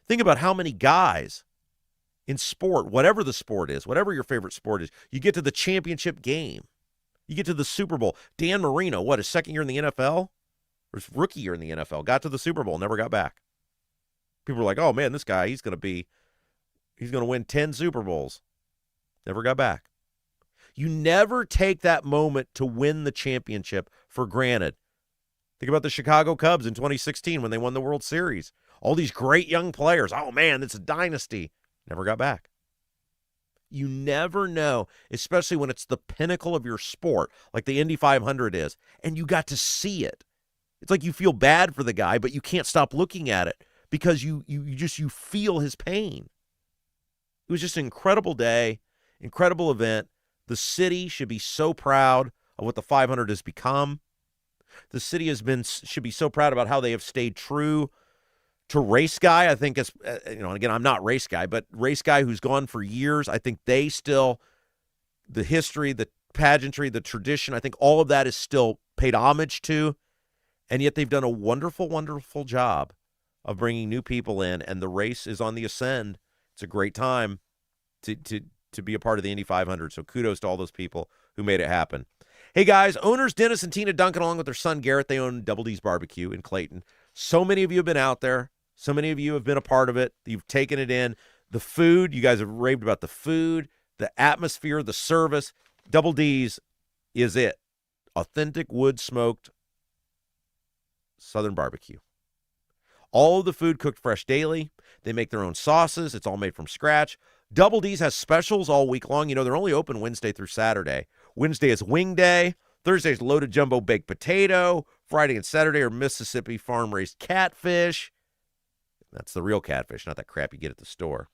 Think about how many guys in sport, whatever the sport is, whatever your favorite sport is, you get to the championship game. You get to the Super Bowl. Dan Marino, his second year in the NFL? Or his rookie year in the NFL, got to the Super Bowl, never got back. People were like, oh man, this guy, he's going to win 10 Super Bowls. Never got back. You never take that moment to win the championship for granted. Think about the Chicago Cubs in 2016 when they won the World Series. All these great young players. Oh man, it's a dynasty. Never got back. You never know, especially when it's the pinnacle of your sport, like the Indy 500 is, and you got to see it. It's like you feel bad for the guy, but you can't stop looking at it because you feel his pain. It was just an incredible day, incredible event. The city should be so proud of what the 500 has become. The city should be so proud about how they have stayed true to Race Guy. I think it's, again, I'm not Race Guy, but Race Guy who's gone for years. I think they still, the history, the pageantry, the tradition, I think all of that is still paid homage to. And yet they've done a wonderful, wonderful job of bringing new people in, and the race is on the ascend. It's a great time to be a part of the Indy 500. So kudos to all those people who made it happen. Hey, guys, owners Dennis and Tina Duncan, along with their son Garrett, they own Double D's Barbecue in Clayton. So many of you have been out there. So many of you have been a part of it. You've taken it in. The food, you guys have raved about the food, the atmosphere, the service. Double D's is it. Authentic wood-smoked Southern barbecue. All of the food cooked fresh daily. They make their own sauces. It's all made from scratch. Double D's has specials all week long. They're only open Wednesday through Saturday. Wednesday is wing day. Thursday is loaded jumbo baked potato. Friday and Saturday are Mississippi farm-raised catfish. That's the real catfish, not that crap you get at the store.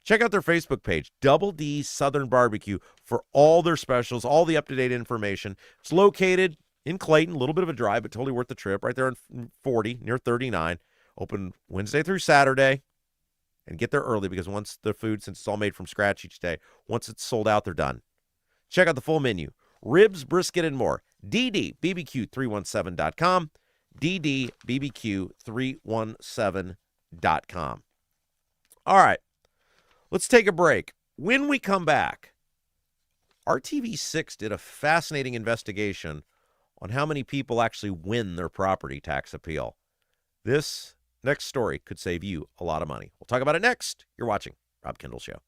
Check out their Facebook page, Double D's Southern Barbecue, for all their specials, all the up-to-date information. It's located in Clayton, a little bit of a drive, but totally worth the trip, right there on 40, near 39. Open Wednesday through Saturday. And get there early because once the food, since it's all made from scratch each day, once it's sold out, they're done. Check out the full menu. Ribs, brisket, and more. DDBBQ317.com. DDBBQ317.com. All right. Let's take a break. When we come back, RTV6 did a fascinating investigation on how many people actually win their property tax appeal. This next story could save you a lot of money. We'll talk about it next. You're watching Rob Kendall Show.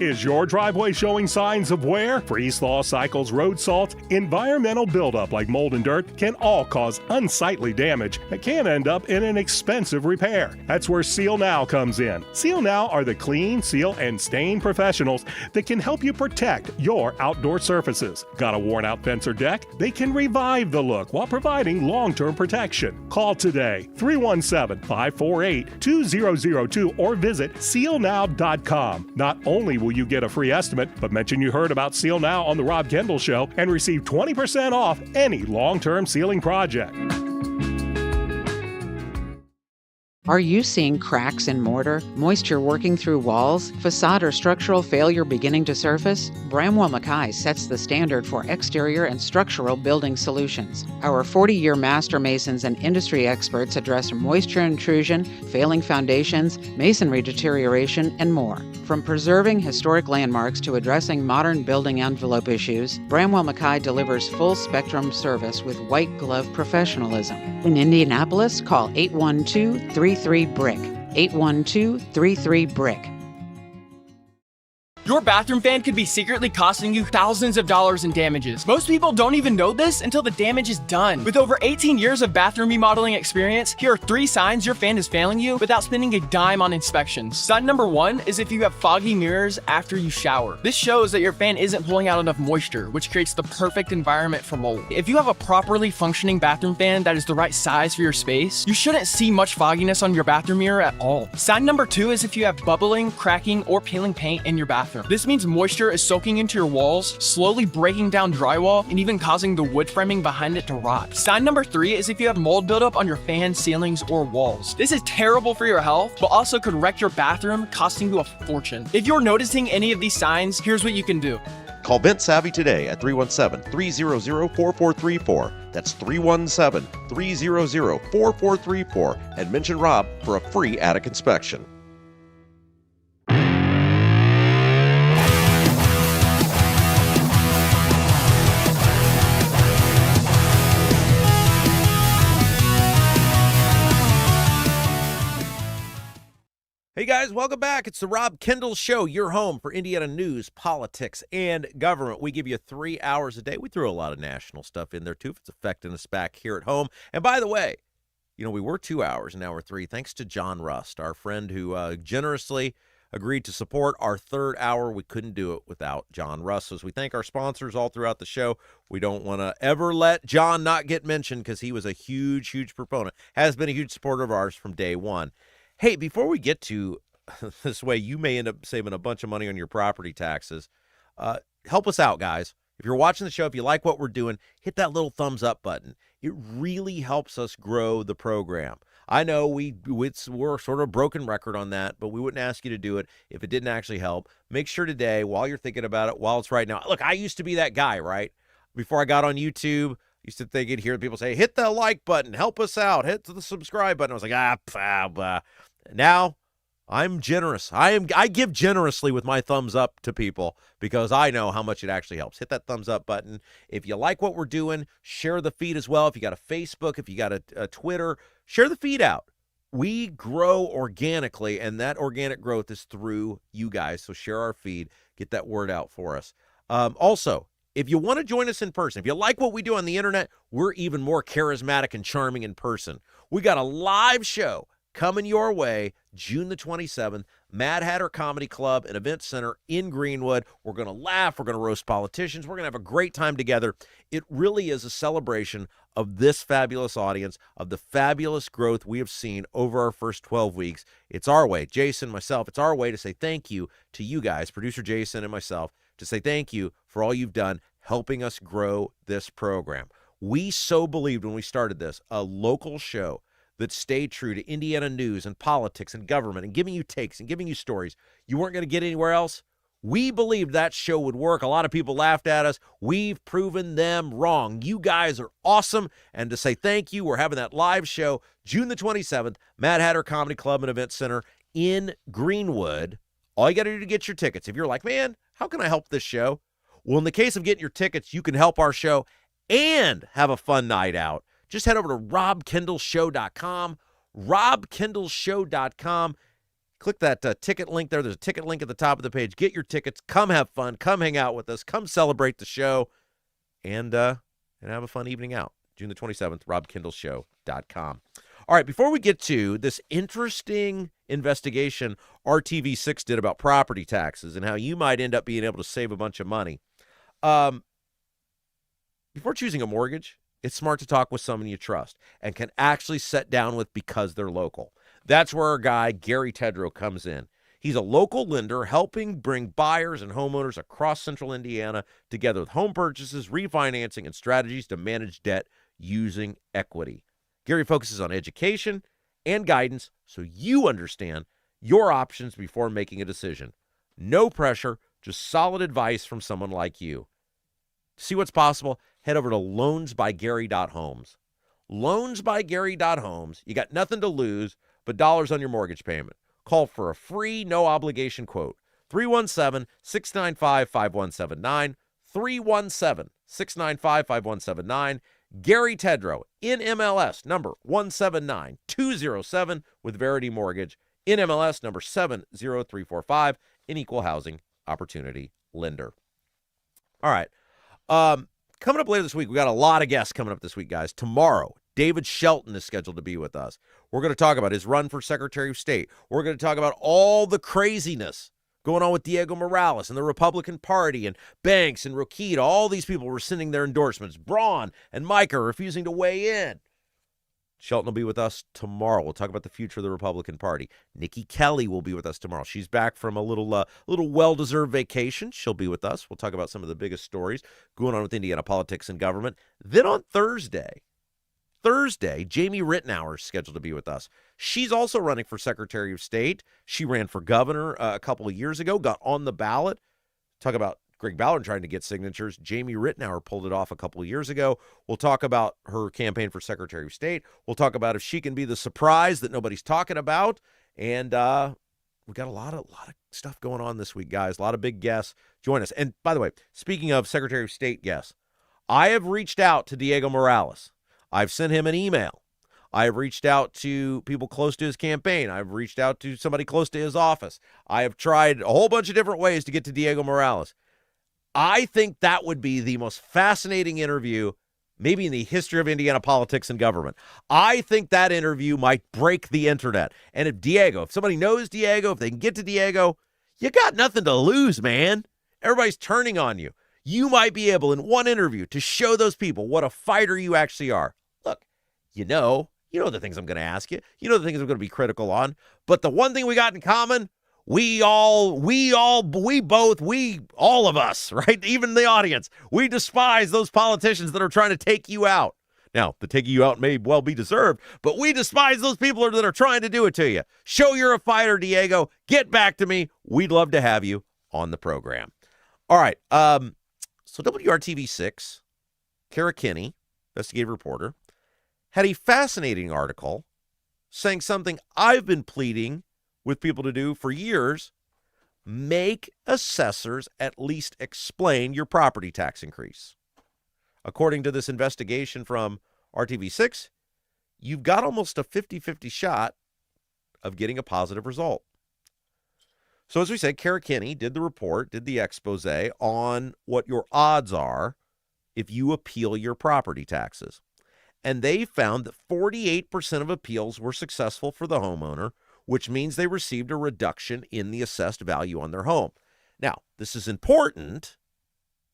Is your driveway showing signs of wear? Freeze-thaw cycles, road salt, environmental buildup like mold and dirt can all cause unsightly damage that can end up in an expensive repair. That's where Seal Now comes in. Seal Now are the clean, seal, and stain professionals that can help you protect your outdoor surfaces. Got a worn-out fence or deck? They can revive the look while providing long-term protection. Call today, 317-548-2002, or visit sealnow.com. Not only will you get a free estimate, but mention you heard about Seal Now on the Rob Kendall Show and receive 20% off any long-term sealing project. Are you seeing cracks in mortar, moisture working through walls, facade or structural failure beginning to surface? Bramwell Mackay sets the standard for exterior and structural building solutions. Our 40-year master masons and industry experts address moisture intrusion, failing foundations, masonry deterioration, and more. From preserving historic landmarks to addressing modern building envelope issues, Bramwell Mackay delivers full-spectrum service with white-glove professionalism. In Indianapolis, call 812-33-BRICK. 812-33-BRICK. Your bathroom fan could be secretly costing you thousands of dollars in damages. Most people don't even know this until the damage is done. With over 18 years of bathroom remodeling experience, here are 3 signs your fan is failing you without spending a dime on inspections. Sign number 1 is if you have foggy mirrors after you shower. This shows that your fan isn't pulling out enough moisture, which creates the perfect environment for mold. If you have a properly functioning bathroom fan that is the right size for your space, you shouldn't see much fogginess on your bathroom mirror at all. Sign number 2 is if you have bubbling, cracking, or peeling paint in your bathroom. This means moisture is soaking into your walls, slowly breaking down drywall, and even causing the wood framing behind it to rot. Sign number 3 is if you have mold buildup on your fan, ceilings, or walls. This is terrible for your health, but also could wreck your bathroom, costing you a fortune. If you're noticing any of these signs, here's what you can do. Call Vent Savvy today at 317-300-4434. That's 317-300-4434, and mention Rob for a free attic inspection. Hey guys, welcome back. It's the Rob Kendall Show, your home for Indiana news, politics, and government. We give you 3 hours a day. We throw a lot of national stuff in there too if it's affecting us back here at home. And by the way, we were 2 hours and now we're 3, thanks to John Rust, our friend who generously agreed to support our 3rd hour. We couldn't do it without John Rust. So as we thank our sponsors all throughout the show, we don't want to ever let John not get mentioned because he was a huge, huge proponent, has been a huge supporter of ours from day one. Hey, before we get to this way, you may end up saving a bunch of money on your property taxes. Help us out, guys. If you're watching the show, if you like what we're doing, hit that little thumbs up button. It really helps us grow the program. I know we're sort of a broken record on that, but we wouldn't ask you to do it if it didn't actually help. Make sure today, while you're thinking about it, while it's right now. Look, I used to be that guy, right? Before I got on YouTube, I used to think you'd hear people say, hit the like button, help us out, hit the subscribe button. I was like, Now, I'm generous. I give generously with my thumbs up to people because I know how much it actually helps. Hit that thumbs up button. If you like what we're doing, share the feed as well. If you got a Facebook, if you got a Twitter, share the feed out. We grow organically, and that organic growth is through you guys. So share our feed. Get that word out for us. Also, if you want to join us in person, if you like what we do on the internet, we're even more charismatic and charming in person. We got a live show coming your way June the 27th, Mad Hatter Comedy Club and Event Center in Greenwood. We're going to laugh. We're going to roast politicians. We're going to have a great time together. It really is a celebration of this fabulous audience, of the fabulous growth we have seen over our first 12 weeks. It's our way, Jason, myself, it's our way to say thank you to you guys, producer Jason and myself, to say thank you for all you've done helping us grow this program. We so believed when we started this, a local show that stayed true to Indiana news and politics and government and giving you takes and giving you stories you weren't going to get anywhere else. We believed that show would work. A lot of people laughed at us. We've proven them wrong. You guys are awesome. And to say thank you, we're having that live show June the 27th, Mad Hatter Comedy Club and Event Center in Greenwood. All you got to do to get your tickets, if you're like, man, how can I help this show? Well, in the case of getting your tickets, you can help our show and have a fun night out. Just head over to robkendallshow.com, robkendallshow.com. Click that ticket link there. There's a ticket link at the top of the page. Get your tickets. Come have fun. Come hang out with us. Come celebrate the show and have a fun evening out. June the 27th, robkendallshow.com. All right, before we get to this interesting investigation RTV6 did about property taxes and how you might end up being able to save a bunch of money, before choosing a mortgage, it's smart to talk with someone you trust and can actually sit down with because they're local. That's where our guy, Gary Tedrow, comes in. He's a local lender helping bring buyers and homeowners across central Indiana together with home purchases, refinancing, and strategies to manage debt using equity. Gary focuses on education and guidance so you understand your options before making a decision. No pressure, just solid advice from someone like you. To see what's possible, head over to loansbygary.homes. Loansbygary.homes. You got nothing to lose but dollars on your mortgage payment. Call for a free, no-obligation quote. 317-695-5179. 317-695-5179. Gary Tedrow, NMLS number 179207 with Verity Mortgage, NMLS number 70345, an equal housing opportunity lender. All right. Coming up later this week, we got a lot of guests coming up this week, guys. Tomorrow, David Shelton is scheduled to be with us. We're going to talk about his run for Secretary of State. We're going to talk about all the craziness going on with Diego Morales and the Republican Party and Banks and Rokita. All these people rescinding their endorsements. Braun and Mike are refusing to weigh in. Shelton will be with us tomorrow. We'll talk about the future of the Republican Party. Nikki Kelly will be with us tomorrow. She's back from a little well-deserved vacation. She'll be with us. We'll talk about some of the biggest stories going on with Indiana politics and government. Then on Thursday, Jamie Rittenauer is scheduled to be with us. She's also running for Secretary of State. She ran for governor a couple of years ago, got on the ballot. Talk about Greg Ballard trying to get signatures. Jamie Rittenauer pulled it off a couple of years ago. We'll talk about her campaign for Secretary of State. We'll talk about if she can be the surprise that nobody's talking about. And we got a lot of stuff going on this week, guys. A lot of big guests. Join us. And by the way, speaking of Secretary of State guests, I have reached out to Diego Morales. I've sent him an email. I've reached out to people close to his campaign. I've reached out to somebody close to his office. I have tried a whole bunch of different ways to get to Diego Morales. I think that would be the most fascinating interview maybe in the history of Indiana politics and government. I think that interview might break the internet. And if somebody knows Diego, if they can get to Diego, you got nothing to lose, man. Everybody's turning on you. You might be able in one interview to show those people what a fighter you actually are. Look, you know the things I'm going to ask you. You know the things I'm going to be critical on. But the one thing we got in common, all of us, right? Even the audience, we despise those politicians that are trying to take you out. Now, the taking you out may well be deserved, but we despise those people that are trying to do it to you. Show you're a fighter, Diego. Get back to me. We'd love to have you on the program. All right. So WRTV6, Kara Kinney, investigative reporter, had a fascinating article saying something I've been pleading with people to do for years: make assessors at least explain your property tax increase. According to this investigation from RTV6, you've got almost a 50-50 shot of getting a positive result. So as we said, Kara Kinney did the report, did the expose on what your odds are if you appeal your property taxes. And they found that 48% of appeals were successful for the homeowner, which means they received a reduction in the assessed value on their home. Now, this is important.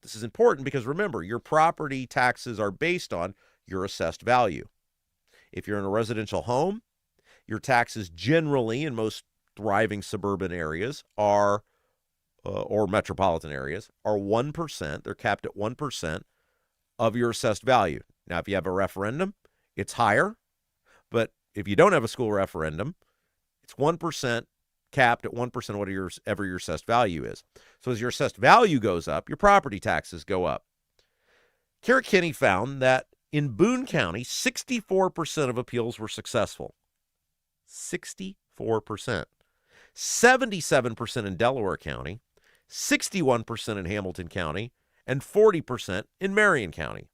This is important because, remember, your property taxes are based on your assessed value. If you're in a residential home, your taxes generally in most thriving suburban areas are, or metropolitan areas, are 1%. They're capped at 1% of your assessed value. Now, if you have a referendum, it's higher. But if you don't have a school referendum, it's 1%, capped at 1% of whatever your assessed value is. So as your assessed value goes up, your property taxes go up. Kara Kinney found that in Boone County, 64% of appeals were successful. 64%. 77% in Delaware County, 61% in Hamilton County, and 40% in Marion County.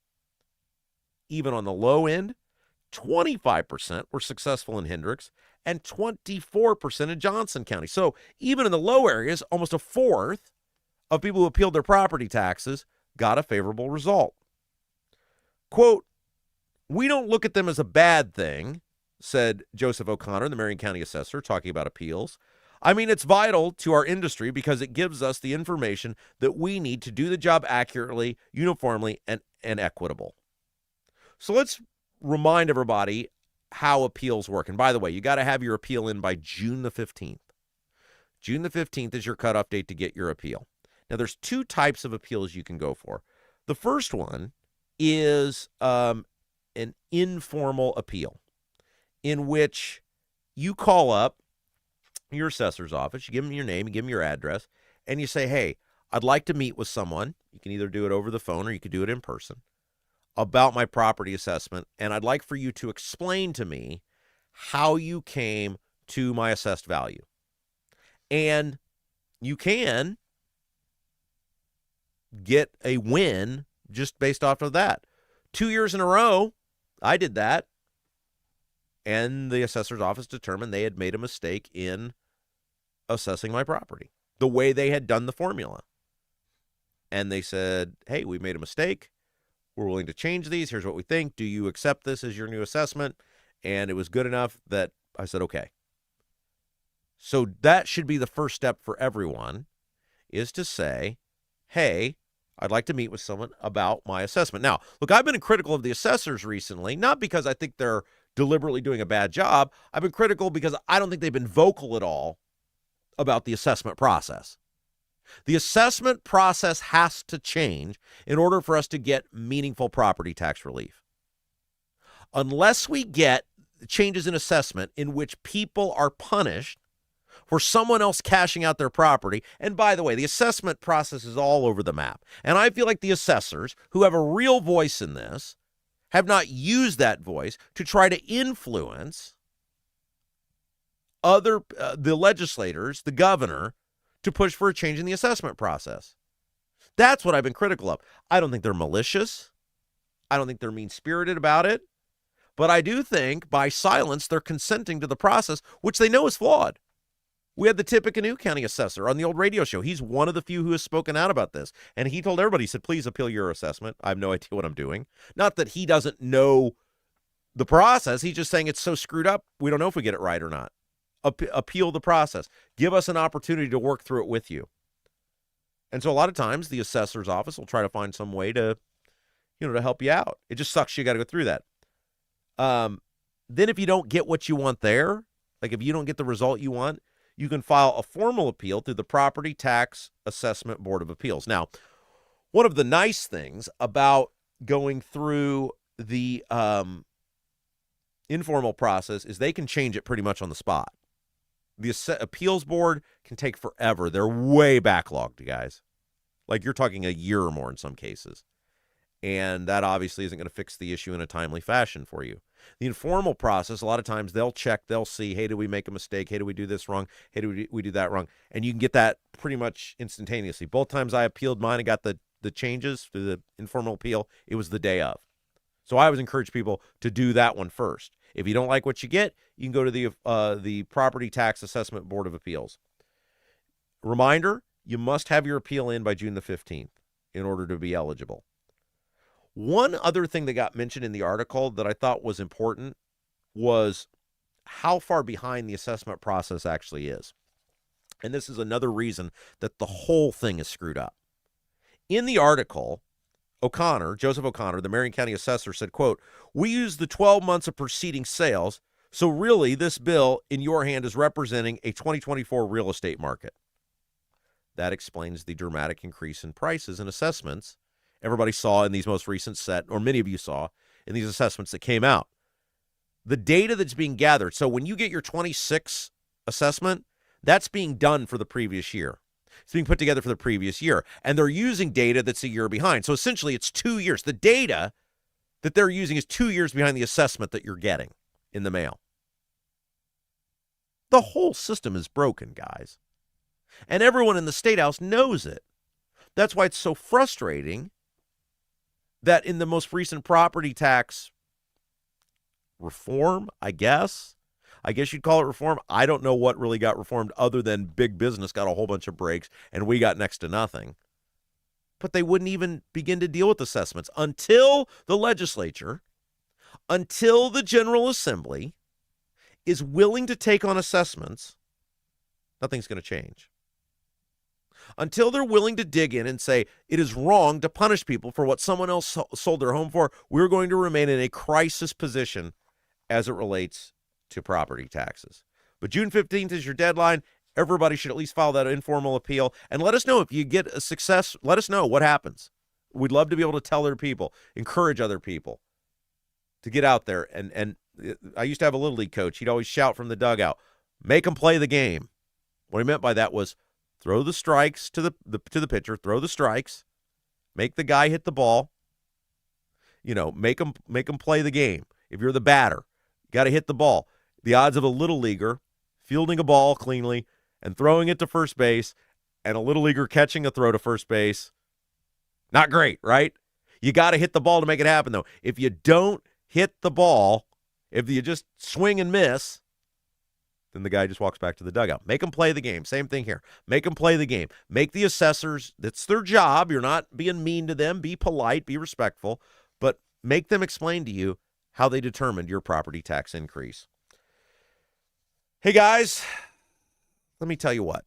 Even on the low end, 25% were successful in Hendricks and 24% in Johnson County. So even in the low areas, almost a fourth of people who appealed their property taxes got a favorable result. Quote, "We don't look at them as a bad thing," said Joseph O'Connor, the Marion County assessor, talking about appeals. "I mean, it's vital to our industry because it gives us the information that we need to do the job accurately, uniformly, and equitable." So let's remind everybody how appeals work. And by the way, you got to have your appeal in by June the 15th. June the 15th is your cutoff date to get your appeal. Now, there's two types of appeals you can go for. The first one is an informal appeal in which you call up your assessor's office, you give them your name, you give them your address, and you say, "Hey, I'd like to meet with someone." You can either do it over the phone or you can do it in person, "about my property assessment, and I'd like for you to explain to me how you came to my assessed value." And you can get a win just based off of that. 2 years in a row, I did that, and the assessor's office determined they had made a mistake in assessing my property, the way they had done the formula. And they said, "Hey, we made a mistake. We're willing to change these. Here's what we think. Do you accept this as your new assessment?" And it was good enough that I said, okay. So that should be the first step for everyone, is to say, "Hey, I'd like to meet with someone about my assessment." Now, look, I've been critical of the assessors recently, not because I think they're deliberately doing a bad job. I've been critical because I don't think they've been vocal at all about the assessment process. The assessment process has to change in order for us to get meaningful property tax relief. Unless we get changes in assessment in which people are punished for someone else cashing out their property. And by the way, the assessment process is all over the map. And I feel like the assessors, who have a real voice in this, have not used that voice to try to influence the legislators, the governor, to push for a change in the assessment process. That's what I've been critical of. I don't think they're malicious. I don't think they're mean-spirited about it. But I do think by silence, they're consenting to the process, which they know is flawed. We had the Tippecanoe County assessor on the old radio show. He's one of the few who has spoken out about this. And he told everybody, he said, "Please appeal your assessment. I have no idea what I'm doing." Not that he doesn't know the process. He's just saying it's so screwed up, we don't know if we get it right or not. Appeal the process. Give us an opportunity to work through it with you. And so a lot of times the assessor's office will try to find some way to, to help you out. It just sucks. You got to go through that. Then if you don't get what you want there, like if you don't get the result you want, you can file a formal appeal through the Property Tax Assessment Board of Appeals. Now, one of the nice things about going through the informal process is they can change it pretty much on the spot. The appeals board can take forever. They're way backlogged, guys. Like you're talking a year or more in some cases. And that obviously isn't going to fix the issue in a timely fashion for you. The informal process, a lot of times they'll check, they'll see, hey, did we make a mistake? Hey, did we do this wrong? Hey, did we do that wrong? And you can get that pretty much instantaneously. Both times I appealed mine and got the changes through the informal appeal, it was the day of. So I always encourage people to do that one first. If you don't like what you get, you can go to the Property Tax Assessment Board of Appeals. Reminder, you must have your appeal in by June the 15th in order to be eligible. One other thing that got mentioned in the article that I thought was important was how far behind the assessment process actually is. And this is another reason that the whole thing is screwed up. In the article, Joseph O'Connor, the Marion County assessor, said, quote, "We use the 12 months of preceding sales, so really this bill in your hand is representing a 2024 real estate market." That explains the dramatic increase in prices and assessments everybody saw in these most recent set, or many of you saw in these assessments that came out. The data that's being gathered, so when you get your 26 assessment, that's being done for the previous year. It's being put together for the previous year, and they're using data that's a year behind. So essentially, it's 2 years. The data that they're using is 2 years behind the assessment that you're getting in the mail. The whole system is broken, guys. And everyone in the State House knows it. That's why it's so frustrating that in the most recent property tax reform, I guess you'd call it reform. I don't know what really got reformed other than big business got a whole bunch of breaks and we got next to nothing. But they wouldn't even begin to deal with assessments until the legislature, until the General Assembly is willing to take on assessments. Nothing's going to change. Until they're willing to dig in and say it is wrong to punish people for what someone else sold their home for, we're going to remain in a crisis position as it relates to property taxes. But June 15th is your deadline. Everybody should at least file that informal appeal. And let us know if you get a success. Let us know what happens. We'd love to be able to tell other people, encourage other people to get out there. And I used to have a Little League coach. He'd always shout from the dugout, make them play the game. What he meant by that was, throw the strikes to the pitcher, throw the strikes, make the guy hit the ball, make him play the game. If you're the batter, you got to hit the ball. The odds of a little leaguer fielding a ball cleanly and throwing it to first base and a little leaguer catching a throw to first base, not great, right? You got to hit the ball to make it happen, though. If you don't hit the ball, if you just swing and miss, then the guy just walks back to the dugout. Make them play the game. Same thing here. Make them play the game. Make the assessors, that's their job. You're not being mean to them. Be polite, be respectful, but make them explain to you how they determined your property tax increase. Hey, guys, let me tell you what.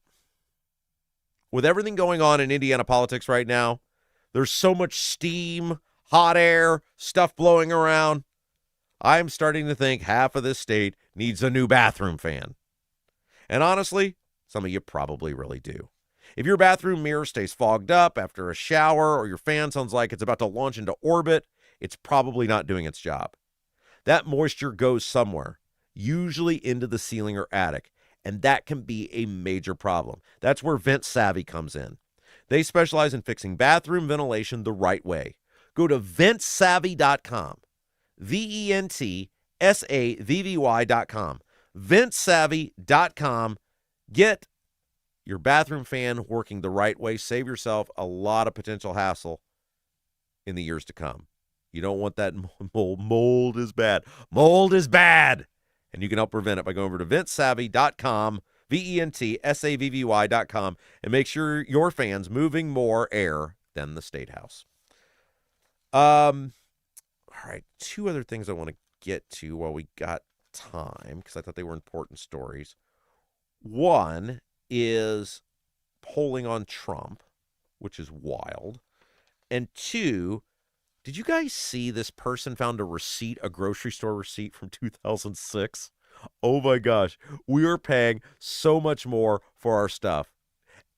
With everything going on in Indiana politics right now, there's so much steam, hot air, stuff blowing around. I'm starting to think half of this state needs a new bathroom fan. And honestly, some of you probably really do. If your bathroom mirror stays fogged up after a shower or your fan sounds like it's about to launch into orbit, it's probably not doing its job. That moisture goes somewhere, usually into the ceiling or attic, and that can be a major problem. That's where Vent Savvy comes in. They specialize in fixing bathroom ventilation the right way. Go to ventsavvy.com. VENTSAVVY.com. ventsavvy.com. Get your bathroom fan working the right way. Save yourself a lot of potential hassle in the years to come. You don't want that mold. Mold is bad. Mold is bad. And you can help prevent it by going over to ventsavvy.com, VENTSAVVY.com, and make sure your fan's moving more air than the State House. All right, two other things I want to get to while we got time, because I thought they were important stories. One is polling on Trump, which is wild. And two, did you guys see this person found a grocery store receipt from 2006 Oh my gosh. We are paying so much more for our stuff.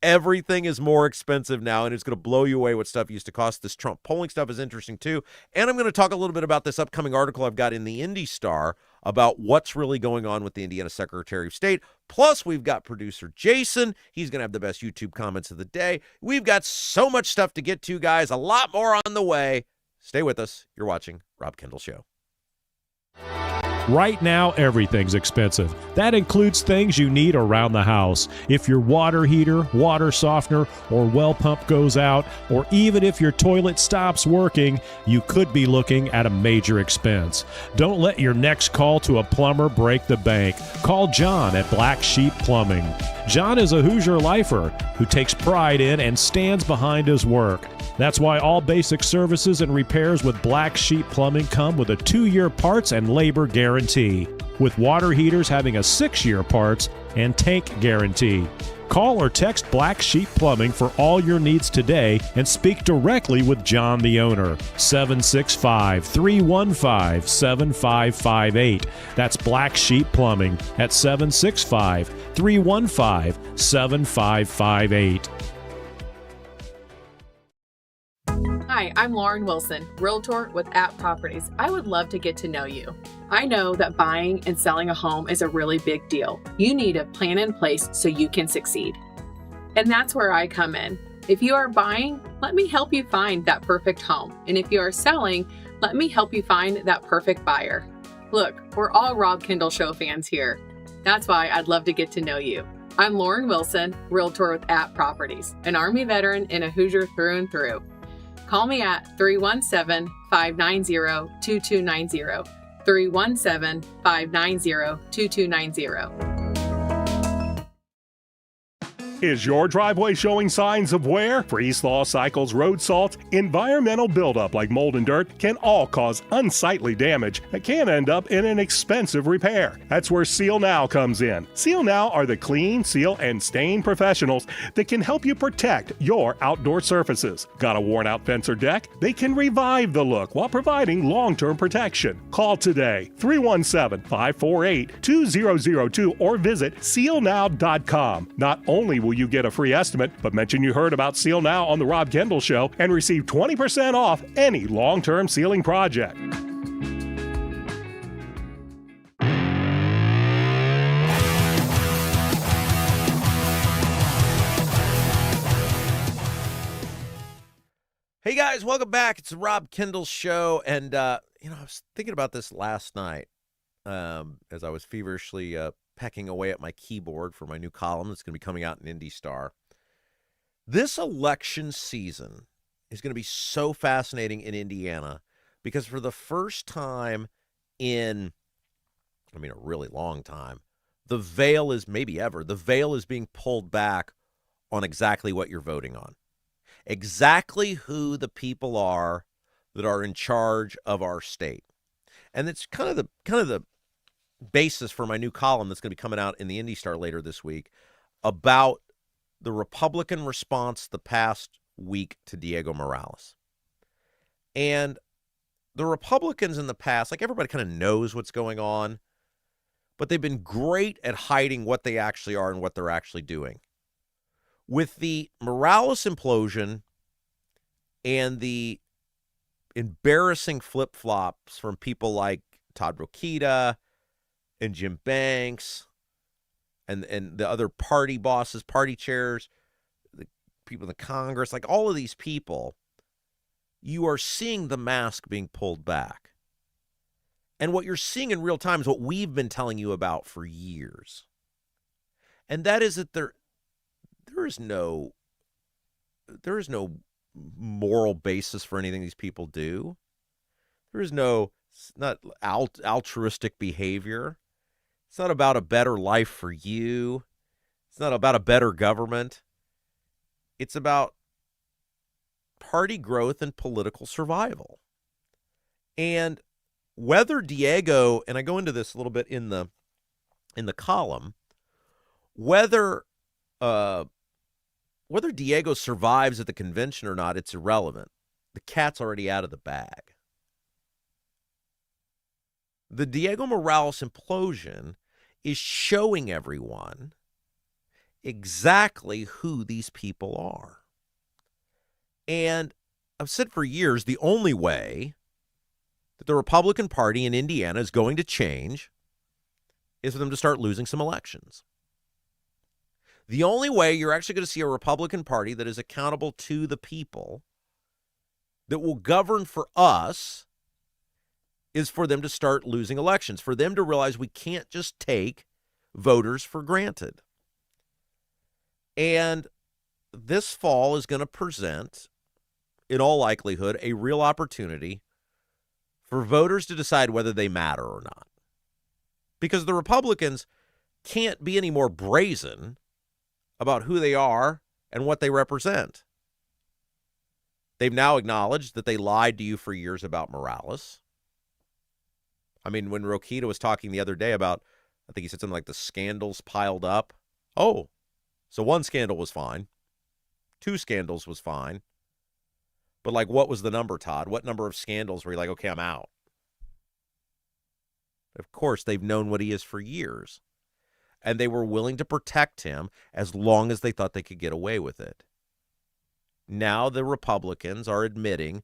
Everything is more expensive now, and it's going to blow you away what stuff used to cost. This Trump polling stuff is interesting, too. And I'm going to talk a little bit about this upcoming article I've got in the Indy Star about what's really going on with the Indiana Secretary of State. Plus, we've got producer Jason. He's going to have the best YouTube comments of the day. We've got so much stuff to get to, guys. A lot more on the way. Stay with us. You're watching Rob Kendall Show. Right now, everything's expensive. That includes things you need around the house. If your water heater, water softener, or well pump goes out, or even if your toilet stops working, you could be looking at a major expense. Don't let your next call to a plumber break the bank. Call John at Black Sheep Plumbing. John is a Hoosier lifer who takes pride in and stands behind his work. That's why all basic services and repairs with Black Sheep Plumbing come with a 2-year parts and labor guarantee, with water heaters having a 6-year parts and tank guarantee. Call or text Black Sheep Plumbing for all your needs today and speak directly with John, the owner. 765-315-7558. That's Black Sheep Plumbing at 765-315-7558. Hi, I'm Lauren Wilson, Realtor with App Properties. I would love to get to know you. I know that buying and selling a home is a really big deal. You need a plan in place so you can succeed. And that's where I come in. If you are buying, let me help you find that perfect home. And if you are selling, let me help you find that perfect buyer. Look, we're all Rob Kendall Show fans here. That's why I'd love to get to know you. I'm Lauren Wilson, Realtor with App Properties, an Army veteran and a Hoosier through and through. Call me at 317-590-2290, 317-590-2290. Is your driveway showing signs of wear? Freeze-thaw cycles, road salt, environmental buildup like mold and dirt can all cause unsightly damage that can end up in an expensive repair. That's where Seal Now comes in. Seal Now are the clean, seal, and stain professionals that can help you protect your outdoor surfaces. Got a worn-out fence or deck? They can revive the look while providing long-term protection. Call today, 317-548-2002, or visit sealnow.com. Not only will you get a free estimate, but mention you heard about Seal Now on the Rob Kendall Show and receive 20% off any long-term sealing project. Hey guys, welcome back. It's the Rob Kendall Show, and I was thinking about this last night as I was feverishly pecking away at my keyboard for my new column that's going to be coming out in Indy Star. This election season is going to be so fascinating in Indiana because for the first time in, a really long time, the veil is, maybe ever, the veil is being pulled back on exactly what you're voting on. Exactly who the people are that are in charge of our state. And it's kind of the basis for my new column that's going to be coming out in the Indy Star later this week about the Republican response the past week to Diego Morales. And the Republicans in the past, like everybody kind of knows what's going on, but they've been great at hiding what they actually are and what they're actually doing. With the Morales implosion and the embarrassing flip-flops from people like Todd Rokita and Jim Banks and the other party bosses, party chairs, the people in the Congress, like all of these people, you are seeing the mask being pulled back. And what you're seeing in real time is what we've been telling you about for years. And that is that there is no moral basis for anything these people do. There is no, it's not altruistic behavior. It's not about a better life for you. It's not about a better government. It's about party growth and political survival. And whether Diego, and I go into this a little bit in the column, whether Diego survives at the convention or not, it's irrelevant. The cat's already out of the bag. The Diego Morales implosion is showing everyone exactly who these people are. And I've said for years, the only way that the Republican Party in Indiana is going to change is for them to start losing some elections. The only way you're actually going to see a Republican Party that is accountable to the people, that will govern for us, is for them to start losing elections, for them to realize we can't just take voters for granted. And this fall is going to present, in all likelihood, a real opportunity for voters to decide whether they matter or not. Because the Republicans can't be any more brazen about who they are and what they represent. They've now acknowledged that they lied to you for years about Morales. I mean, when Rokita was talking the other day about, I think he said something like the scandals piled up. Oh, so one scandal was fine. 2 scandals was fine. But like, what was the number, Todd? What number of scandals were you like, okay, I'm out? Of course, they've known what he is for years. And they were willing to protect him as long as they thought they could get away with it. Now the Republicans are admitting,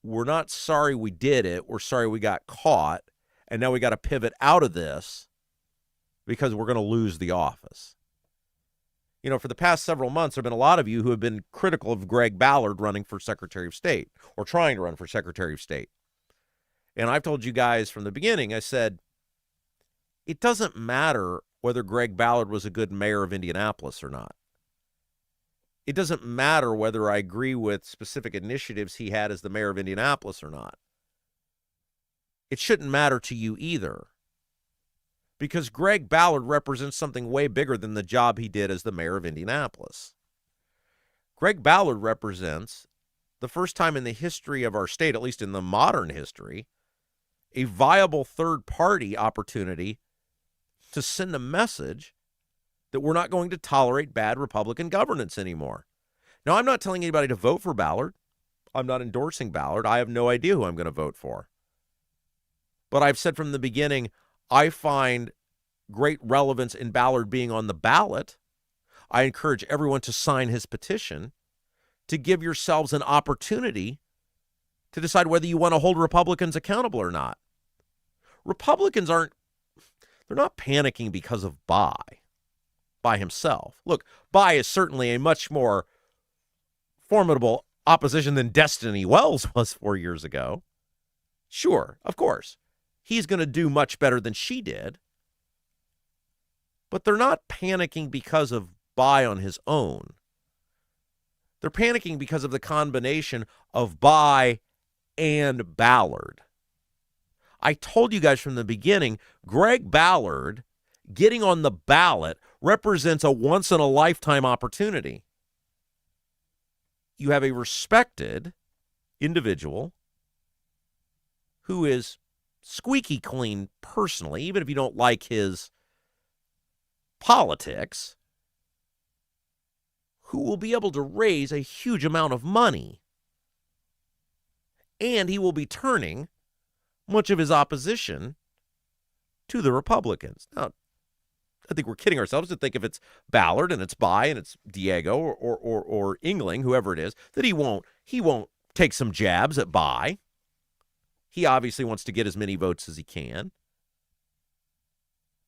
we're not sorry we did it. We're sorry we got caught. And now we got to pivot out of this because we're going to lose the office. You know, for the past several months, there have been a lot of you who have been critical of Greg Ballard running for Secretary of State or trying to run for Secretary of State. And I've told you guys from the beginning, I said, it doesn't matter whether Greg Ballard was a good mayor of Indianapolis or not. It doesn't matter whether I agree with specific initiatives he had as the mayor of Indianapolis or not. It shouldn't matter to you either. Because Greg Ballard represents something way bigger than the job he did as the mayor of Indianapolis. Greg Ballard represents, the first time in the history of our state, at least in the modern history, a viable third-party opportunity to send a message that we're not going to tolerate bad Republican governance anymore. Now, I'm not telling anybody to vote for Ballard. I'm not endorsing Ballard. I have no idea who I'm going to vote for. But I've said from the beginning, I find great relevance in Ballard being on the ballot. I encourage everyone to sign his petition to give yourselves an opportunity to decide whether you want to hold Republicans accountable or not. Republicans they're not panicking because of by himself. Look, By is certainly a much more formidable opposition than Destiny Wells was 4 years ago. Sure, of course. He's going to do much better than she did. But they're not panicking because of By on his own. They're panicking because of the combination of By and Ballard. I told you guys from the beginning, Greg Ballard getting on the ballot represents a once-in-a-lifetime opportunity. You have a respected individual who is squeaky clean personally, even if you don't like his politics, who will be able to raise a huge amount of money. And he will be turning much of his opposition to the Republicans. Now, I think we're kidding ourselves to think if it's Ballard and it's By and it's Diego or Engling, whoever it is, that he won't take some jabs at By. He obviously wants to get as many votes as he can.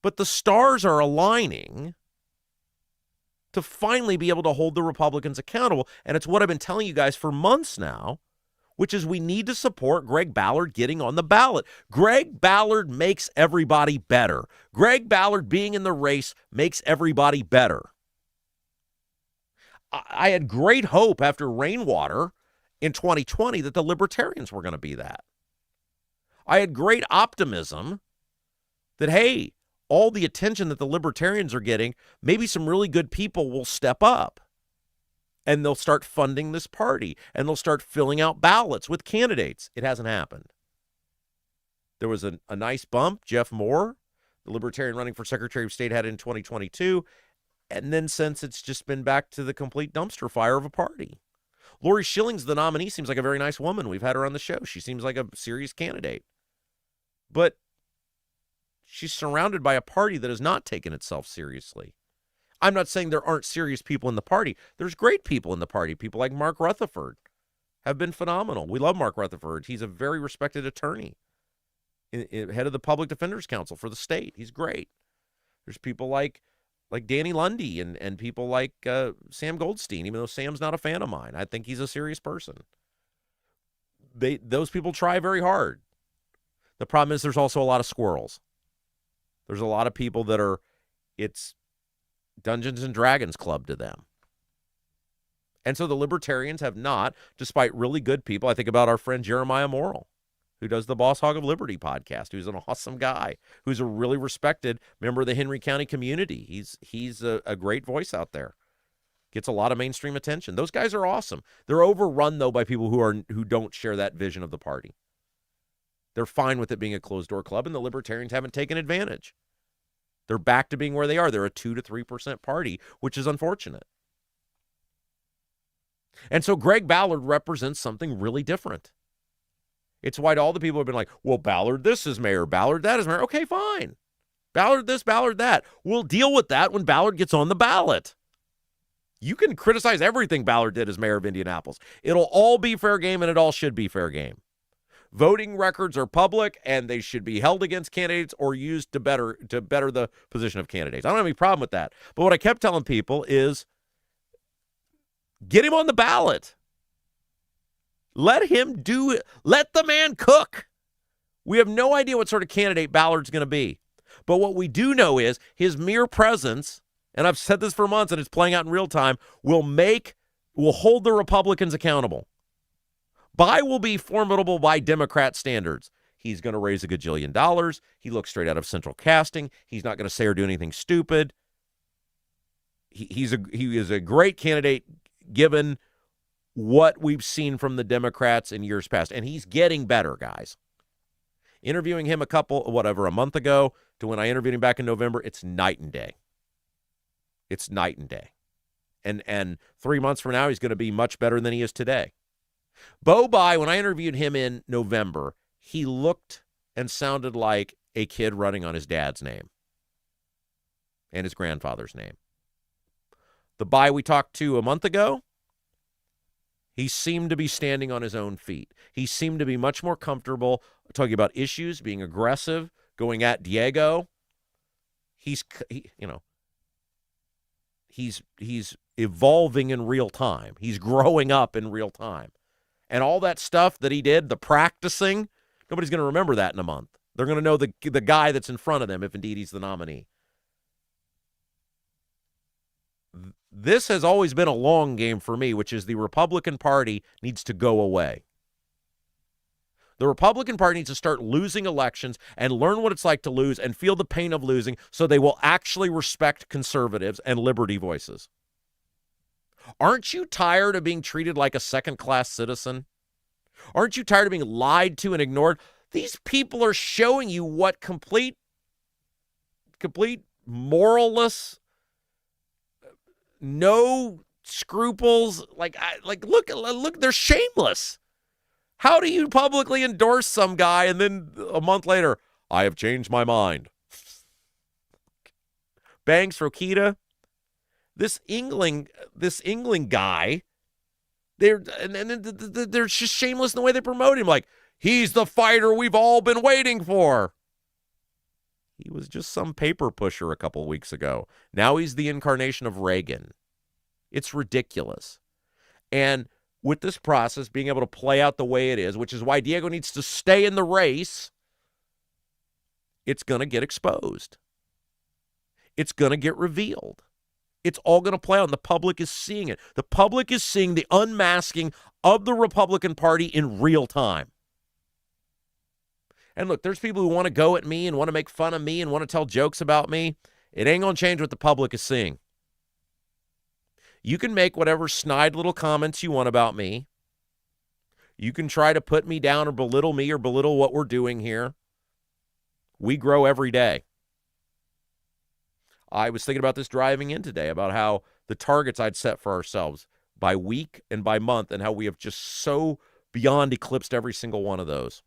But the stars are aligning to finally be able to hold the Republicans accountable. And it's what I've been telling you guys for months now, which is we need to support Greg Ballard getting on the ballot. Greg Ballard makes everybody better. Greg Ballard being in the race makes everybody better. I had great hope after Rainwater in 2020 that the Libertarians were going to be that. I had great optimism that, hey, all the attention that the Libertarians are getting, maybe some really good people will step up. And they'll start funding this party, and they'll start filling out ballots with candidates. It hasn't happened. There was a nice bump. Jeff Moore, the Libertarian running for Secretary of State, had in 2022. And then since, it's just been back to the complete dumpster fire of a party. Lori Schilling's the nominee. Seems like a very nice woman. We've had her on the show. She seems like a serious candidate. But She's surrounded by a party that has not taken itself seriously. I'm not saying there aren't serious people in the party. There's great people in the party. People like Mark Rutherford have been phenomenal. We love Mark Rutherford. He's a very respected attorney, head of the Public Defender's Council for the state. He's great. There's people like Danny Lundy and people like Sam Goldstein, even though Sam's not a fan of mine. I think he's a serious person. Those people try very hard. The problem is there's also a lot of squirrels. There's a lot of people that it's Dungeons and Dragons Club to them. And so the libertarians have not, despite really good people. I think about our friend Jeremiah Morrill, who does the Boss Hog of Liberty podcast, who's an awesome guy, who's a really respected member of the Henry County community. He's a great voice out there. Gets a lot of mainstream attention. Those guys are awesome. They're overrun, though, by people who don't share that vision of the party. They're fine with it being a closed-door club, and the libertarians haven't taken advantage. They're back to being where they are. They're a 2 to 3% party, which is unfortunate. And so Greg Ballard represents something really different. It's why all the people have been like, well, Ballard this is mayor, Ballard that is mayor. Okay, fine. Ballard this, Ballard that. We'll deal with that when Ballard gets on the ballot. You can criticize everything Ballard did as mayor of Indianapolis. It'll all be fair game, and it all should be fair game. Voting records are public, and they should be held against candidates or used to better the position of candidates. I don't have any problem with that. But what I kept telling people is, get him on the ballot. Let him do it. Let the man cook. We have no idea what sort of candidate Ballard's going to be. But what we do know is his mere presence, and I've said this for months and it's playing out in real time, will hold the Republicans accountable. Bai will be formidable by Democrat standards. He's going to raise $1 gajillion. He looks straight out of central casting. He's not going to say or do anything stupid. He is a great candidate given what we've seen from the Democrats in years past. And he's getting better, guys. Interviewing him a month ago to when I interviewed him back in November, it's night and day. It's night and day. And 3 months from now, he's going to be much better than he is today. Bo Bai, when I interviewed him in November, he looked and sounded like a kid running on his dad's name and his grandfather's name. The Bai we talked to a month ago, he seemed to be standing on his own feet. He seemed to be much more comfortable talking about issues, being aggressive, going at Diego. He's evolving in real time. He's growing up in real time. And all that stuff that he did, the practicing, nobody's going to remember that in a month. They're going to know the guy that's in front of them, if indeed he's the nominee. This has always been a long game for me, which is the Republican Party needs to go away. The Republican Party needs to start losing elections and learn what it's like to lose and feel the pain of losing so they will actually respect conservatives and liberty voices. Aren't you tired of being treated like a second-class citizen? Aren't you tired of being lied to and ignored? These people are showing you what complete moralless, no scruples, look, they're shameless. How do you publicly endorse some guy and then a month later, I have changed my mind? Banks, Rokita, this England guy, they're just shameless in the way they promote him. Like, he's the fighter we've all been waiting for. He was just some paper pusher a couple weeks ago. Now he's the incarnation of Reagan. It's ridiculous. And with this process being able to play out the way it is, which is why Diego needs to stay in the race, it's going to get exposed. It's going to get revealed. It's all going to play out, and the public is seeing it. The public is seeing the unmasking of the Republican Party in real time. And look, there's people who want to go at me and want to make fun of me and want to tell jokes about me. It ain't going to change what the public is seeing. You can make whatever snide little comments you want about me. You can try to put me down or belittle what we're doing here. We grow every day. I was thinking about this driving in today, about how the targets I'd set for ourselves by week and by month, and how we have just so beyond eclipsed every single one of those.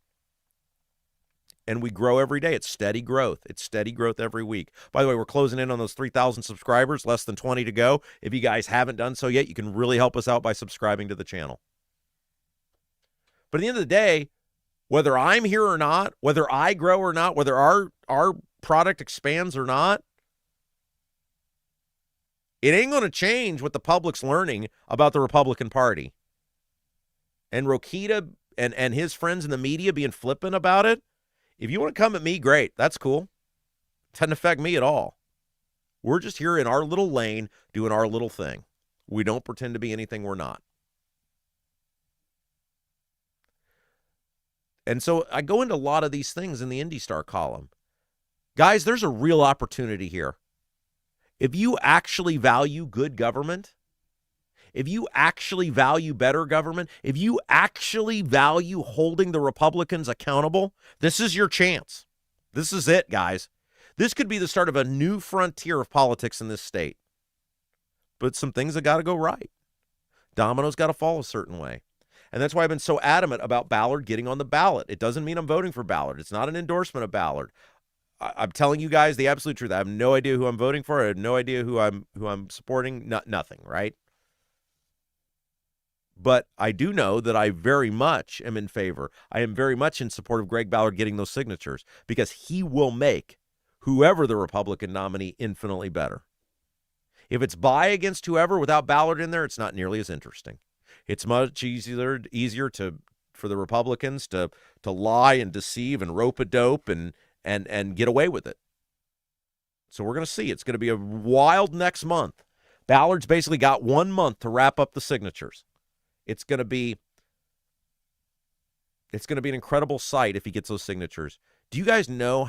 And we grow every day. It's steady growth. It's steady growth every week. By the way, we're closing in on those 3,000 subscribers, less than 20 to go. If you guys haven't done so yet, you can really help us out by subscribing to the channel. But at the end of the day, whether I'm here or not, whether I grow or not, whether our product expands or not, it ain't going to change what the public's learning about the Republican Party. And Rokita and his friends in the media being flippant about it, if you want to come at me, great. That's cool. It doesn't affect me at all. We're just here in our little lane doing our little thing. We don't pretend to be anything we're not. And so I go into a lot of these things in the Indy Star column. Guys, there's a real opportunity here. If you actually value good government, if you actually value better government, if you actually value holding the Republicans accountable, this is your chance. This is it, guys. This could be the start of a new frontier of politics in this state. But some things have got to go right. Domino's got to fall a certain way. And that's why I've been so adamant about Ballard getting on the ballot. It doesn't mean I'm voting for Ballard. It's not an endorsement of Ballard. I'm telling you guys the absolute truth. I have no idea who I'm voting for. I have no idea who I'm supporting. Nothing, right? But I do know that I very much am in favor. I am very much in support of Greg Ballard getting those signatures because he will make whoever the Republican nominee infinitely better. If it's by against whoever without Ballard in there, it's not nearly as interesting. It's much easier for the Republicans to lie and deceive and rope-a-dope and get away with it. So we're going to see. It's going to be a wild next month. Ballard's basically got 1 month to wrap up the signatures. It's going to be an incredible sight if he gets those signatures. Do you guys know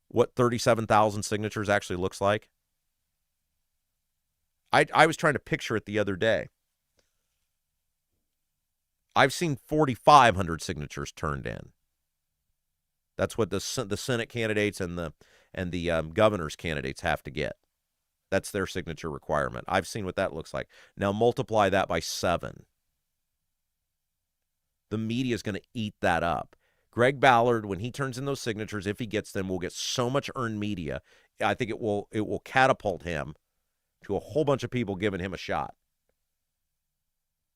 what 37,000 signatures actually looks like? I was trying to picture it the other day. I've seen 4,500 signatures turned in. That's what the Senate candidates and the governor's candidates have to get. That's their signature requirement. I've seen what that looks like. Now multiply that by 7. The media is going to eat that up. Greg Ballard, when he turns in those signatures, if he gets them, will get so much earned media. I think it will catapult him to a whole bunch of people giving him a shot.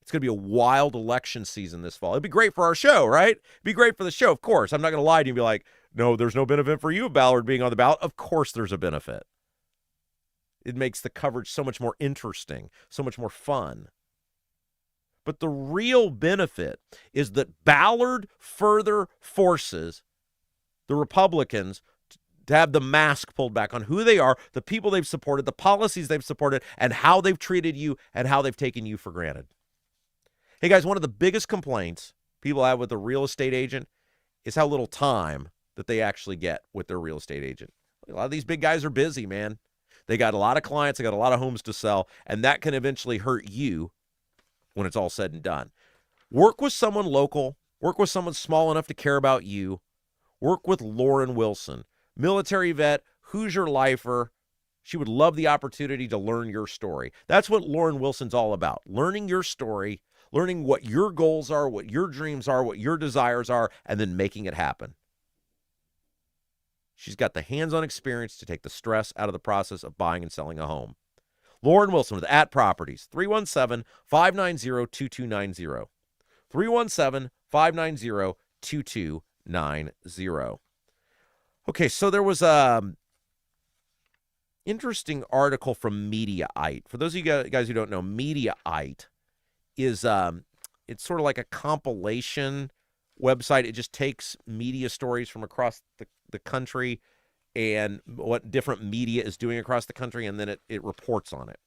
It's going to be a wild election season this fall. It'd be great for our show, right? It'd be great for the show, of course. I'm not going to lie to you and be like, no, there's no benefit for you of Ballard being on the ballot. Of course there's a benefit. It makes the coverage so much more interesting, so much more fun. But the real benefit is that Ballard further forces the Republicans to have the mask pulled back on who they are, the people they've supported, the policies they've supported, and how they've treated you and how they've taken you for granted. Hey, guys, one of the biggest complaints people have with a real estate agent is how little time that they actually get with their real estate agent. A lot of these big guys are busy, man. They got a lot of clients. They got a lot of homes to sell, and that can eventually hurt you when it's all said and done. Work with someone local. Work with someone small enough to care about you. Work with Lauren Wilson, military vet, Hoosier lifer. She would love the opportunity to learn your story. That's what Lauren Wilson's all about, learning your story, learning what your goals are, what your dreams are, what your desires are, and then making it happen. She's got the hands-on experience to take the stress out of the process of buying and selling a home. Lauren Wilson with At Properties, 317-590-2290. 317-590-2290. Okay, so there was an interesting article from Mediaite. For those of you guys who don't know, Mediaite is it's sort of like a compilation website. It just takes media stories from across the country and what different media is doing across the country, and then it reports on it.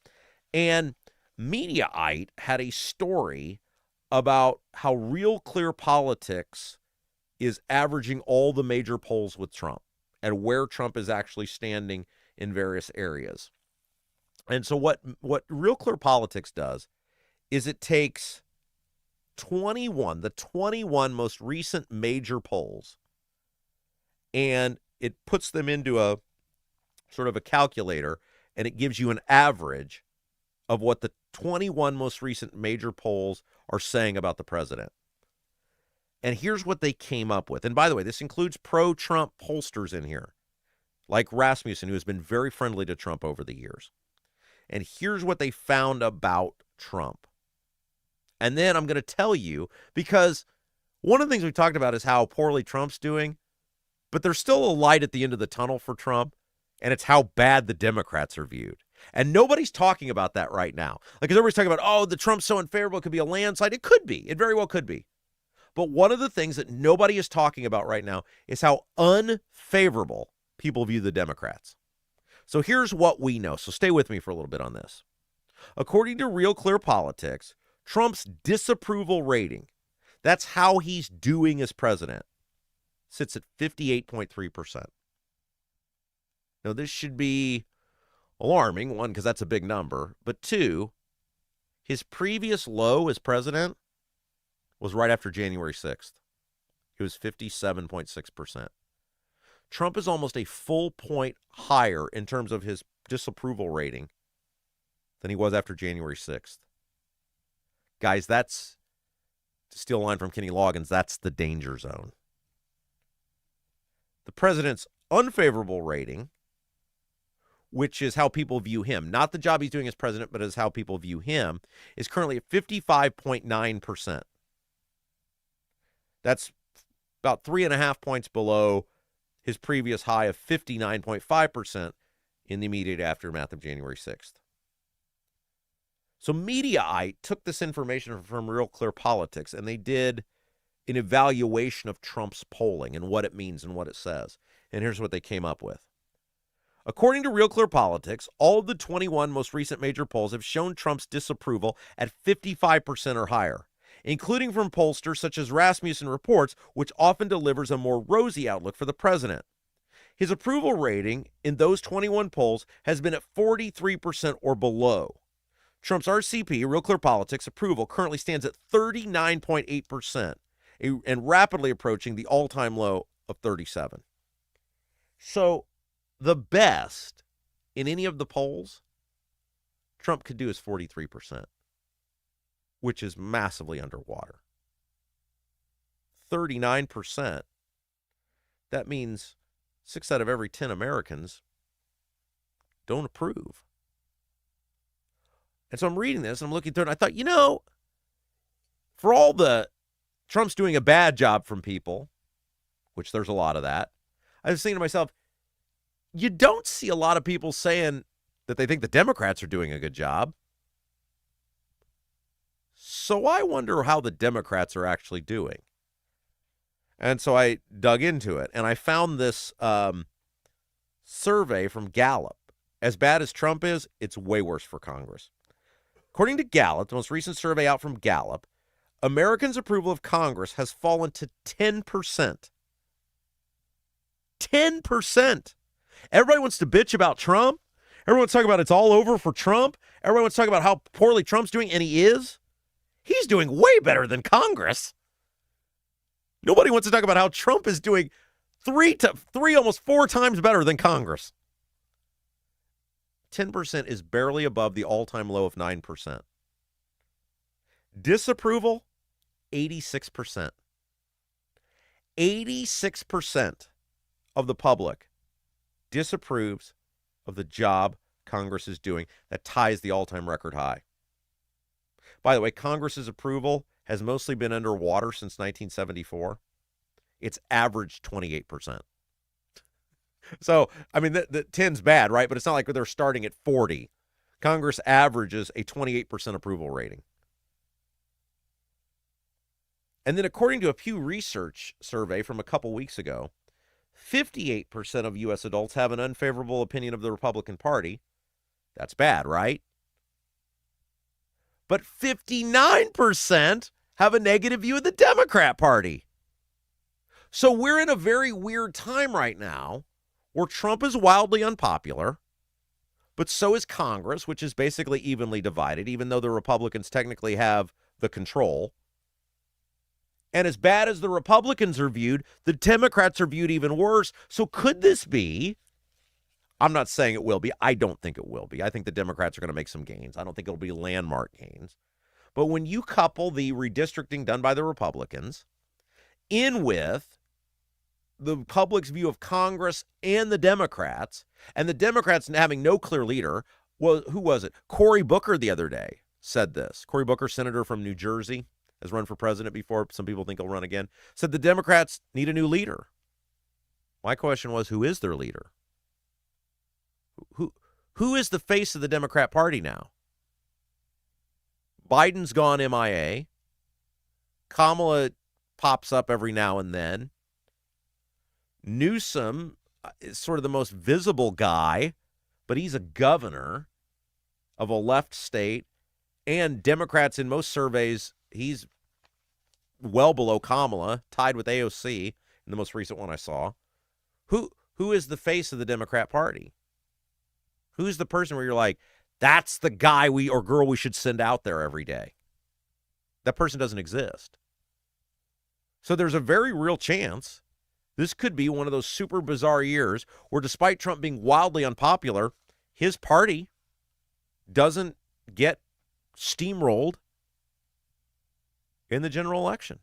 And Mediaite had a story about how Real Clear Politics is averaging all the major polls with Trump and where Trump is actually standing in various areas. And so what Real Clear Politics does is it takes the 21 most recent major polls, and it puts them into a sort of a calculator, and it gives you an average of what the 21 most recent major polls are saying about the president. And here's what they came up with. And by the way, this includes pro-Trump pollsters in here, like Rasmussen, who has been very friendly to Trump over the years. And here's what they found about Trump. And then I'm going to tell you, because one of the things we talked about is how poorly Trump's doing, but there's still a light at the end of the tunnel for Trump, and it's how bad the Democrats are viewed. And nobody's talking about that right now. Like, everybody's talking about, oh, the Trump's so unfavorable, it could be a landslide. It could be. It very well could be. But one of the things that nobody is talking about right now is how unfavorable people view the Democrats. So here's what we know. So stay with me for a little bit on this. According to Real Clear Politics, Trump's disapproval rating, that's how he's doing as president, sits at 58.3%. Now, this should be alarming, one, because that's a big number, but two, his previous low as president was right after January 6th. It was 57.6%. Trump is almost a full point higher in terms of his disapproval rating than he was after January 6th. Guys, that's, to steal a line from Kenny Loggins, that's the danger zone. The president's unfavorable rating, which is how people view him, not the job he's doing as president, but as how people view him, is currently at 55.9%. That's about 3.5 points below his previous high of 59.5% in the immediate aftermath of January 6th. So Mediaite took this information from Real Clear Politics, and they did an evaluation of Trump's polling and what it means and what it says. And here's what they came up with. According to Real Clear Politics, all of the 21 most recent major polls have shown Trump's disapproval at 55% or higher, including from pollsters such as Rasmussen Reports, which often delivers a more rosy outlook for the president. His approval rating in those 21 polls has been at 43% or below. Trump's RCP, Real Clear Politics, approval currently stands at 39.8% and rapidly approaching the all-time low of 37%. So the best in any of the polls Trump could do is 43%, which is massively underwater. 39%, that means 6 out of every 10 Americans don't approve. And so I'm reading this, and I'm looking through it, and I thought, for all the Trump's doing a bad job from people, which there's a lot of that, I was thinking to myself, you don't see a lot of people saying that they think the Democrats are doing a good job. So I wonder how the Democrats are actually doing. And so I dug into it, and I found this survey from Gallup. As bad as Trump is, it's way worse for Congress. According to Gallup, the most recent survey out from Gallup, Americans' approval of Congress has fallen to 10%. 10%. Everybody wants to bitch about Trump. Everyone's talking about it's all over for Trump. Everyone's talking about how poorly Trump's doing, and he is. He's doing way better than Congress. Nobody wants to talk about how Trump is doing three, almost 4 times better than Congress. 10% is barely above the all-time low of 9%. Disapproval, 86%. 86% of the public disapproves of the job Congress is doing. That ties the all-time record high. By the way, Congress's approval has mostly been underwater since 1974. It's averaged 28%. So, I mean, the 10's bad, right? But it's not like they're starting at 40. Congress averages a 28% approval rating. And then according to a Pew Research survey from a couple weeks ago, 58% of U.S. adults have an unfavorable opinion of the Republican Party. That's bad, right? But 59% have a negative view of the Democrat Party. So we're in a very weird time right now where Trump is wildly unpopular, but so is Congress, which is basically evenly divided, even though the Republicans technically have the control. And as bad as the Republicans are viewed, the Democrats are viewed even worse. So could this be, I'm not saying it will be, I don't think it will be. I think the Democrats are going to make some gains. I don't think it'll be landmark gains. But when you couple the redistricting done by the Republicans in with the public's view of Congress and the Democrats, and the Democrats having no clear leader. Well, who was it? Cory Booker the other day said this. Cory Booker, senator from New Jersey, has run for president before. Some people think he'll run again. Said the Democrats need a new leader. My question was, who is their leader? Who is the face of the Democrat Party now? Biden's gone MIA. Kamala pops up every now and then. Newsom is sort of the most visible guy, but he's a governor of a left state. And Democrats in most surveys, he's well below Kamala, tied with AOC in the most recent one I saw. Who is the face of the Democrat Party? Who's the person where you're like, that's the guy or girl we should send out there every day? That person doesn't exist. So there's a very real chance this could be one of those super bizarre years where, despite Trump being wildly unpopular, his party doesn't get steamrolled in the general election.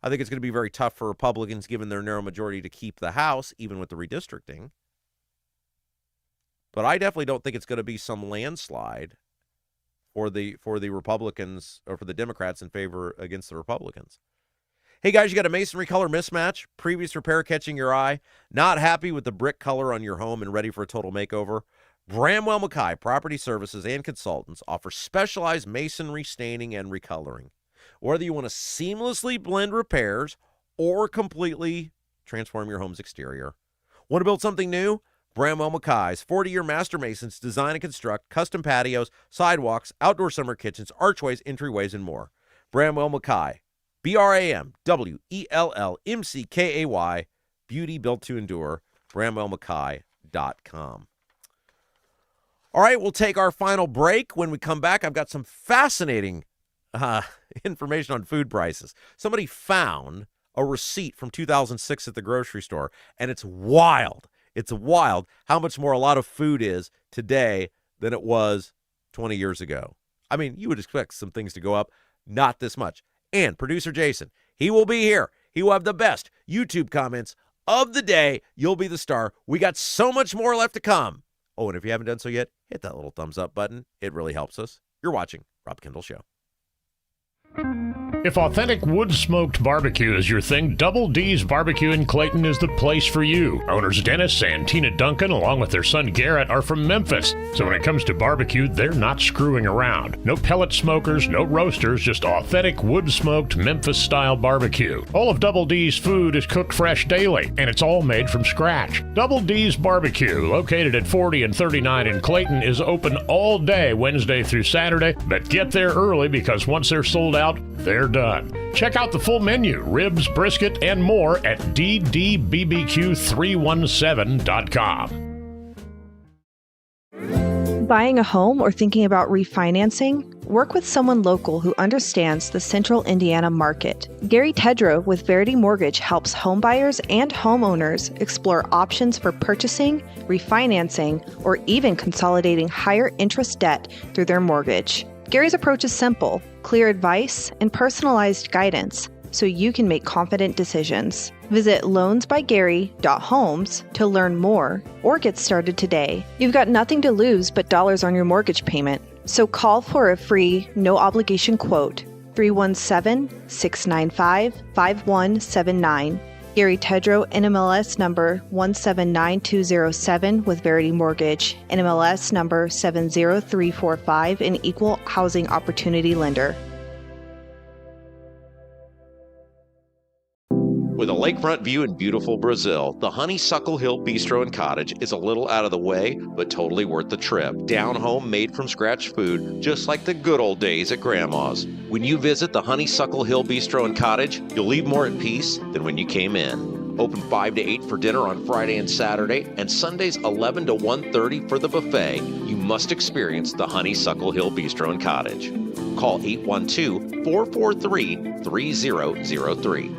I think it's going to be very tough for Republicans, given their narrow majority, to keep the House, even with the redistricting. But I definitely don't think it's going to be some landslide for the Republicans or for the Democrats in favor against the Republicans. Hey, guys, you got a masonry color mismatch, previous repair catching your eye, not happy with the brick color on your home and ready for a total makeover? Bramwell Mackay Property Services and Consultants offer specialized masonry staining and recoloring. Whether you want to seamlessly blend repairs or completely transform your home's exterior. Want to build something new? Bramwell Mackay's 40-year master masons design and construct custom patios, sidewalks, outdoor summer kitchens, archways, entryways, and more. Bramwell Mackay, BRAMWELLMCKAY, beauty built to endure, BramwellMackay.com. All right, we'll take our final break. When we come back, I've got some fascinating information on food prices. Somebody found a receipt from 2006 at the grocery store, and it's wild. It's wild how much more a lot of food is today than it was 20 years ago. I mean, you would expect some things to go up, not this much. And producer Jason, he will be here. He will have the best YouTube comments of the day. You'll be the star. We got so much more left to come. Oh, and if you haven't done so yet, hit that little thumbs up button. It really helps us. You're watching Rob Kendall Show. If authentic wood-smoked barbecue is your thing, Double D's Barbecue in Clayton is the place for you. Owners Dennis and Tina Duncan, along with their son Garrett, are from Memphis. So when it comes to barbecue, they're not screwing around. No pellet smokers, no roasters, just authentic wood-smoked Memphis-style barbecue. All of Double D's food is cooked fresh daily, and it's all made from scratch. Double D's Barbecue, located at 40 and 39 in Clayton, is open all day Wednesday through Saturday, but get there early because once they're sold out, they're done. Check out the full menu, ribs, brisket, and more at ddbbq317.com. Buying a home or thinking about refinancing? Work with someone local who understands the central Indiana market. Gary Tedrow with Verity Mortgage helps homebuyers and homeowners explore options for purchasing, refinancing, or even consolidating higher interest debt through their mortgage. Gary's approach is simple, clear advice, and personalized guidance so you can make confident decisions. Visit loansbygary.homes to learn more or get started today. You've got nothing to lose but dollars on your mortgage payment. So call for a free, no-obligation quote, 317-695-5179. Gary Tedrow, NMLS number 179207 with Verity Mortgage, NMLS number 70345, an equal housing opportunity lender. With a lakefront view in beautiful Brazil, the Honeysuckle Hill Bistro and Cottage is a little out of the way, but totally worth the trip. Down home, made from scratch food, just like the good old days at Grandma's. When you visit the Honeysuckle Hill Bistro and Cottage, you'll leave more at peace than when you came in. Open 5 to 8 for dinner on Friday and Saturday, and Sundays 11 to 1:30 for the buffet. You must experience the Honeysuckle Hill Bistro and Cottage. Call 812-443-3003.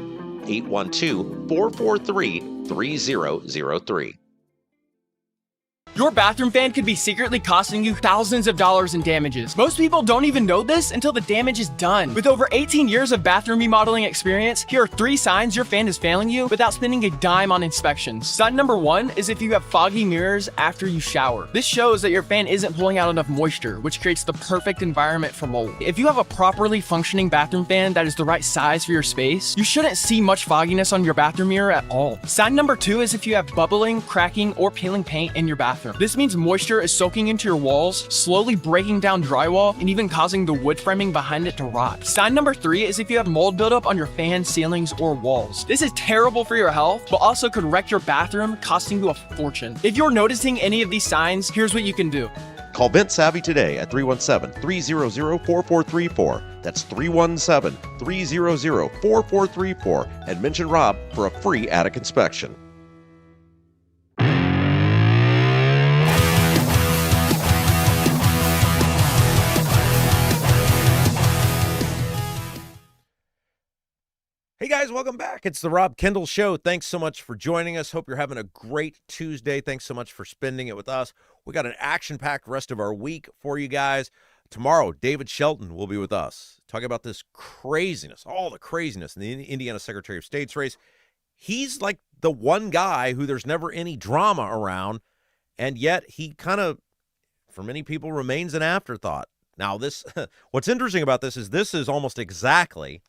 812-443-3003. Your bathroom fan could be secretly costing you thousands of dollars in damages. Most people don't even know this until the damage is done. With over 18 years of bathroom remodeling experience, here are 3 signs your fan is failing you without spending a dime on inspections. Sign number 1 is if you have foggy mirrors after you shower. This shows that your fan isn't pulling out enough moisture, which creates the perfect environment for mold. If you have a properly functioning bathroom fan that is the right size for your space, you shouldn't see much fogginess on your bathroom mirror at all. Sign number 2 is if you have bubbling, cracking, or peeling paint in your bathroom. This means moisture is soaking into your walls, slowly breaking down drywall, and even causing the wood framing behind it to rot. Sign number 3 is if you have mold buildup on your fan, ceilings, or walls. This is terrible for your health, but also could wreck your bathroom, costing you a fortune. If you're noticing any of these signs, here's what you can do. Call Vent Savvy today at 317-300-4434. That's 317-300-4434 and mention Rob for a free attic inspection. Hey guys, welcome back. It's the Rob Kendall Show. Thanks so much for joining us. Hope you're having a great Tuesday. Thanks so much for spending it with us. We got an action-packed rest of our week for you guys. Tomorrow, David Shelton will be with us, talking about this craziness, all the craziness in the Indiana Secretary of State's race. He's like the one guy who there's never any drama around, and yet he kind of, for many people, remains an afterthought. Now, this, what's interesting about this is almost exactly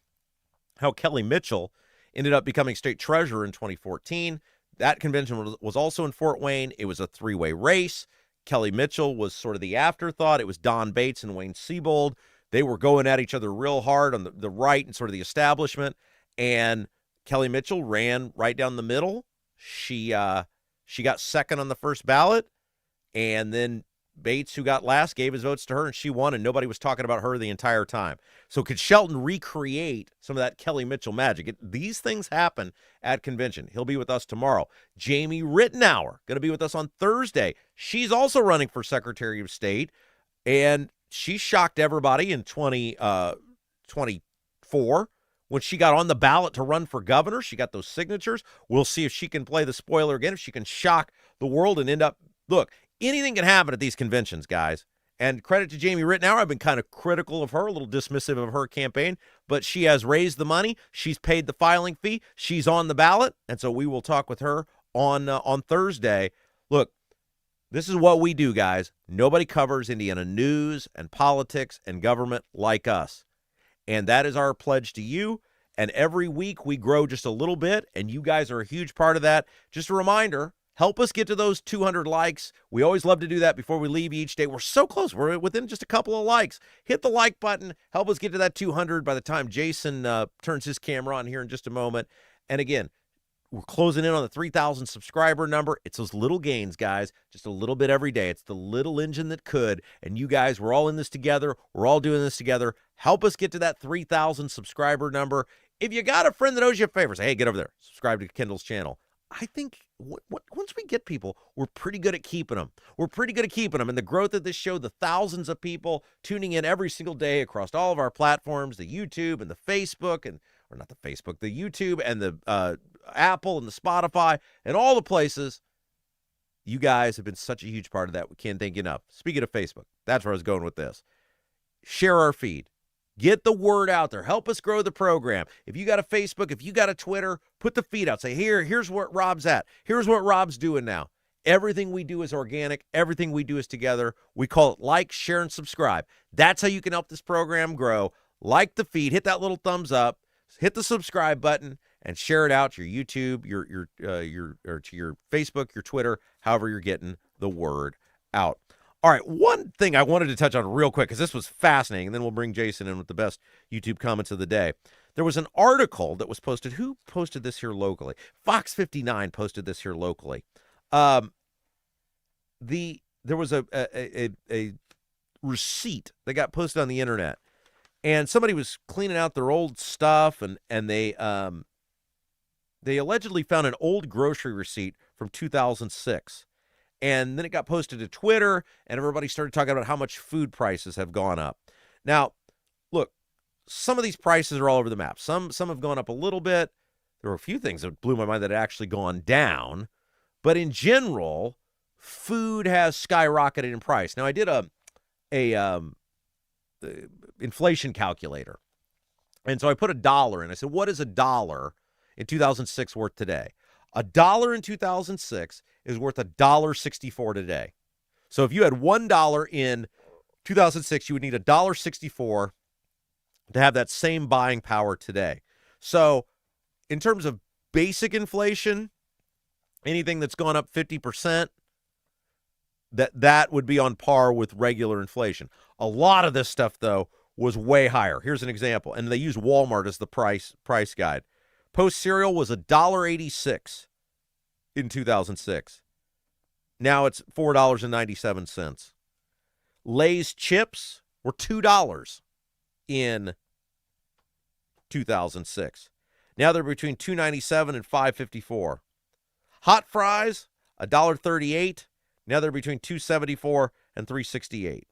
how Kelly Mitchell ended up becoming state treasurer in 2014. That convention was also in Fort Wayne. It was a 3-way race. Kelly Mitchell was sort of the afterthought. It was Don Bates and Wayne Siebold. They were going at each other real hard on the right and sort of the establishment. And Kelly Mitchell ran right down the middle. She got second on the first ballot. And then Bates, who got last, gave his votes to her, and she won, and nobody was talking about her the entire time. So could Shelton recreate some of that Kelly Mitchell magic? These things happen at convention. He'll be with us tomorrow. Jamie Rittenauer, going to be with us on Thursday. She's also running for Secretary of State, and she shocked everybody in 2024 when she got on the ballot to run for governor. She got those signatures. We'll see if she can play the spoiler again, if she can shock the world and end up, look, anything can happen at these conventions, guys. And credit to Jamie Rittenauer. I've been kind of critical of her, a little dismissive of her campaign, but she has raised the money. She's paid the filing fee. She's on the ballot, and so we will talk with her on Thursday. Look, this is what we do, guys. Nobody covers Indiana news and politics and government like us, and that is our pledge to you. And every week we grow just a little bit, and you guys are a huge part of that. Just a reminder, help us get to those 200 likes. We always love to do that before we leave each day. We're so close. We're within just a couple of likes. Hit the like button. Help us get to that 200 by the time Jason turns his camera on here in just a moment. And again, we're closing in on the 3,000 subscriber number. It's those little gains, guys, just a little bit every day. It's the little engine that could. And you guys, we're all in this together. We're all doing this together. Help us get to that 3,000 subscriber number. If you got a friend that owes you a favor, say, hey, get over there. Subscribe to Kendall's channel. I think once we get people, we're pretty good at keeping them. We're pretty good at keeping them. And the growth of this show, the thousands of people tuning in every single day across all of our platforms, the YouTube and the Facebook, or not the Facebook, the YouTube and the Apple and the Spotify and all the places. You guys have been such a huge part of that. We can't thank you enough. Speaking of Facebook, that's where I was going with this. Share our feed. Get the word out there. Help us grow the program. If you got a Facebook, if you got a Twitter, put the feed out. Say, here's what Rob's at. Here's what Rob's doing now. Everything we do is organic. Everything we do is together. We call it like, share, and subscribe. That's how you can help this program grow. Like the feed. Hit that little thumbs up. Hit the subscribe button and share it out to your YouTube, or to your Facebook, your Twitter, however you're getting the word out. All right, one thing I wanted to touch on real quick, because this was fascinating, and then we'll bring Jason in with the best YouTube comments of the day. There was an article that was posted. Who posted this here locally? Fox 59 posted this here locally. There was a receipt that got posted on the internet, and somebody was cleaning out their old stuff, and they allegedly found an old grocery receipt from 2006. And then it got posted to Twitter, and everybody started talking about how much food prices have gone up. Now, look, some of these prices are all over the map. Some have gone up a little bit. There were a few things that blew my mind that had actually gone down. But in general, food has skyrocketed in price. Now, I did a inflation calculator. And so I put $1 in. I said, what is $1 in 2006 worth today? $1 in 2006 is worth $1.64 today. So if you had $1 in 2006, you would need $1.64 to have that same buying power today. So in terms of basic inflation, anything that's gone up 50%, that would be on par with regular inflation. A lot of this stuff, though, was way higher. Here's an example, and they use Walmart as the price guide. Post cereal was $1.86 in 2006. Now it's $4.97. Lay's chips were $2 in 2006. Now they're between $2.97 and $5.54. Hot fries, $1.38. Now they're between $2.74 and $3.68.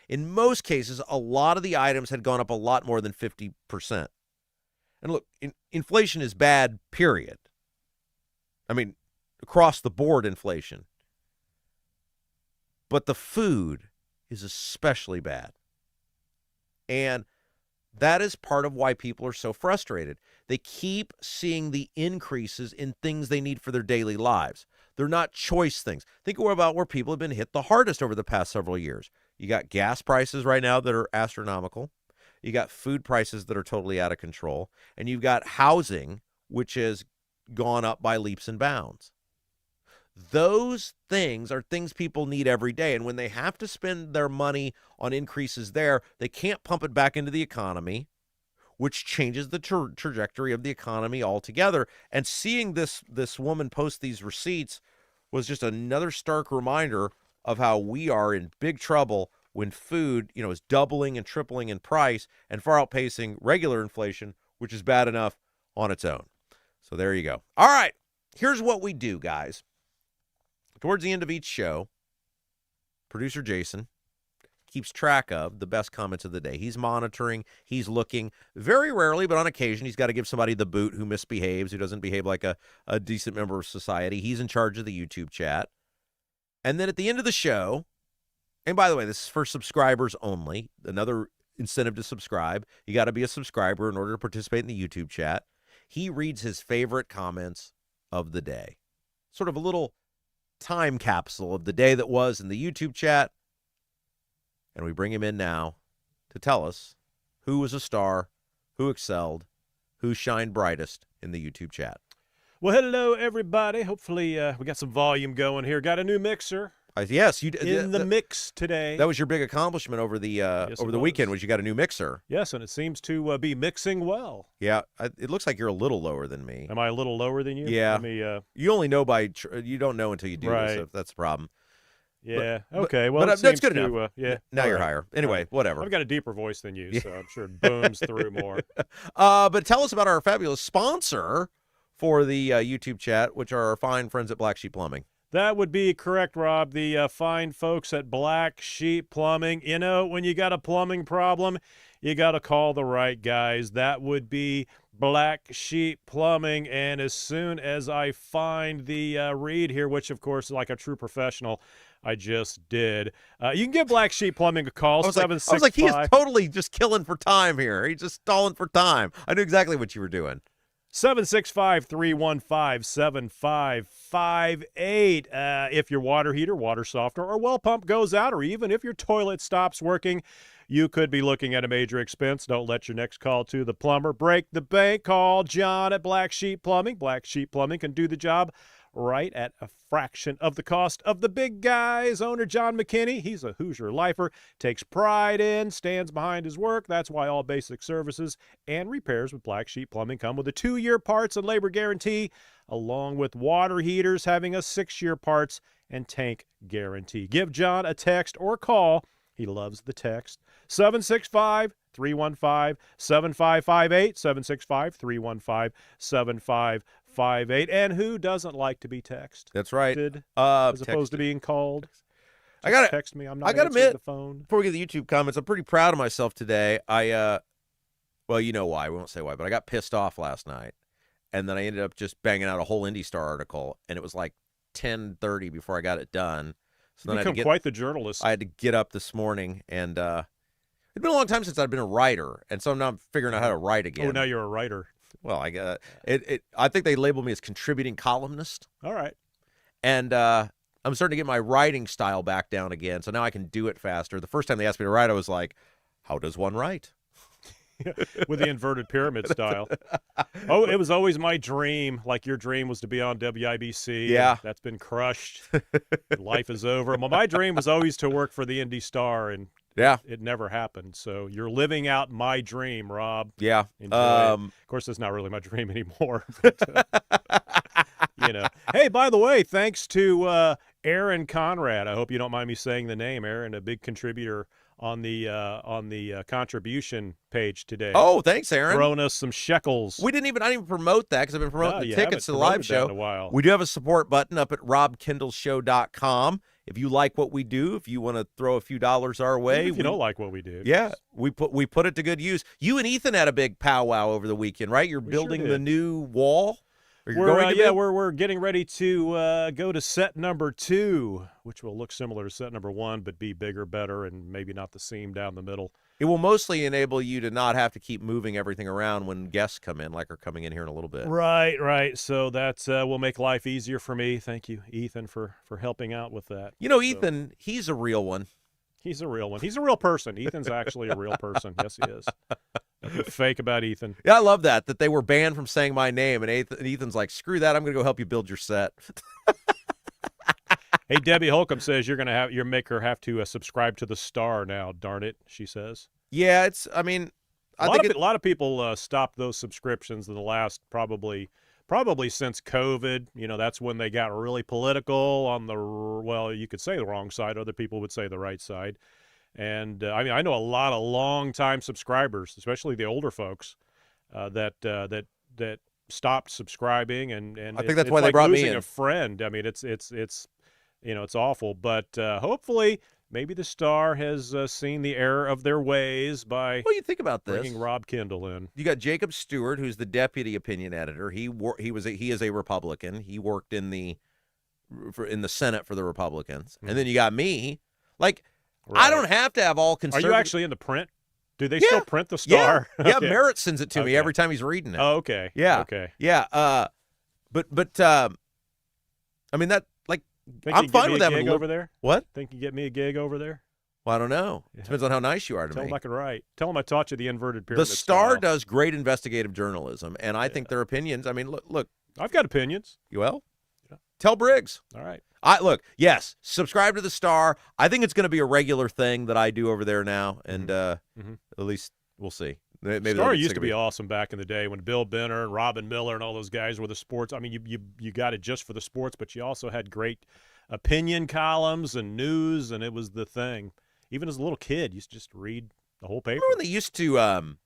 In most cases, a lot of the items had gone up a lot more than 50%. And look, inflation is bad, period. I mean, across the board inflation. But the food is especially bad. And that is part of why people are so frustrated. They keep seeing the increases in things they need for their daily lives. They're not choice things. Think about where people have been hit the hardest over the past several years. You got gas prices right now that are astronomical. You got food prices that are totally out of control. And you've got housing, which has gone up by leaps and bounds. Those things are things people need every day. And when they have to spend their money on increases there, they can't pump it back into the economy, which changes the trajectory of the economy altogether. And seeing this woman post these receipts was just another stark reminder of how we are in big trouble when food, is doubling and tripling in price and far outpacing regular inflation, which is bad enough on its own. So there you go. All right, here's what we do, guys. Towards the end of each show, producer Jason keeps track of the best comments of the day. He's monitoring, he's looking. Very rarely, but on occasion, he's got to give somebody the boot who misbehaves, who doesn't behave like a decent member of society. He's in charge of the YouTube chat. And then at the end of the show, and by the way, this is for subscribers only, another incentive to subscribe. You got to be a subscriber in order to participate in the YouTube chat. He reads his favorite comments of the day. Sort of a little time capsule of the day that was in the YouTube chat. And we bring him in now to tell us who was a star, who excelled, who shined brightest in the YouTube chat. Well, hello, everybody. Hopefully we got some volume going here. Got a new mixer. Yes, you did. In the mix today. That was your big accomplishment over the weekend, was you got a new mixer. Yes, and it seems to be mixing well. Yeah, it looks like you're a little lower than me. Am I a little lower than you? Yeah. You only know you don't know until you do right. this, so that's the problem. Yeah, okay. Well, but that's good enough. Yeah. Now you're higher. Anyway, whatever. I've got a deeper voice than you, so I'm sure it booms through more. But tell us about our fabulous sponsor for the YouTube chat, which are our fine friends at Black Sheep Plumbing. That would be correct, Rob. The fine folks at Black Sheep Plumbing. When you got a plumbing problem, you got to call the right guys. That would be Black Sheep Plumbing. And as soon as I find the read here, which, of course, like a true professional, I just did, you can give Black Sheep Plumbing a call. I was like, he is totally just killing for time here. He's just stalling for time. I knew exactly what you were doing. 765-315-7558. If your water heater, water softener, or well pump goes out, or even if your toilet stops working, you could be looking at a major expense. Don't let your next call to the plumber break the bank. Call John at Black Sheep Plumbing. Black Sheep Plumbing can do the job right at a fraction of the cost of the big guys. Owner John McKinney, he's a Hoosier lifer, takes pride in, stands behind his work. That's why all basic services and repairs with Black Sheep Plumbing come with a 2-year parts and labor guarantee, along with water heaters having a 6-year parts and tank guarantee. Give John a text or call. He loves the text. 765-315-7558, 765-315-7558. And who doesn't like to be texted? That's right. As opposed to being called. I gotta text me. I'm not answering admit, the phone. Before we get the YouTube comments, I'm pretty proud of myself today. Well, you know why. We won't say why, but I got pissed off last night. And then I ended up just banging out a whole IndyStar article, and it was like 10:30 before I got it done. So You then become quite the journalist. I had to get up this morning, and it's been a long time since I've been a writer, and so now I'm figuring out how to write again. Oh, now you're a writer. Well, I got it. I think they label me as contributing columnist. All right. And I'm starting to get my writing style back down again, so now I can do it faster. The first time they asked me to write, I was like, how does one write? With the inverted pyramid style. Oh, it was always my dream, like your dream was to be on WIBC. Yeah. That's been crushed. Life is over. Well, my dream was always to work for the Indy Star, and Yeah. it never happened. So you're living out my dream, Rob. Yeah. Enjoy it. Of course, it's not really my dream anymore. But, Hey, by the way, thanks to Aaron Conrad. I hope you don't mind me saying the name. Aaron, a big contributor on the contribution page today. Oh, thanks, Aaron. Throwing us some shekels. I didn't even promote that because I've been promoting the you tickets to the haven't live promoted that show. in a while. We do have a support button up at robkendallshow.com. If you like what we do, if you want to throw a few dollars our way. Even if you don't like what we do. Yeah, we put it to good use. You and Ethan had a big powwow over the weekend, right? You're building the new wall? Or you're going to build? We're getting ready to go to set number 2, which will look similar to set number 1, but be bigger, better, and maybe not the seam down the middle. It will mostly enable you to not have to keep moving everything around when guests come in, like are coming in here in a little bit. Right. So that will make life easier for me. Thank you, Ethan, for helping out with that. You know, Ethan, he's a real one. He's a real one. He's a real person. Ethan's actually a real person. Yes, he is. Nothing fake about Ethan. Yeah, I love that they were banned from saying my name, and Ethan's like, screw that, I'm going to go help you build your set. Hey, Debbie Holcomb says you're going to have your maker have to subscribe to the Star now. Darn it, she says. Yeah, a lot of people stopped those subscriptions in the last probably since COVID. That's when they got really political on you could say the wrong side. Other people would say the right side. And I know a lot of long-time subscribers, especially the older folks, that stopped subscribing, and I think that's why it's they like brought me losing in. a friend. I mean, it's awful, but hopefully maybe the Star has seen the error of their ways by you think about this. bringing Rob Kendall in. You got Jacob Stewart, who's the deputy opinion editor. He is a Republican. He worked in the Senate for the Republicans, and then you got me. Like. Right. I don't have to have all conservative. Are you actually in the print? Do they still print the Star? Yeah, Okay. Merritt sends it to me every time he's reading it. Oh, okay. Yeah. Okay. Yeah. But I mean that I'm fine with having over there. What? Think you get me a gig over there? Well, I don't know. Yeah. Depends on how nice you are to Tell me. them I can write. Tell them I taught you the inverted pyramid. The Star style. does great investigative journalism, and I think their opinions. I mean, look. I've got opinions. Well, Yeah. Tell Briggs. All right. Yes, subscribe to the Star. I think it's going to be a regular thing that I do over there now, and at least we'll see. Maybe Star used to be awesome back in the day when Bill Benner and Robin Miller and all those guys were the sports. I mean, you got it just for the sports, but you also had great opinion columns and news, and it was the thing. Even as a little kid, you used to just read the whole paper. Remember when they used to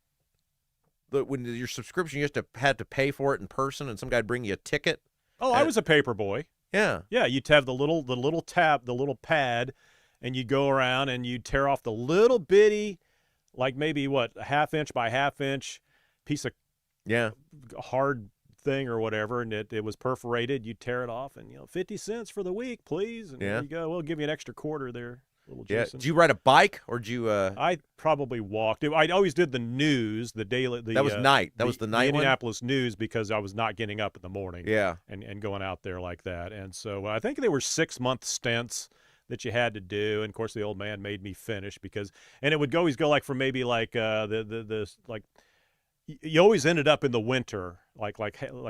when your subscription, you had to pay for it in person, and some guy'd bring you a ticket? Oh, I was a paper boy. Yeah. Yeah, you'd have the little tab, the little pad, and you'd go around and you'd tear off the little bitty, like maybe a half-inch by half-inch piece of hard thing or whatever, and it was perforated. You'd tear it off, and 50 cents for the week, please. And there you go. We'll give you an extra quarter there, little Jason. Did you ride a bike or did you? I probably walked. I always did the news, the daily. That was night. That was the night one? Indianapolis News, because I was not getting up in the morning. Yeah. And going out there like that. And so I think they were 6-month stints that you had to do. And of course, the old man made me finish and it would always go from maybe you always ended up in the winter, like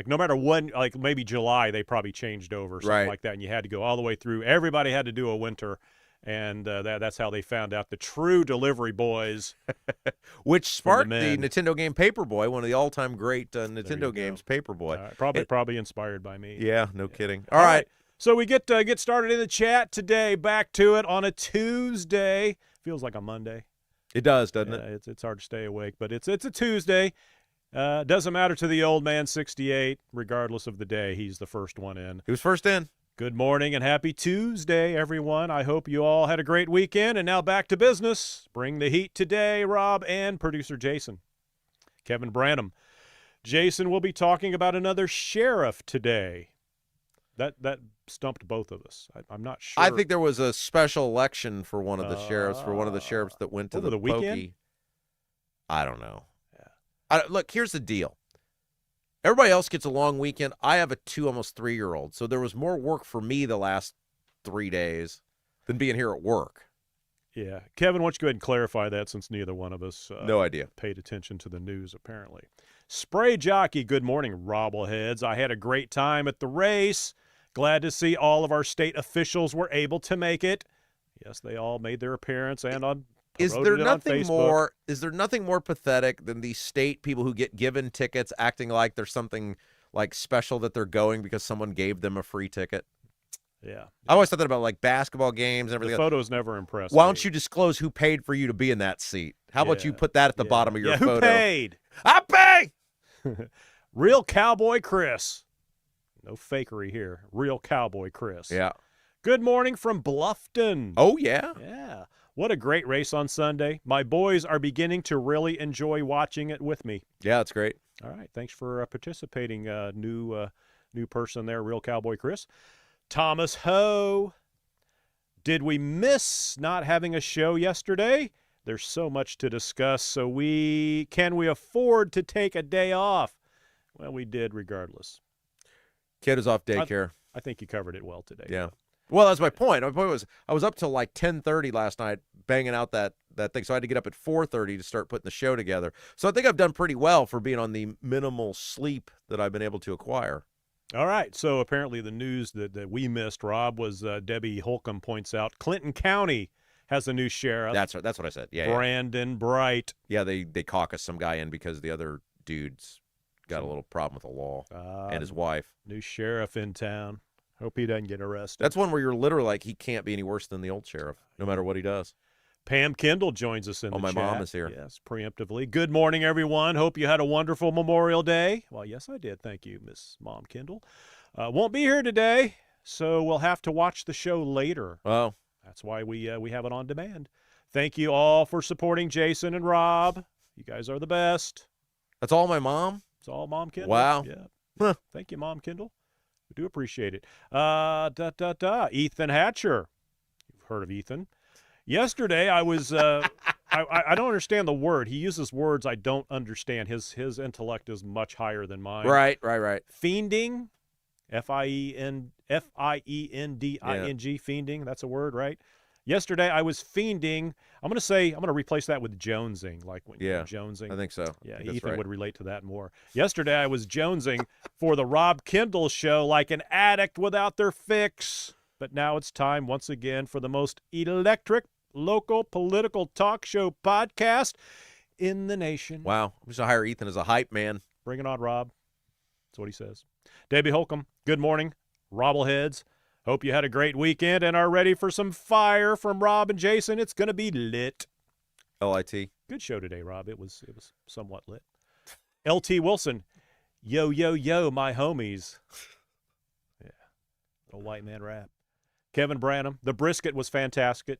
no matter when, like maybe July, they probably changed over, something like that. And you had to go all the way through. Everybody had to do a winter. And that's how they found out the true delivery boys. Which sparked the Nintendo game Paperboy, one of the all-time great Nintendo games, Paperboy. Probably inspired by me. Yeah, no kidding. All right. So we get started in the chat today. Back to it on a Tuesday. Feels like a Monday. It does, doesn't it? It's hard to stay awake, but it's a Tuesday. Doesn't matter to the old man, 68. Regardless of the day, he's the first one in. He was first in. Good morning and happy Tuesday, everyone. I hope you all had a great weekend. And now back to business. Bring the heat today, Rob and producer Jason. Kevin Branham. Jason will be talking about another sheriff today. That stumped both of us. I'm not sure. I think there was a special election for one of the sheriffs, that went to over the weekend. pokey. I don't know. Yeah. Look, here's the deal. Everybody else gets a long weekend. I have a 2, almost 3-year-old, so there was more work for me the last 3 days than being here at work. Yeah. Kevin, why don't you go ahead and clarify that since neither one of us no idea paid attention to the news, apparently. Spray Jockey, good morning, Robbleheads. I had a great time at the race. Glad to see all of our state officials were able to make it. Yes, they all made their appearance and on Is there nothing Facebook. more pathetic than these state people who get given tickets acting like there's something like special that they're going because someone gave them a free ticket? Yeah. I always thought that about like basketball games and everything. The photos never impressed Why me. don't you disclose who paid for you to be in that seat? How about you put that at the Yeah. bottom of your Yeah, photo? who paid? I pay! Real Cowboy Chris. No fakery here. Real Cowboy Chris. Yeah. Good morning from Bluffton. Oh, yeah? Yeah. What a great race on Sunday. My boys are beginning to really enjoy watching it with me. Yeah, that's great. All right. Thanks for participating, new person there, Real Cowboy Chris. Thomas Ho. Did we miss not having a show yesterday? There's so much to discuss, so can we afford to take a day off? Well, we did regardless. Kid is off daycare. I think you covered it well today. Yeah. Well, that's my point. My point was I was up till like 10:30 last night banging out that thing, so I had to get up at 4:30 to start putting the show together. So I think I've done pretty well for being on the minimal sleep that I've been able to acquire. All right. So apparently the news that we missed, Rob, was Debbie Holcomb points out Clinton County has a new sheriff. That's what I said. Yeah. Brandon Bright. Yeah, they caucused some guy in because the other dude's got a little problem with the law and his wife. New sheriff in town. Hope he doesn't get arrested. That's one where you're literally like, he can't be any worse than the old sheriff, no matter what he does. Pam Kendall joins us in the my chat. mom is here. Yes, preemptively. Good morning, everyone. Hope you had a wonderful Memorial Day. Well, yes, I did. Thank you, Miss Mom Kendall. Won't be here today, so we'll have to watch the show later. Oh. That's why we have it on demand. Thank you all for supporting Jason and Rob. You guys are the best. That's all my mom? It's all Mom Kendall. Wow. Yeah. Huh. Thank you, Mom Kendall. We do appreciate it. Ethan Hatcher. You've heard of Ethan. Yesterday, I was I don't understand the word. He uses words I don't understand. His intellect is much higher than mine. Right. Fiending, F-I-E-N-D-I-N-G, fiending. That's a word, right? Yesterday, I was fiending. I'm going to replace that with jonesing, like when you're jonesing. I think so. Yeah, That's Ethan right. would relate to that more. Yesterday, I was jonesing for the Rob Kendall Show like an addict without their fix. But now it's time once again for the most electric local political talk show podcast in the nation. Wow. I'm just going to hire Ethan as a hype man. Bring it on, Rob. That's what he says. Debbie Holcomb, good morning. Robbleheads. Hope you had a great weekend and are ready for some fire from Rob and Jason. It's going to be lit. L-I-T. Good show today, Rob. It was somewhat lit. L.T. Wilson. Yo, yo, yo, my homies. Yeah. Little white man rap. Kevin Branham. The brisket was fantastic.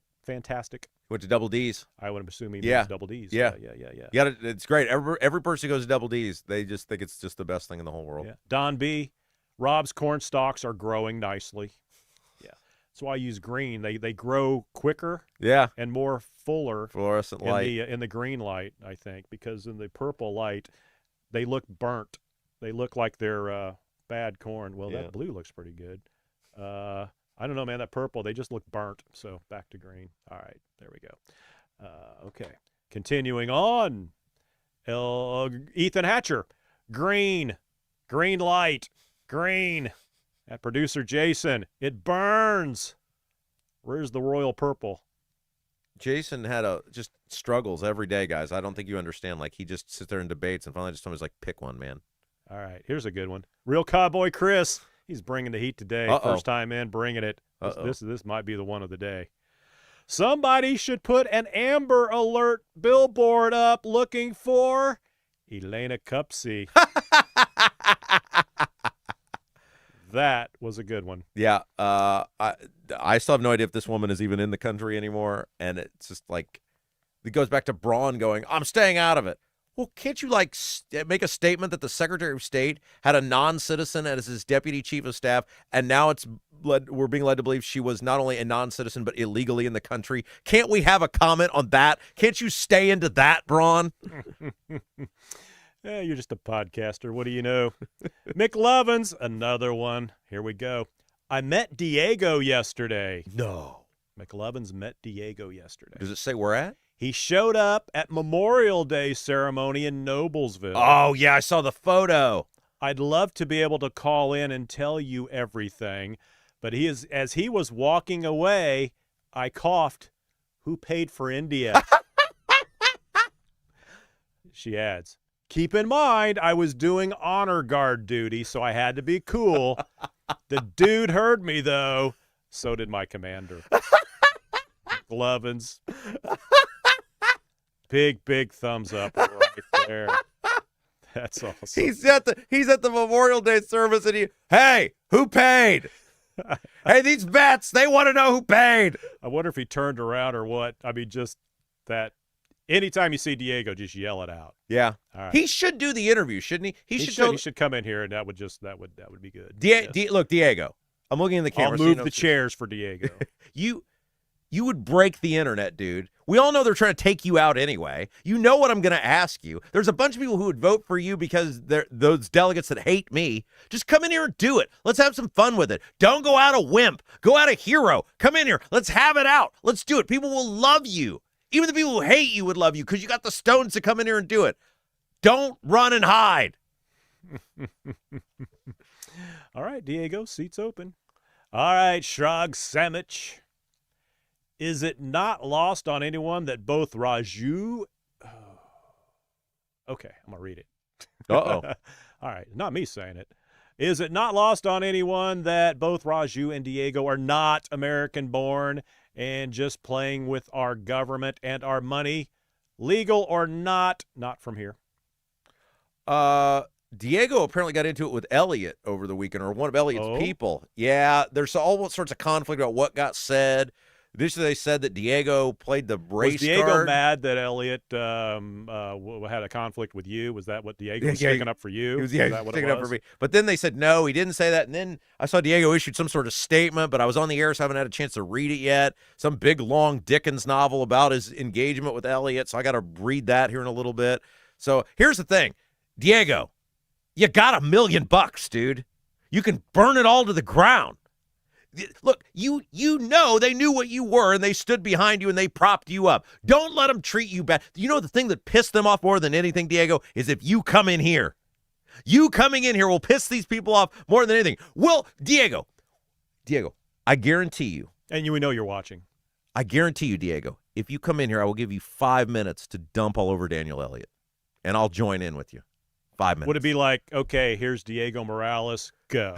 Went to Double D's. I would assume he means Double D's. Yeah. Yeah. It's great. Every person who goes to Double D's, they just think it's just the best thing in the whole world. Yeah. Don B. Rob's corn stalks are growing nicely. Yeah. That's why I use green. They grow quicker. Yeah. And more fuller. Fluorescent light. In the green light, I think, because in the purple light, they look burnt. They look like they're bad corn. Well, that blue looks pretty good. I don't know, man. That purple, they just look burnt. So back to green. All right, there we go. Okay, continuing on. Ethan Hatcher, green light, green. At producer Jason, it burns. Where's the royal purple? Jason had just struggles every day, guys. I don't think you understand. Like, he just sits there and debates, and finally just somebody's like, pick one, man. All right, here's a good one. Real Cowboy Chris. He's bringing the heat today. Uh-oh. First time in, bringing it. This might be the one of the day. Somebody should put an Amber Alert billboard up looking for Elina Kupce. That was a good one. Yeah. I still have no idea if this woman is even in the country anymore, and it's just like, it goes back to Braun going, I'm staying out of it. Well, can't you make a statement that the Secretary of State had a non-citizen as his deputy chief of staff, and now we're being led to believe she was not only a non-citizen but illegally in the country? Can't we have a comment on that? Can't you stay into that, Braun? You're just a podcaster. What do you know? McLovin's, another one. Here we go. I met Diego yesterday. No. McLovin's met Diego yesterday. Does it say where at? He showed up at Memorial Day ceremony in Noblesville. Oh, yeah, I saw the photo. I'd love to be able to call in and tell you everything, but as he was walking away, I coughed. Who paid for India? She adds, keep in mind, I was doing honor guard duty, so I had to be cool. The dude heard me, though. So did my commander. Glovins. Big thumbs up right there. That's awesome. He's at the Memorial Day service, and hey, who paid? Hey, these vets, they want to know who paid. I wonder if he turned around or what. I mean, just that. Anytime you see Diego, just yell it out. Yeah. All right. He should do the interview, shouldn't he? He should come in here, and that would be good. Look, Diego, I'm looking in the camera. I'll move the chairs for Diego. You would break the internet, dude. We all know they're trying to take you out anyway. You know what I'm going to ask you. There's a bunch of people who would vote for you because they're those delegates that hate me. Just come in here and do it. Let's have some fun with it. Don't go out a wimp. Go out a hero. Come in here. Let's have it out. Let's do it. People will love you. Even the people who hate you would love you because you got the stones to come in here and do it. Don't run and hide. All right, Diego, seat's open. All right, Shrog Samich. Is it not lost on anyone that both Raju... Okay, I'm going to read it. Uh-oh. All right, not me saying it. Is it not lost on anyone that both Raju and Diego are not American-born and just playing with our government and our money? Legal or not from here. Diego apparently got into it with Elliot over the weekend, or one of Elliot's people. Yeah, there's all sorts of conflict about what got said. Initially, they said that Diego played the race Was Diego card. mad that Elliot had a conflict with you? Was that what Diego was sticking up for you? He was sticking up for me. But then they said, no, he didn't say that. And then I saw Diego issued some sort of statement, but I was on the air, so I haven't had a chance to read it yet. Some big, long Dickens novel about his engagement with Elliot, so I got to read that here in a little bit. So here's the thing. Diego, you got $1 million, dude. You can burn it all to the ground. Look, you know they knew what you were, and they stood behind you, and they propped you up. Don't let them treat you bad. You know the thing that pissed them off more than anything, Diego, is if you come in here. You coming in here will piss these people off more than anything. Well, Diego, I guarantee you. And we know you're watching. I guarantee you, Diego, if you come in here, I will give you 5 minutes to dump all over Daniel Elliott, and I'll join in with you. 5 minutes. Would it be like, okay, here's Diego Morales, go.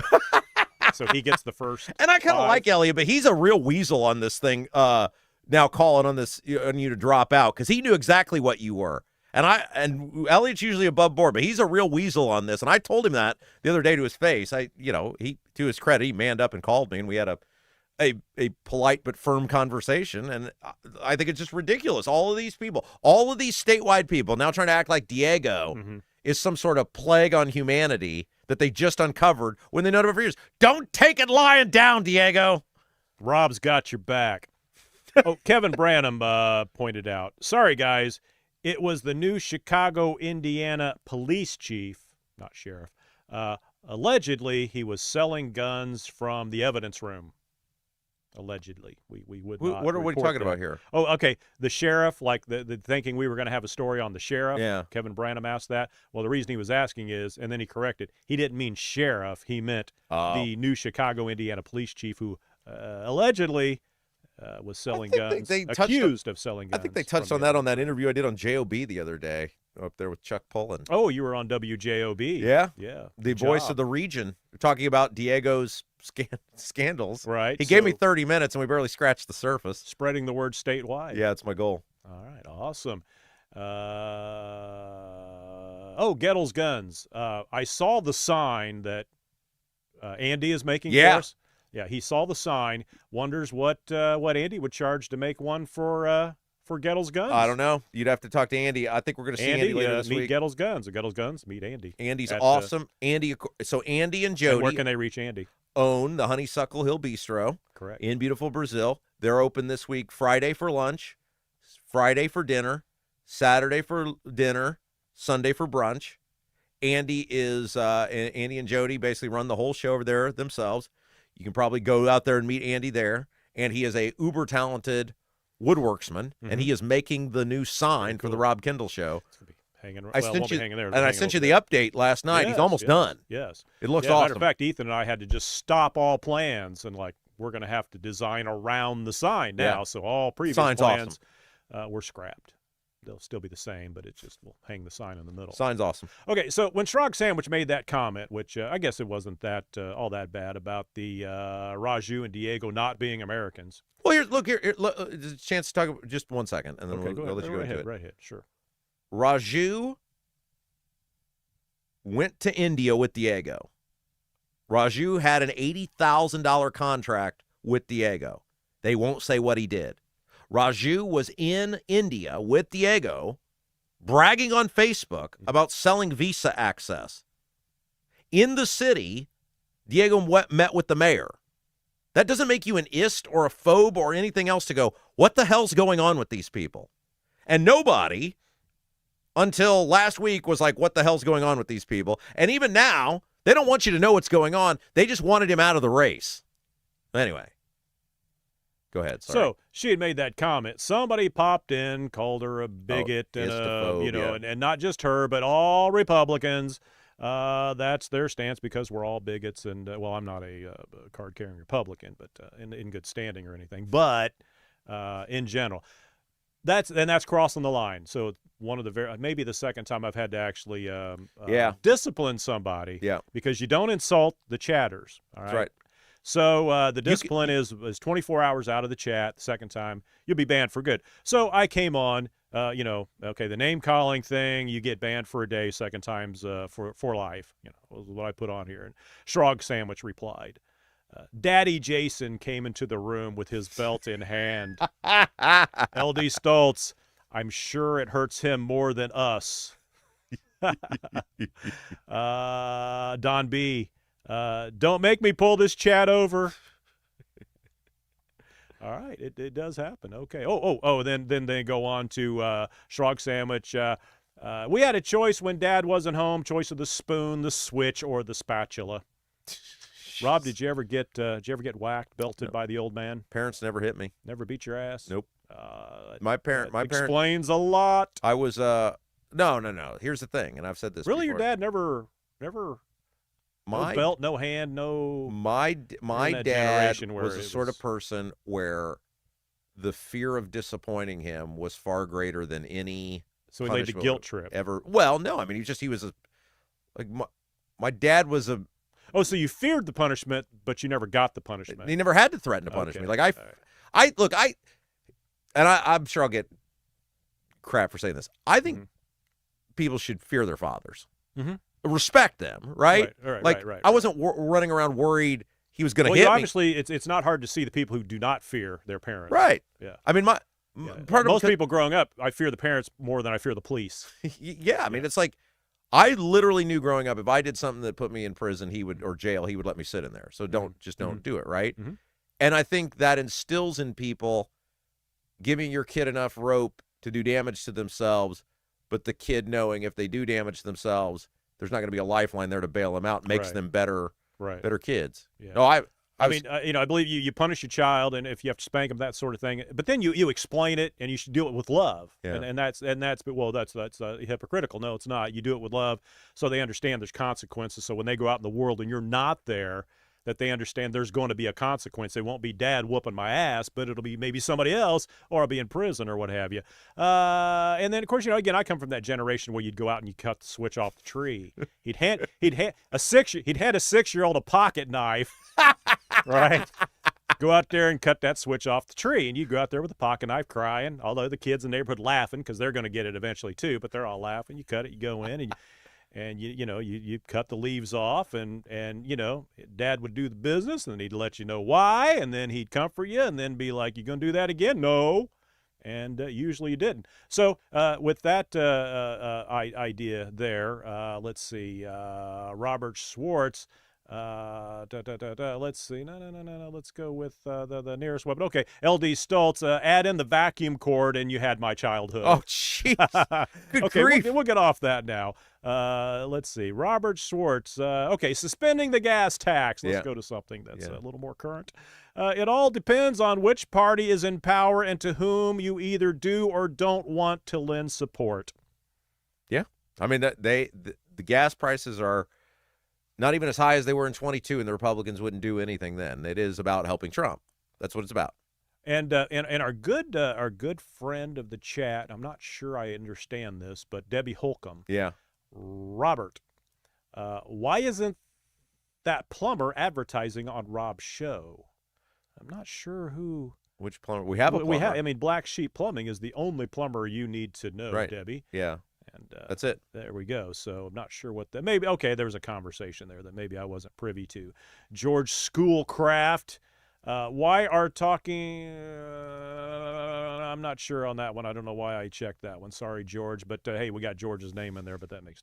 So he gets the first. And I kind of like Elliot, but he's a real weasel on this thing. Now calling on you to drop out because he knew exactly what you were. And Elliot's usually above board, but he's a real weasel on this. And I told him that the other day to his face. He to his credit, he manned up and called me, and we had a polite but firm conversation. And I think it's just ridiculous. All of these people, all of these statewide people, now trying to act like Diego is some sort of plague on humanity that they just uncovered when they know it for years. Don't take it lying down, Diego. Rob's got your back. Kevin Branham pointed out, sorry, guys, it was the new Chicago, Indiana police chief, not sheriff. Allegedly, he was selling guns from the evidence room. Allegedly. We would not. What are we talking about here? Oh, okay. The sheriff, like the thinking we were going to have a story on the sheriff. Yeah. Kevin Branham asked that. Well, the reason he was asking is, and then he corrected, he didn't mean sheriff. He meant the new Chicago, Indiana police chief who allegedly was selling guns, accused of selling guns. I think they touched on that on that interview I did on JOB the other day up there with Chuck Pullen. Oh, you were on WJOB. Yeah. Yeah. The voice of the region. We're talking about Diego's scandals. Right. He gave me 30 minutes, and we barely scratched the surface. Spreading the word statewide. Yeah, it's my goal. All right. Awesome. Gettle's Guns. I saw the sign that Andy is making for us. Yeah, he saw the sign. Wonders what Andy would charge to make one for for Gettle's Guns? I don't know. You'd have to talk to Andy. I think we're going to see Andy later this meet week. Gettle's Guns. At Gettle's Guns, meet Andy. Andy's awesome. Andy and Jody. And where can they reach Andy? Own the Honeysuckle Hill Bistro. Correct. In beautiful Brazil. They're open this week, Friday for lunch, Friday for dinner, Saturday for dinner, Sunday for brunch. Andy and Jody basically run the whole show over there themselves. You can probably go out there and meet Andy there. And he is a uber talented woodworksman, and he is making the new sign for the Rob Kendall Show. It's gonna be hanging. I sent you the update last night. He's almost done. Yes, it looks awesome. Matter of fact, Ethan and I had to just stop all plans and we're going to have to design around the sign now. Yeah. So all previous plans were scrapped. They'll still be the same, but it's just we'll hang the sign in the middle. Sign's awesome. Okay, so when Shrog Sandwich made that comment, which I guess it wasn't that all that bad about the Raju and Diego not being Americans. Well, here, there's a chance to talk about just 1 second, and then we'll let you go into it. Right ahead, sure. Raju went to India with Diego. Raju had an $80,000 contract with Diego. They won't say what he did. Raju was in India with Diego bragging on Facebook about selling visa access. In the city, Diego met with the mayor. That doesn't make you an ist or a phobe or anything else to go, what the hell's going on with these people? And nobody until last week was like, what the hell's going on with these people? And even now, they don't want you to know what's going on. They just wanted him out of the race. Anyway. Go ahead. Sorry. So she had made that comment. Somebody popped in, called her a bigot, and not just her, but all Republicans. That's their stance because we're all bigots. And I'm not a card-carrying Republican, but in good standing or anything. But in general, that's crossing the line. So one of the maybe the second time I've had to actually discipline somebody. Yeah. Because you don't insult the chatters. All right. That's right. So the discipline is 24 hours out of the chat. The second time, you'll be banned for good. So I came on, the name-calling thing, you get banned for a day, second time's for life, was what I put on here. And Shrog Sandwich replied, Daddy Jason came into the room with his belt in hand. LD Stoltz, I'm sure it hurts him more than us. Don B., don't make me pull this chat over. All right, it does happen. Okay. Then they go on to Shrog Sandwich. We had a choice when Dad wasn't home. Choice of the spoon, the switch, or the spatula. Rob, did you ever get whacked, belted by the old man? Parents never hit me. Never beat your ass? Nope. My parent explains a lot. I was no. Here's the thing, and I've said this. Really, before. your dad never. No belt, no hand, no. My dad was the sort of person where the fear of disappointing him was far greater than any. So he laid the guilt trip ever. Well, no, I mean my dad was a. Oh, so you feared the punishment, but you never got the punishment. He never had to threaten to punish me. Like I'm sure I'll get crap for saying this. I think people should fear their fathers. Mm-hmm. Respect them, right? Right. I wasn't running around worried he was going to hit me. Obviously, it's not hard to see the people who do not fear their parents. Right. Yeah. I mean, most people growing up, I fear the parents more than I fear the police. Yeah. I mean, it's like I literally knew growing up if I did something that put me in prison, or jail, he would let me sit in there. So don't do it, right? Mm-hmm. And I think that instills in people giving your kid enough rope to do damage to themselves, but the kid knowing if they do damage themselves, there's not going to be a lifeline there to bail them out. Makes them better kids. Yeah. No, I believe you punish your child, and if you have to spank them, that sort of thing. But then you explain it, and you should do it with love. Yeah. And that's hypocritical. No, it's not. You do it with love, so they understand there's consequences. So when they go out in the world and you're not there, that they understand there's going to be a consequence. It won't be Dad whooping my ass, but it'll be maybe somebody else, or I'll be in prison or what have you. And then, of course, again, I come from that generation where you'd go out and you cut the switch off the tree. He'd had a 6-year-old a pocket knife, right? Go out there and cut that switch off the tree, and you go out there with a pocket knife crying, although the kids in the neighborhood laughing because they're going to get it eventually too, but they're all laughing. You cut it, you go in, and you cut the leaves off, and Dad would do the business, and then he'd let you know why, and then he'd comfort you, and then be like, "You gonna do that again?" No. And usually you didn't. So with that idea there, let's see, Robert Schwartz. Let's see. No. Let's go with the nearest one. But okay, LD Stoltz. Add in the vacuum cord, and you had my childhood. Oh, jeez. Good Okay, grief. we'll get off that now. Let's see. Robert Schwartz. Okay, suspending the gas tax. Let's go to something that's a little more current. It all depends on which party is in power and to whom you either do or don't want to lend support. Yeah. I mean, the gas prices are not even as high as they were in 22, and the Republicans wouldn't do anything then. It is about helping Trump. That's what it's about. And our good friend of the chat, I'm not sure I understand this, but Debbie Holcomb. Yeah. Robert, why isn't that plumber advertising on Rob's show? I'm not sure who. Which plumber? We have a plumber. I mean, Black Sheep Plumbing is the only plumber you need to know, right. Debbie. Yeah. And that's it. There we go. So I'm not sure what that. Maybe okay. There was a conversation there that maybe I wasn't privy to. George Schoolcraft. Why are talking? I'm not sure on that one. I don't know why I checked that one. Sorry, George. But hey, we got George's name in there, but that makes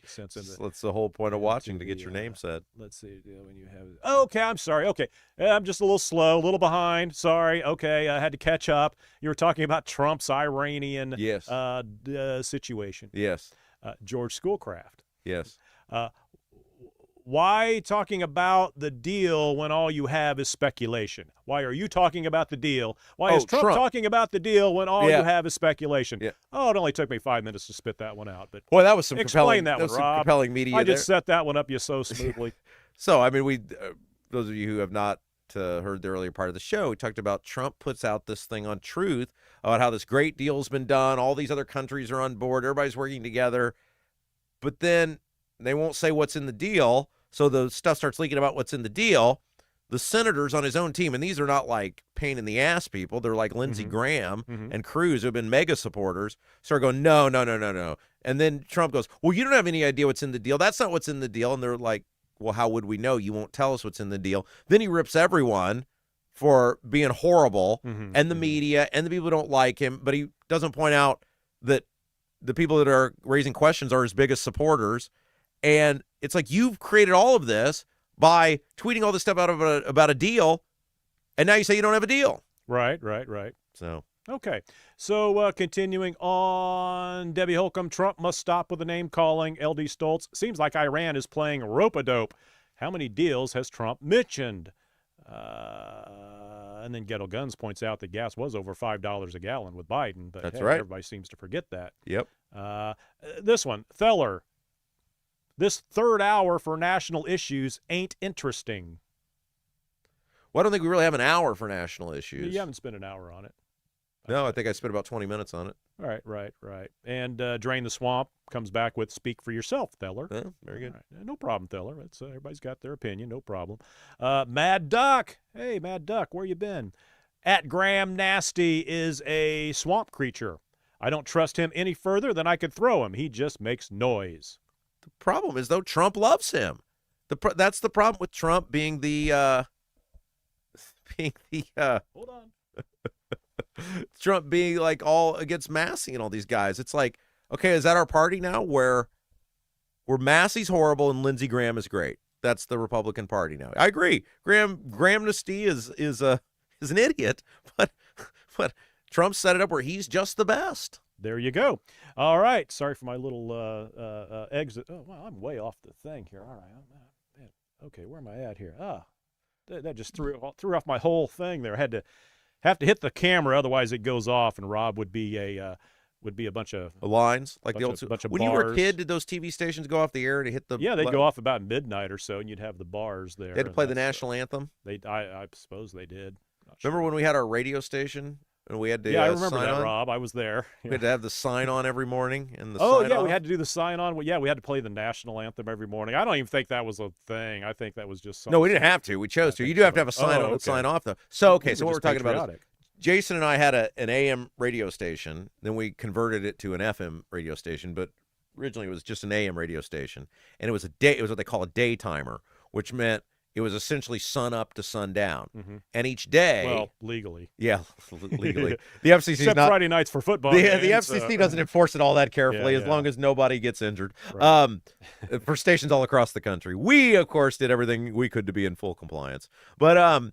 sense. That's the whole point of watching, to get your name said. Let's see when you have. Okay, I'm sorry. Okay, I'm just a little slow, a little behind. Sorry. Okay, I had to catch up. You were talking about Trump's Iranian situation. Yes. George Schoolcraft. Yes. Why talking about the deal when all you have is speculation? Why are you talking about the deal? Why is Trump talking about the deal when all you have is speculation? Yeah. Oh, it only took me 5 minutes to spit that one out. But boy, that was some explain compelling, that one, was Rob. Some compelling media. I just set that one up so smoothly. So, I mean, those of you who have not heard the earlier part of the show, we talked about Trump puts out this thing on Truth about how this great deal's been done. All these other countries are on board. Everybody's working together. But then they won't say what's in the deal. So the stuff starts leaking about what's in the deal. The senators on his own team, and these are not like pain in the ass people. They're like Lindsey Graham and Cruz, who have been mega supporters, start going, no. And then Trump goes, well, you don't have any idea what's in the deal. That's not what's in the deal. And they're like, well, how would we know? You won't tell us what's in the deal. Then he rips everyone for being horrible and the media and the people who don't like him. But he doesn't point out that the people that are raising questions are his biggest supporters. And it's like, you've created all of this by tweeting all this stuff out about a deal, and now you say you don't have a deal. Right. So okay. So continuing on, Debbie Holcomb, Trump must stop with the name calling. LD Stoltz, seems like Iran is playing rope-a-dope. How many deals has Trump mentioned? And then Ghetto Guns points out that gas was over $5 a gallon with Biden. But that's right. Everybody seems to forget that. Yep. This one, Theller. This third hour for national issues ain't interesting. Well, I don't think we really have an hour for national issues. You haven't spent an hour on it. No, I think I spent about 20 minutes on it. All right. And Drain the Swamp comes back with Speak for Yourself, Theller. Yeah, very good. Right. No problem, Theller. Everybody's got their opinion. No problem. Mad Duck. Hey, Mad Duck, where you been? At Graham Nasty is a swamp creature. I don't trust him any further than I could throw him. He just makes noise. The problem is, though, Trump loves him. That's the problem with Trump being the Hold on. Trump being like all against Massey and all these guys. It's like, okay, is that our party now where Massey's horrible and Lindsey Graham is great? That's the Republican Party now. I agree. Graham Nasty is an idiot, but Trump set it up where he's just the best. There you go. All right. Sorry for my little exit. Oh, wow, I'm way off the thing here. All right. Okay, where am I at here? That just threw off my whole thing there. I have to hit the camera, otherwise it goes off, and Rob would be a bunch of lines like the old. Bunch of when bars. You were a kid, did those TV stations go off the air to hit the? Yeah, they'd go off about midnight or so, and you'd have the bars there. They had to play the national anthem. I suppose they did. Remember when we had our radio station? And we had to I remember sign that, on? Rob. I was there. We had to have the sign on every morning. And we had to do the sign on. Well, yeah, we had to play the national anthem every morning. I don't even think that was a thing. I think that was just something. No, we didn't have to. We chose to. You do have to have a sign on and sign off, though. So, okay, so what we're talking about is Jason and I had an AM radio station. Then we converted it to an FM radio station. But originally it was just an AM radio station. And it was what they call a day timer, which meant it was essentially sun up to sundown. And each day, Well, legally. yeah, legally, the FCC Except not Friday nights for football. the games, FCC doesn't enforce it all that carefully, as long as nobody gets injured. Right. For stations all across the country, we of course did everything we could to be in full compliance. But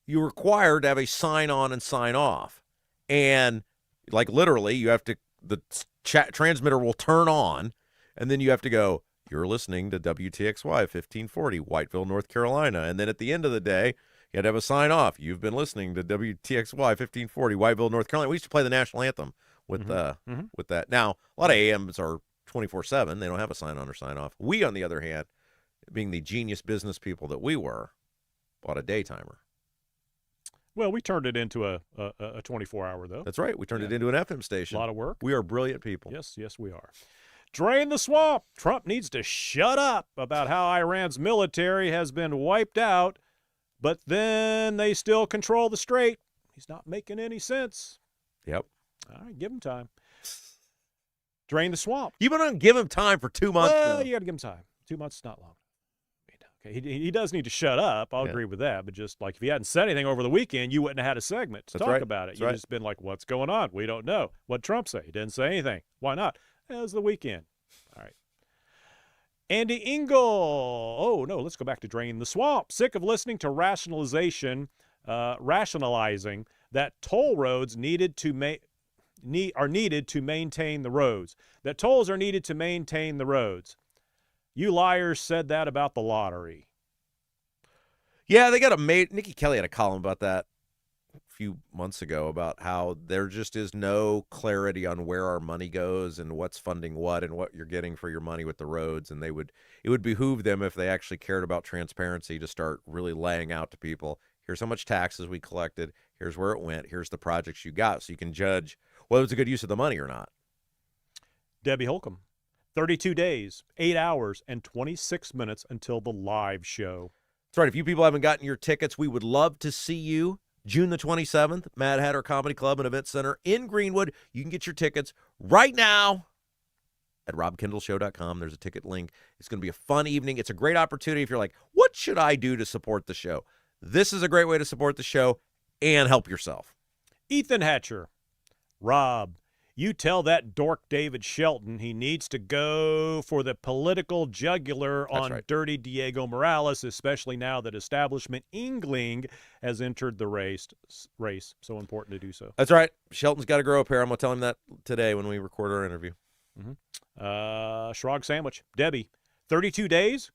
you're required to have a sign on and sign off, and like literally, you have to the transmitter will turn on, and then you have to go, "You're listening to WTXY 1540, Whiteville, North Carolina," and then at the end of the day, you had to have a sign off. You've been listening to WTXY 1540, Whiteville, North Carolina. We used to play the national anthem with that. Now, a lot of AMs are 24/7. They don't have a sign on or sign off. We, on the other hand, being the genius business people that we were, bought a daytimer. Well, we turned it into a 24-hour, though. That's right. We turned it into an FM station. A lot of work. We are brilliant people. Yes, we are. Drain the swamp. Trump needs to shut up about how Iran's military has been wiped out, but then they still control the strait. He's not making any sense. Yep. All right, give him time. Drain the swamp. You've been on give him time for 2 months Well, now. you got to give him time. 2 months is not long. Okay, he does need to shut up. I'll agree with that. But just like if he hadn't said anything over the weekend, you wouldn't have had a segment to talk about it. You'd just been like, what's going on? We don't know. What'd Trump say? He didn't say anything. Why not? It was the weekend. All right. Andy Engel. Oh, no, let's go back to Drain the Swamp. Sick of listening to rationalizing that toll roads are needed to maintain the roads. That tolls are needed to maintain the roads. You liars said that about the lottery. Yeah, they got Nikki Kelly had a column about that a few months ago about how there just is no clarity on where our money goes and what's funding what and what you're getting for your money with the roads. And it would behoove them, if they actually cared about transparency, to start really laying out to people, here's how much taxes we collected, here's where it went, here's the projects you got, so you can judge whether it's a good use of the money or not. Debbie Holcomb. 32 days, 8 hours, and 26 minutes until the live show. That's right. If you people haven't gotten your tickets, we would love to see you June the 27th, Mad Hatter Comedy Club and Event Center in Greenwood. You can get your tickets right now at robkendallshow.com. There's a ticket link. It's going to be a fun evening. It's a great opportunity if you're like, what should I do to support the show? This is a great way to support the show and help yourself. Ethan Hatcher. Rob, you tell that dork David Shelton he needs to go for the political jugular on dirty Diego Morales, especially now that establishment Ingling has entered the race. So important to do so. That's right. Shelton's got to grow up here. I'm going to tell him that today when we record our interview. Shrog Sandwich. Debbie, 32 days? ?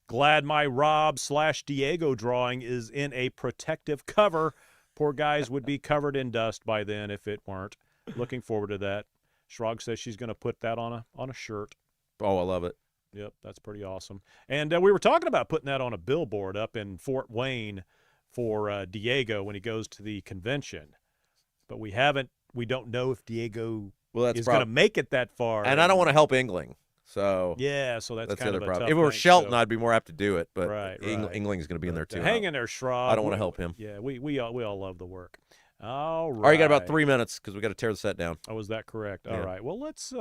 Glad my Rob/Diego drawing is in a protective cover. Poor guys would be covered in dust by then if it weren't. Looking forward to that. Shrog says she's going to put that on a shirt. Oh, I love it. Yep, that's pretty awesome. And we were talking about putting that on a billboard up in Fort Wayne for Diego when he goes to the convention. But we don't know if Diego is going to make it that far. And I don't want to help Ingling. So yeah, so that's kind the of other a problem. tough If it were thing, Shelton, I'd be more apt to do it. But right. Ingling's going to be in there too. Hang in there, Shrog. I don't want to help him. Yeah, we all love the work. All right. All right, you got about 3 minutes because we got to tear the set down. Oh, is that correct? All right. Well, let's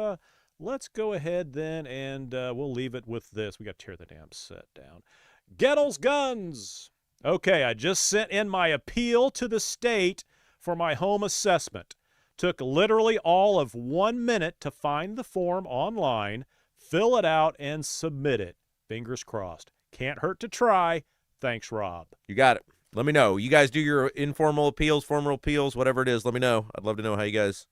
go ahead then, and we'll leave it with this. We got to tear the damn set down. Gettle's Guns. Okay, I just sent in my appeal to the state for my home assessment. Took literally all of 1 minute to find the form online, fill it out, and submit it. Fingers crossed. Can't hurt to try. Thanks, Rob. You got it. Let me know. You guys do your informal appeals, formal appeals, whatever it is. Let me know. I'd love to know how you guys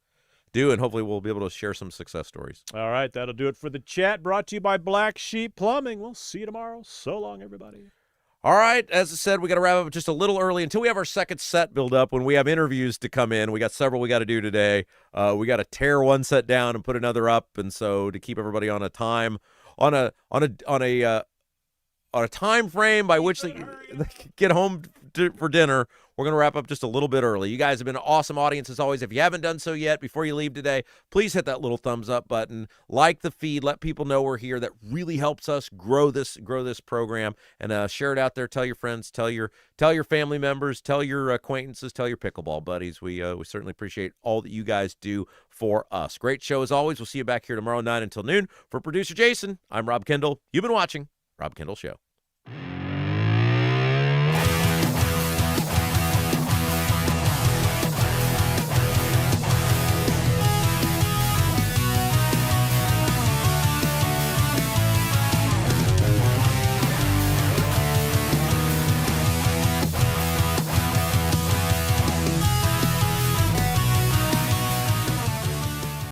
do, and hopefully we'll be able to share some success stories. All right, that'll do it for the chat. Brought to you by Black Sheep Plumbing. We'll see you tomorrow. So long, everybody. All right. As I said, we got to wrap up just a little early until we have our second set build up. When we have interviews to come in, we got several we got to do today. We got to tear one set down and put another up, and so to keep everybody on a time on a time frame by which they can get home for dinner, we're going to wrap up just a little bit early. You guys have been an awesome audience as always. If you haven't done so yet, before you leave today, please hit that little thumbs up button, like the feed, let people know we're here. That really helps us grow this program, and share it out there. Tell your friends, tell your family members, tell your acquaintances, tell your pickleball buddies. We certainly appreciate all that you guys do for us. Great show as always. We'll see you back here tomorrow 9 until noon. For producer Jason, I'm Rob Kendall. You've been watching Rob Kendall Show. it.